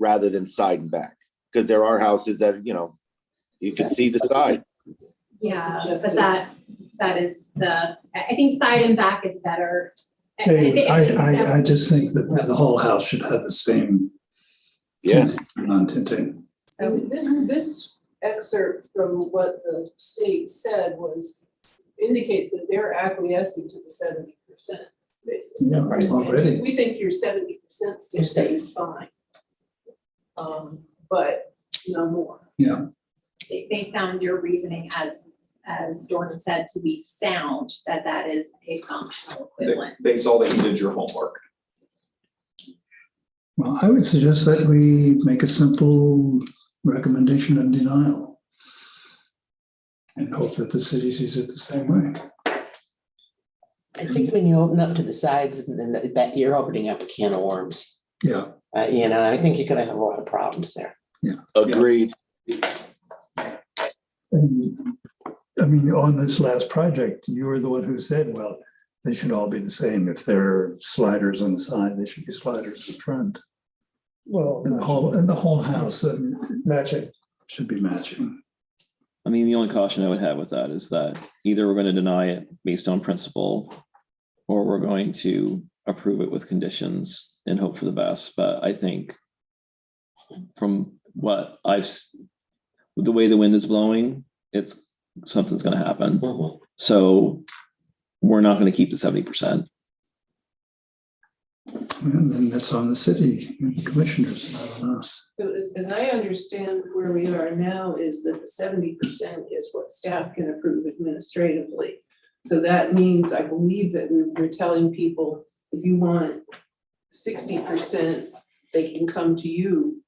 rather than side and back? Because there are houses that, you can see the side. Yeah, but that is I think side and back is better. I just think that the whole house should have the same non-tinting. So This excerpt from what the state said indicates that they're acquiescing to the 70%. Basically. Yeah, already. We think your 70% still stays fine. But no more. Yeah. They found your reasoning, as Jordan said, to be sound, that is a functional equivalent. They saw that you did your homework. Well, I would suggest that we make a simple recommendation of denial. and hope that the city sees it the same way. I think when you open up to the sides, then that you're opening up a can of worms. Yeah. I think you're gonna have a lot of problems there. Agreed. And I mean, on this last project, you were the one who said, well, they should all be the same. If there are sliders on the side, they should be sliders in front. Well, And the whole house matching. should be matching. I mean, the only caution I would have with that is that either we're going to deny it based on principle, or we're going to approve it with conditions and hope for the best. But I think from what the way the wind is blowing, something's going to happen. Mhm. So we're not going to keep the 70%. And then that's on the city and the commissioners, not on us. So as I understand where we are now is that the 70% is what staff can approve administratively. So that means, I believe that we're telling people, if you want 60%, they can come to you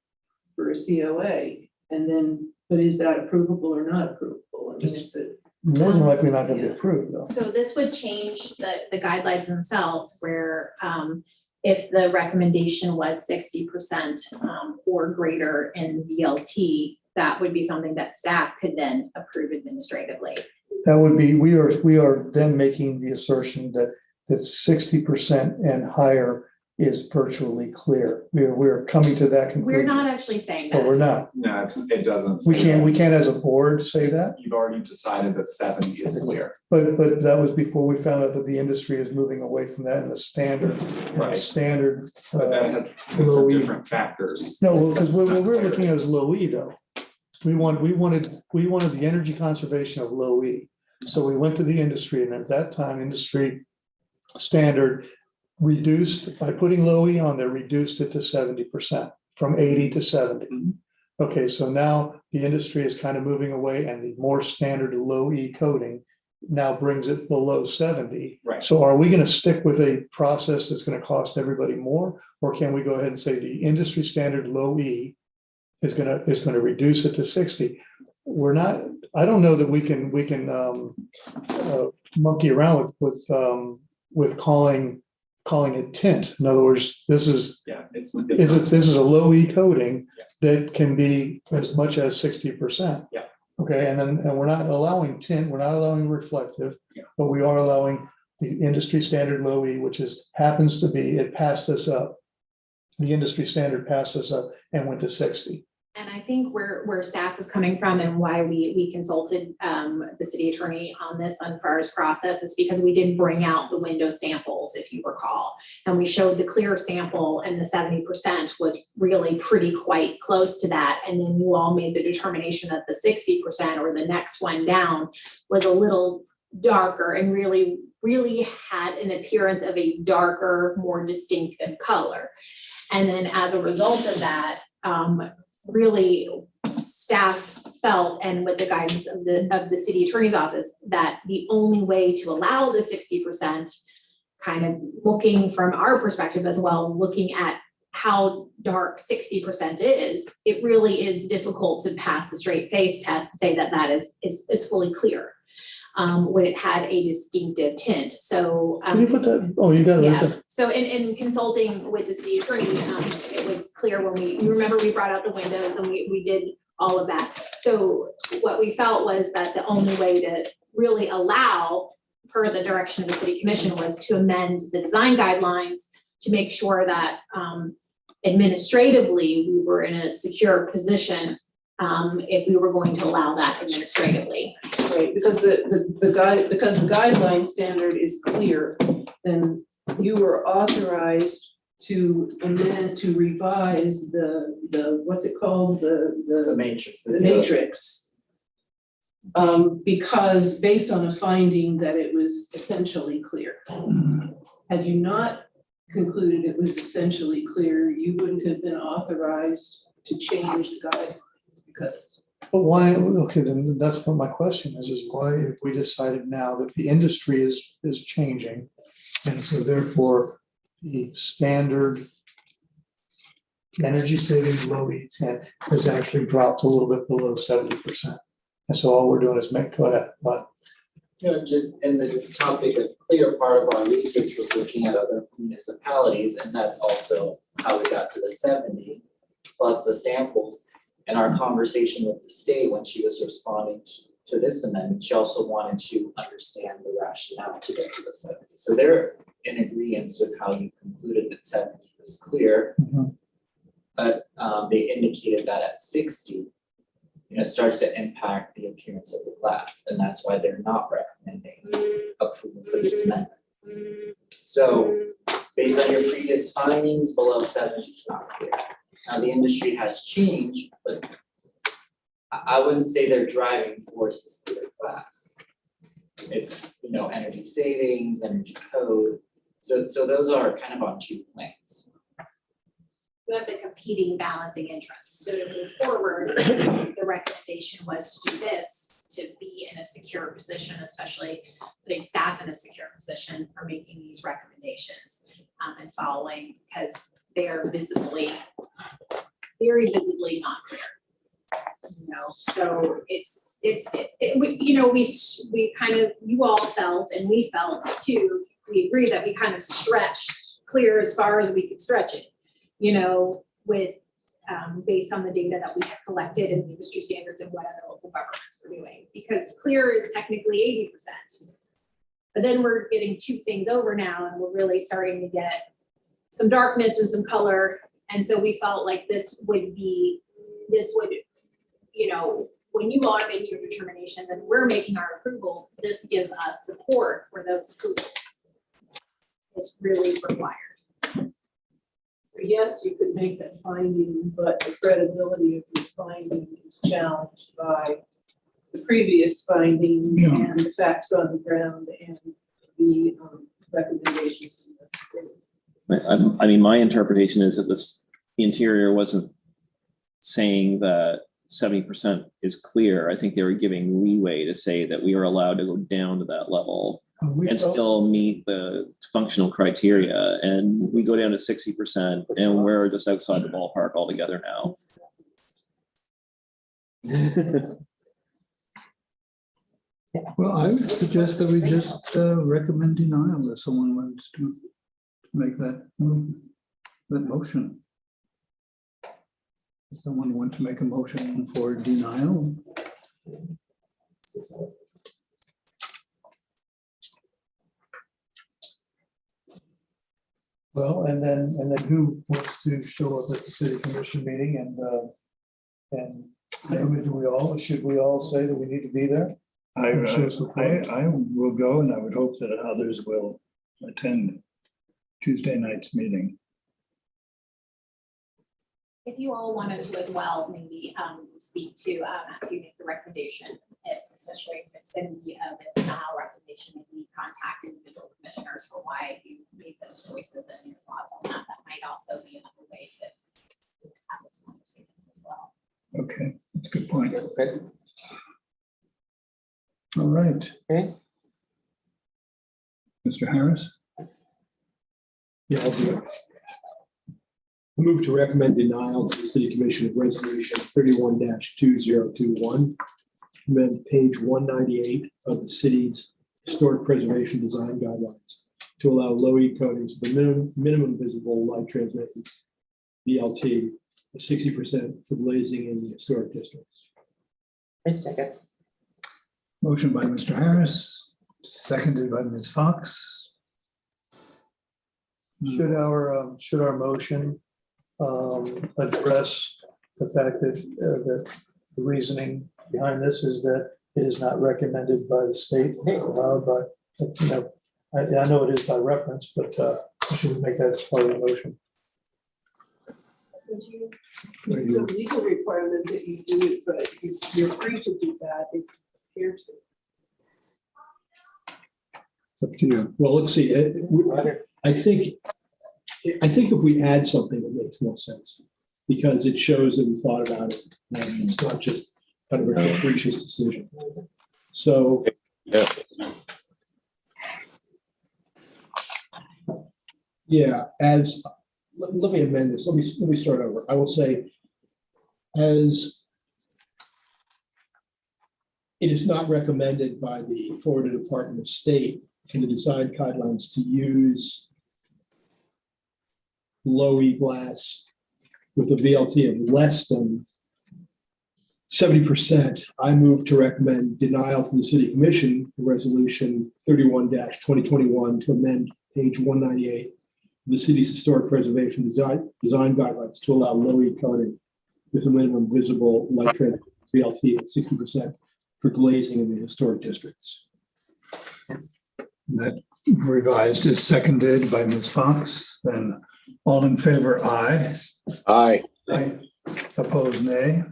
for a COA. And then, but is that approvable or not approvable? I mean, if the More than likely not gonna be approved though. So this would change the guidelines themselves where if the recommendation was 60% or greater in VLT, that would be something that staff could then approve administratively. That would be, we are then making the assertion that 60% and higher is virtually clear. We're coming to that conclusion. We're not actually saying But we're that. not. No, it doesn't. We can't as a board say that, You've already decided that 70 is clear. but that was before we found out that the industry is moving away from that and the standard. Right. Standard. But that has low E. different factors. No, because what we're looking at is low E though. We wanted the energy conservation of low E. So we went to the industry, and at that time, industry standard reduced, by putting low E on there, reduced it to 70%, from 80 to 70. Okay, so now the industry is kind of moving away, and the more standard low E coding now brings it below 70. Right. So are we going to stick with a process that's going to cost everybody more, or can we go ahead and say the industry standard low E is going to reduce it to 60? We're not. I don't know that we can monkey around with calling it tint. In other words, this is this is a low E coating that can be as much as 60%. Yeah. Okay, and we're not allowing tint, we're not allowing reflective, but we are allowing the industry standard low E, which happens to be, it passed us up. The industry standard passed us up and went to 60. And I think where staff is coming from and why we consulted the city attorney on this unfirs process is because we did bring out the window samples, if you recall. And we showed the clear sample, and the 70% was really pretty quite close to that. And then you all made the determination that the 60% or the next one down was a little darker and really had an appearance of a darker, more distinctive color. And then as a result of that, really staff felt, and with the guidance of the city attorney's office, that the only way to allow the 60%, kind of looking from our perspective as well as looking at how dark 60% is, it really is difficult to pass the straight face test and say that is fully clear when it had a distinctive tint. So Can you put that? Oh, you got it right yeah. there. So in consulting with the city attorney, it was clear when you remember we brought out the windows and we did all of that. So what we felt was that the only way to really allow, per the direction of the city commission, was to amend the design guidelines to make sure that administratively we were in a secure position if we were going to allow that administratively. Right, because the guideline standard is clear, then you were authorized to amend, to revise the what's it called, The matrix. the matrix. Because based on a finding that it was essentially clear. Had you not concluded it was essentially clear, you wouldn't have been authorized to change the guidelines because. But why, okay, then that's what my question is why, if we decided now that the industry is changing, and so therefore the standard energy saving low E tint has actually dropped a little bit below 70%. And so all we're doing is go ahead, but Just in the topic of clear, part of our research was looking at other municipalities, and that's also how we got to the 70, plus the samples. And our conversation with the state when she was responding to this amendment, she also wanted to understand the rationale to get to the 70. So they're in agreement with how you concluded that 70 was clear. But they indicated that at 60, it starts to impact the appearance of the glass, and that's why they're not recommending approval for this amendment. So based on your previous findings, below 70 is not clear. Now, the industry has changed, but I wouldn't say their driving force is clear glass. It's, energy savings, energy code. So those are kind of on two planes. You have the competing balancing interests. So to move forward, the recommendation was to do this, to be in a secure position, especially putting staff in a secure position for making these recommendations and following, because they are very visibly not clear. So we kind of, you all felt and we felt too, we agree that we kind of stretched clear as far as we could stretch it, with based on the data that we had collected and the industry standards and what other local governments were doing, because clear is technically 80%. But then we're getting two things over now, and we're really starting to get some darkness and some color. And so we felt like this would, when you all are making your determinations and we're making our approvals, this gives us support for those approvals. It's really required. Yes, you could make that finding, but the credibility of your finding is challenged by the previous finding and the facts on the ground and the recommendations from the state. I mean, my interpretation is that the interior wasn't saying that 70% is clear. I think they were giving leeway to say that we are allowed to go down to that level and still meet the functional criteria. And we go down to 60% and we're just outside the ballpark altogether now. Well, I would suggest that we just recommend denial if someone wants to make that motion. Does someone want to make a motion for denial? well, and then who wants to show up at the city commission meeting and should we all say that we need to be there? I will go, and I would hope that others will attend Tuesday night's meeting. If you all wanted to as well, maybe speak to after you make the recommendation, especially if it's going to be a denial recommendation, maybe contact individual commissioners for why you made those choices and your thoughts on that. That might also be another way to have those conversations as well. Okay, that's a good point. All right. Okay. Mr. Harris? Yeah, I'll do it. I move to recommend denial to the City Commission of Resolution 31-2021. Amend page 198 of the city's historic preservation design guidelines to allow low E coatings of the minimum visible light transmittance, BLT, of 60% for glazing in the historic districts. I second. Motion by Mr. Harris, seconded by Ms. Fox. Should our motion address the fact that the reasoning behind this is that it is not recommended by the state, but I know it is by reference, but should we make that as part of the motion? It's a legal requirement that you do it, but you're free to do that if you care to. It's up to you. Well, let's see. I think if we add something, it makes more sense because it shows that we thought about it and it's not just kind of a capricious decision. So. Yeah, let me amend this. Let me start over. I will say, as it is not recommended by the Florida Department of State for the design guidelines to use low E glass with a VLT of less than 70%. I move to recommend denial to the City Commission, Resolution 31-2021 to amend page 198 of the city's historic preservation design guidelines to allow low E coating with a minimum visible light transient VLT at 60% for glazing in the historic districts. That revised is seconded by Ms. Fox. Then all in favor, aye. Aye. Aye. Opposed, nay.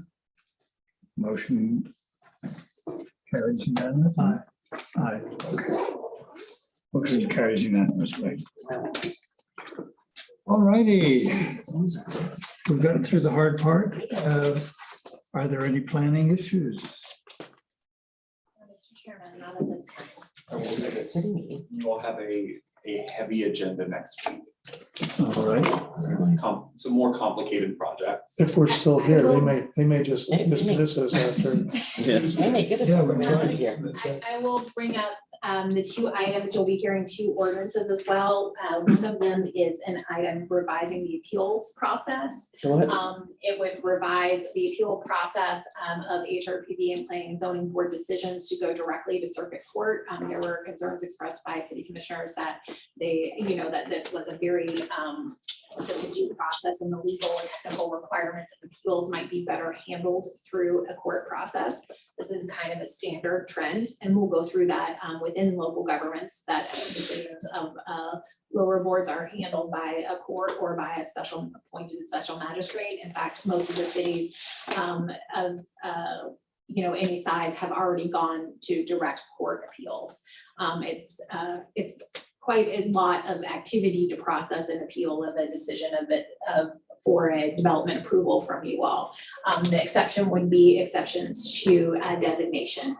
Motion carries unanimously. Aye. Okay. Motion carries unanimously. All righty. We've gotten through the hard part. Are there any planning issues? Mr. Chairman, not at this time. The city meeting. We will have a heavy agenda next week. All right. Some more complicated projects. If we're still here, they may just dismiss us after. Yeah. They may get us Yeah, over that's here. right. Here. I will bring up the two items. You'll be hearing two ordinances as well. One of them is an item revising the appeals process. What? It would revise the appeal process of HRPB and planning and zoning board decisions to go directly to circuit court. There were concerns expressed by city commissioners that that this was a very the due process and the legal and technical requirements of appeals might be better handled through a court process. This is kind of a standard trend, and we'll go through that within local governments, that decisions of lower boards are handled by a court or by a appointed special magistrate. In fact, most of the cities of any size have already gone to direct court appeals. It's quite a lot of activity to process an appeal of a decision for a development approval from you all. The exception would be exceptions to designation.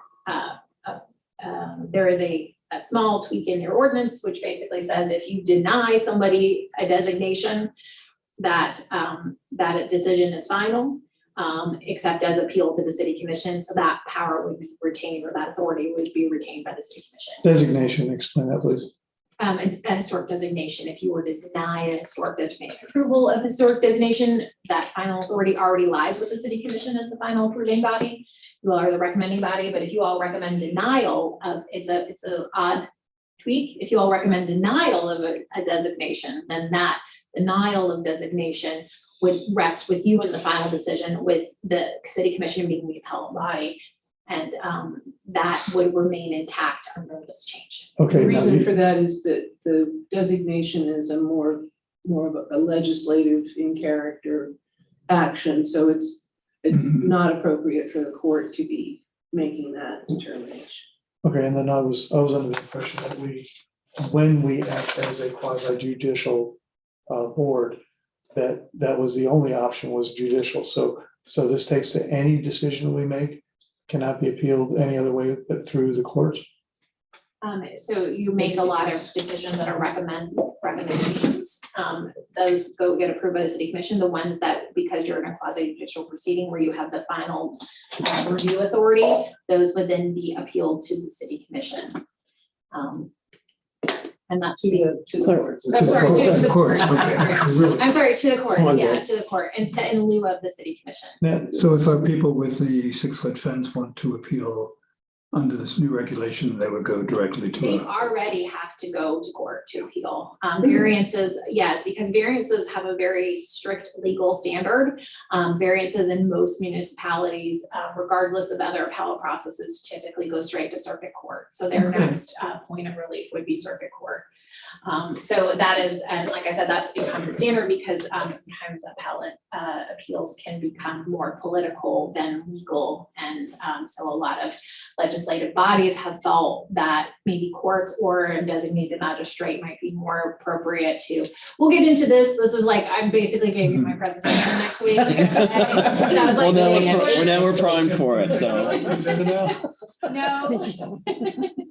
There is a small tweak in your ordinance, which basically says if you deny somebody a designation, that a decision is final, except as appeal to the city commission. So that power would be retained, or that authority would be retained by the city commission. Designation, explain that, please. A historic designation, if you were to deny a historic designation, approval of historic designation, that final authority already lies with the city commission as the final approving body. You all are the recommending body, but if you all recommend denial of, it's an odd tweak. If you all recommend denial of a designation, then that denial of designation would rest with you in the final decision, with the city commission being the appellate body. And that would remain intact under this change. Okay. The reason for that is that the designation is a more of a legislative in character action. So it's not appropriate for the court to be making that determination. Okay, and then I was under the impression that when we act as a quasi judicial board, that was the only option was judicial. So this takes to any decision we make cannot be appealed any other way but through the courts. So you make a lot of decisions that are recommendations. Those go get approved by the city commission. The ones that, because you're in a quasi judicial proceeding where you have the final review authority, those would then be appealed to the city commission. And that's To the court. I'm sorry, to the court. Okay. I'm sorry, to the court, Oh, yeah, to the court, and set in lieu of the city commission. Now, So if our people with the 6-foot fence want to appeal under this new regulation, they would go directly to They a. already have to go to court to appeal. Variances, yes, because variances have a very strict legal standard. Variances in most municipalities, regardless of other appellate processes, typically go straight to circuit court. So their next point of relief would be circuit court. So that is, and like I said, that's become the standard because sometimes appellate appeals can become more political than legal. And so a lot of legislative bodies have felt that maybe courts or a designated magistrate might be more appropriate to. We'll get into this. This is like, I'm basically giving my presentation next week. Sounds like Now we're primed for it, so. No.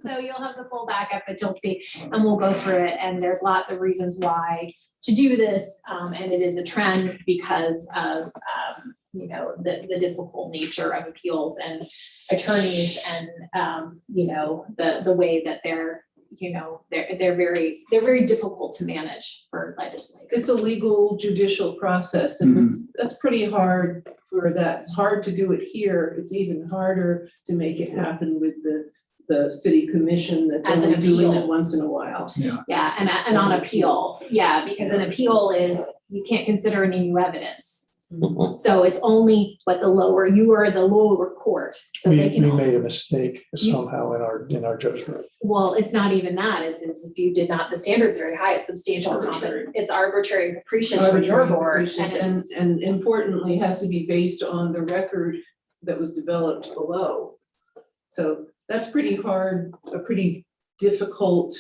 So you'll have the full backup that you'll see, and we'll go through it. And there's lots of reasons why to do this. And it is a trend because of the difficult nature of appeals and attorneys and, the way that they're very difficult to manage for legislators. It's a legal judicial process and that's pretty hard for that. It's hard to do it here. It's even harder to make it happen with the city commission that's As an only doing appeal. it once in a while. Yeah, and on appeal, yeah, because an appeal is, you can't consider any new evidence. So it's only what the lower court, so they We can, made a mistake somehow in our judgment. well, it's not even that, it's if you did not, the standard's very high, it's substantial competence. It's arbitrary and capricious for your board, and it's, And importantly, has to be based on the record that was developed below. So that's pretty hard, a pretty difficult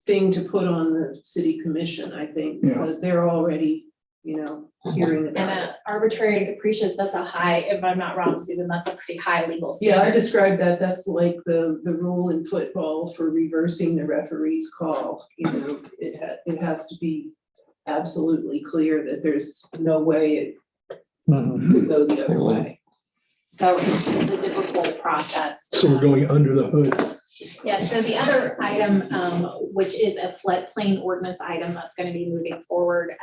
thing to put on the city commission, I think, Yeah. because they're already, hearing and about it. arbitrary and capricious, that's a high, if I'm not wrong, Susan, that's a pretty high legal Yeah, I standard. described that, that's like the rule in football for reversing the referee's call. It has to be absolutely clear that there's no way it could go the other way. So it's a difficult process. So we're going under the hood. Yes, so the other item, which is a floodplain ordinance item that's gonna be moving forward,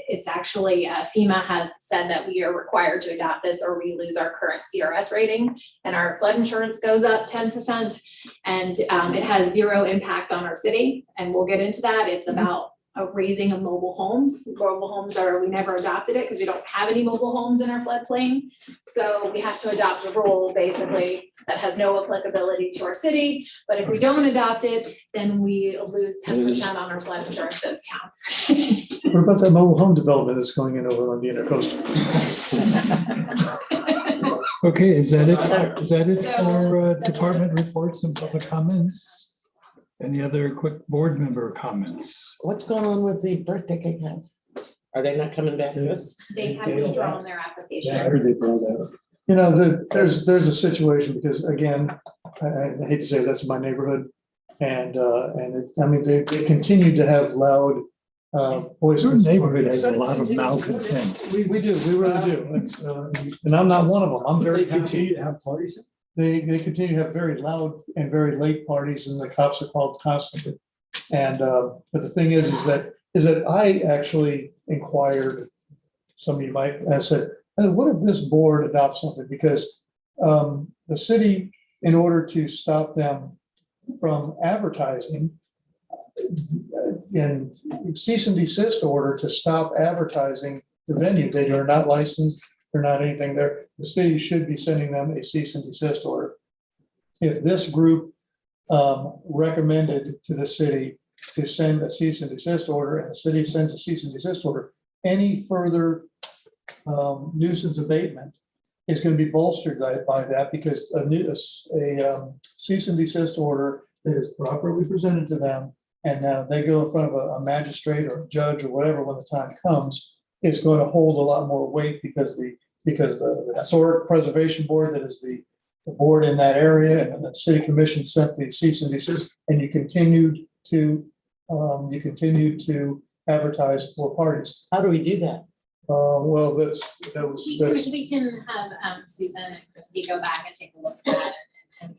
it's actually, FEMA has said that we are required to adopt this or we lose our current CRS rating and our flood insurance goes up 10%. And it has zero impact on our city, and we'll get into that. It's about raising of mobile homes. Mobile homes we never adopted it because we don't have any mobile homes in our floodplain. So we have to adopt a rule basically that has no applicability to our city. But if we don't adopt it, then we lose 10% on our flood insurance discount. What about that mobile home development that's going in over on the intercoastal? Okay, is that it? Is that it So, for that's department reports and public comments? Any other quick board member comments? What's going on with the birthday cake house? Are they not coming back to us? They have withdrawn their application. I heard they pulled out. There's a situation because again, I hate to say that's my neighborhood. And they continue to have loud voices. Your neighborhood has a lot of malcontents. We do, we really do. And I'm not one of them. I'm very They happy. continue to have parties. They continue to have very loud and very late parties and the cops are called constantly. And, but the thing is that I actually inquired, some of you might, I said, "Hey, what if this board adopts something?" Because the city, in order to stop them from advertising, and cease and desist order to stop advertising the venue, they are not licensed. They're not anything there. The city should be sending them a cease and desist order. If this group recommended to the city to send a cease and desist order and the city sends a cease and desist order, any further nuisance abatement is going to be bolstered by that because a cease and desist order that is properly presented to them and now they go in front of a magistrate or a judge or whatever when the time comes, is going to hold a lot more weight because the historic preservation board that is the board in that area and the city commission sent the cease and desist, and you continued to advertise for parties. How do we do that? Well, that's. We can have Susan and Christie go back and take a look at that and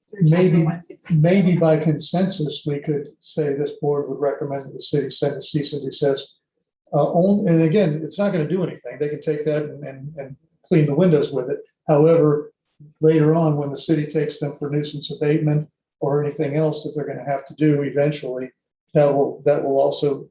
through Maybe, chapter 162. maybe by consensus, we could say this board would recommend that the city send a cease and desist. And again, it's not going to do anything. They can take that and clean the windows with it. However, later on, when the city takes them for nuisance abatement or anything else that they're going to have to do eventually, that'll also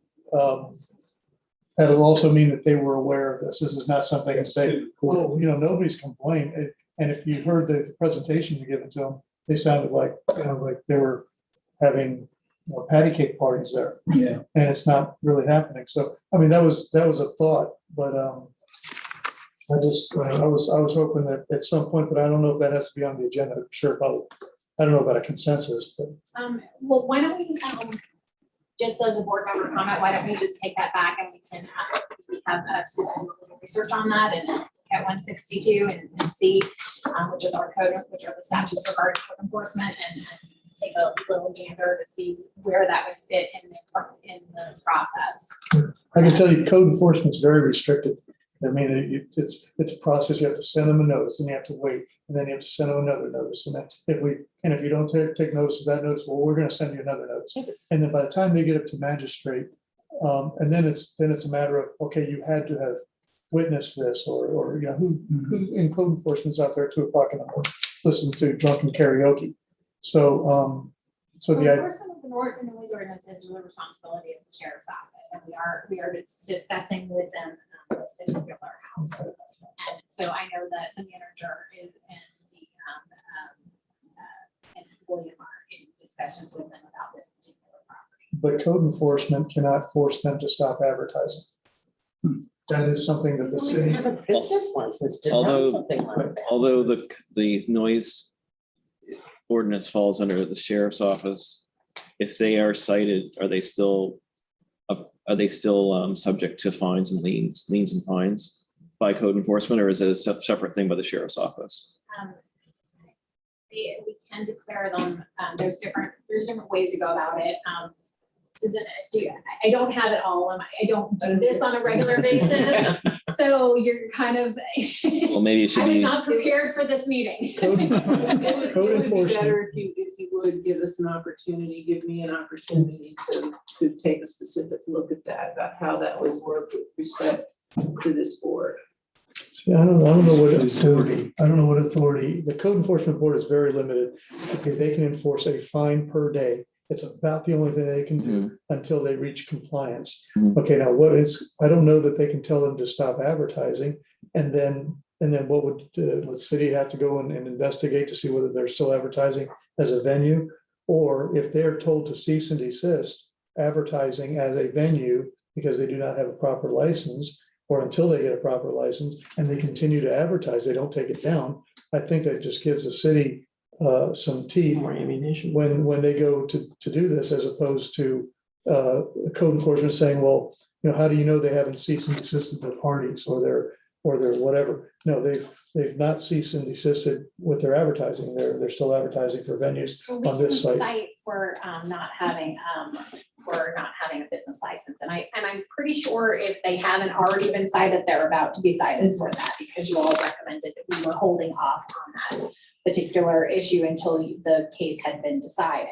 mean that they were aware of this. This is not something to say, oh, nobody's complained. And if you heard the presentation you given to them, they sounded like, like they were having patty cake parties there. Yeah. And it's not really happening. So, I mean, that was a thought, but I was hoping that at some point, but I don't know if that has to be on the agenda. I'm sure probably, I don't know about a consensus, but. Well, why don't we, just as a board member comment, why don't we just take that back and we can have Susan do a little research on that and at 162 and see, which is our code, which are the statutes regarding code enforcement and take a little gander to see where that would fit in the process. I can tell you code enforcement is very restricted I mean, it's a process. You have to send them a notice and you have to wait, and then you have to send them another notice. And then if you don't take notice of that notice, well, we're gonna send you another notice. And then by the time they get up to magistrate, and then it's a matter of, okay, you had to have witnessed this, or, you know, who in code enforcement's out there at 2:00 in the morning, listening to drunken karaoke. So So the, enforcement of the noise ordinance is the responsibility of the sheriff's office, and we are discussing with them this particular house. And so I know that the manager and William are in discussions with them about this particular property. but code enforcement cannot force them to stop advertising. That is something that the They city. have a business license to run Although- something like that. Although the noise ordinance falls under the sheriff's office, if they are cited, are they still subject to fines and liens and fines by code enforcement, or is it a separate thing by the sheriff's office? We can declare them, there's different ways to go about it. Susan, I don't have it all, I don't do this on a regular basis, so you're kind of. Well, maybe it should I was be, not prepared for this meeting. Code It would Code be enforcement. better if you would give us an opportunity, give me an opportunity to take a specific look at that, about how that would work with respect to this board. See, I don't know what authority, the code enforcement board is very limited. Okay, they can enforce a fine per day. It's about the only thing they can do until they reach compliance. Mhm. Okay, now I don't know that they can tell them to stop advertising. And then what would the city have to go and investigate to see whether they're still advertising as a venue? Or if they're told to cease and desist advertising as a venue because they do not have a proper license, or until they get a proper license and they continue to advertise, they don't take it down. I think that just gives the city some teeth More ammunition. when they go to do this, as opposed to code enforcement saying, well, you know, how do you know they haven't ceased and desisted their parties or their whatever? No, they've not ceased and desisted with their advertising. They're still advertising for venues So we on can this site. cite for not having a business license, and I'm pretty sure if they haven't already been cited, they're about to be cited for that, because you all recommended that we were holding off on that particular issue until the case had been decided.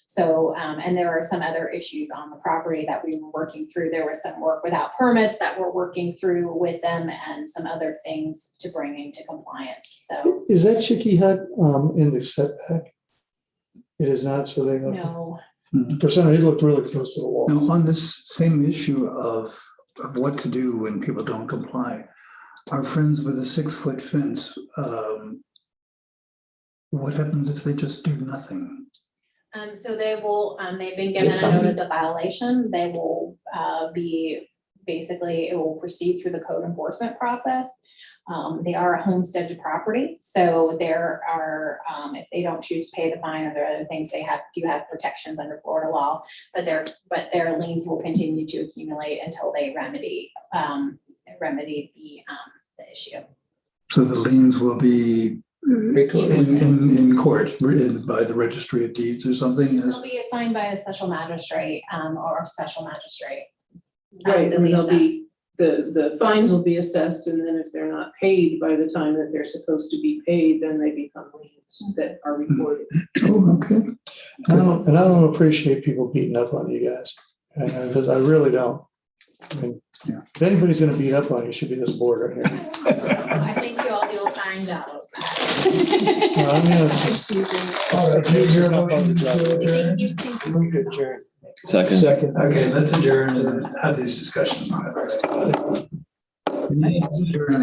So, and there are some other issues on the property that we were working through. There was some work without permits that we're working through with them, and some other things to bring into compliance, so. Is that Chicky Hut in the setback? It is not, so they look, No, for some, it looked really close to the wall. Now, on this same issue of what to do when people don't comply, our friends with a 6-foot fence, what happens if they just do nothing? so they will, they've been given a notice of violation. They will basically, it will proceed through the code enforcement process. They are a homesteaded property, so there are, if they don't choose to pay the fine, or there are other things, they do have protections under Florida law, but their liens will continue to accumulate until they remedy the issue. So the liens will be in court, by the registry of deeds or something? They'll be assigned by a special magistrate, or a special magistrate. Right, They'll and be they'll assessed. be, the fines will be assessed, and then if they're not paid by the time that they're supposed to be paid, then they become liens that are recorded. Oh, okay. I don't appreciate people beating up on you guys, because I really don't. I mean, Yeah. if anybody's gonna beat up on you, it should be this board right here. I think you all do a fine job of that. I mean, it's just- All right, It's your not motion public to job. adjourn? Thank you. We could adjourn. second. Okay, let's adjourn and have these discussions. Meeting is adjourned.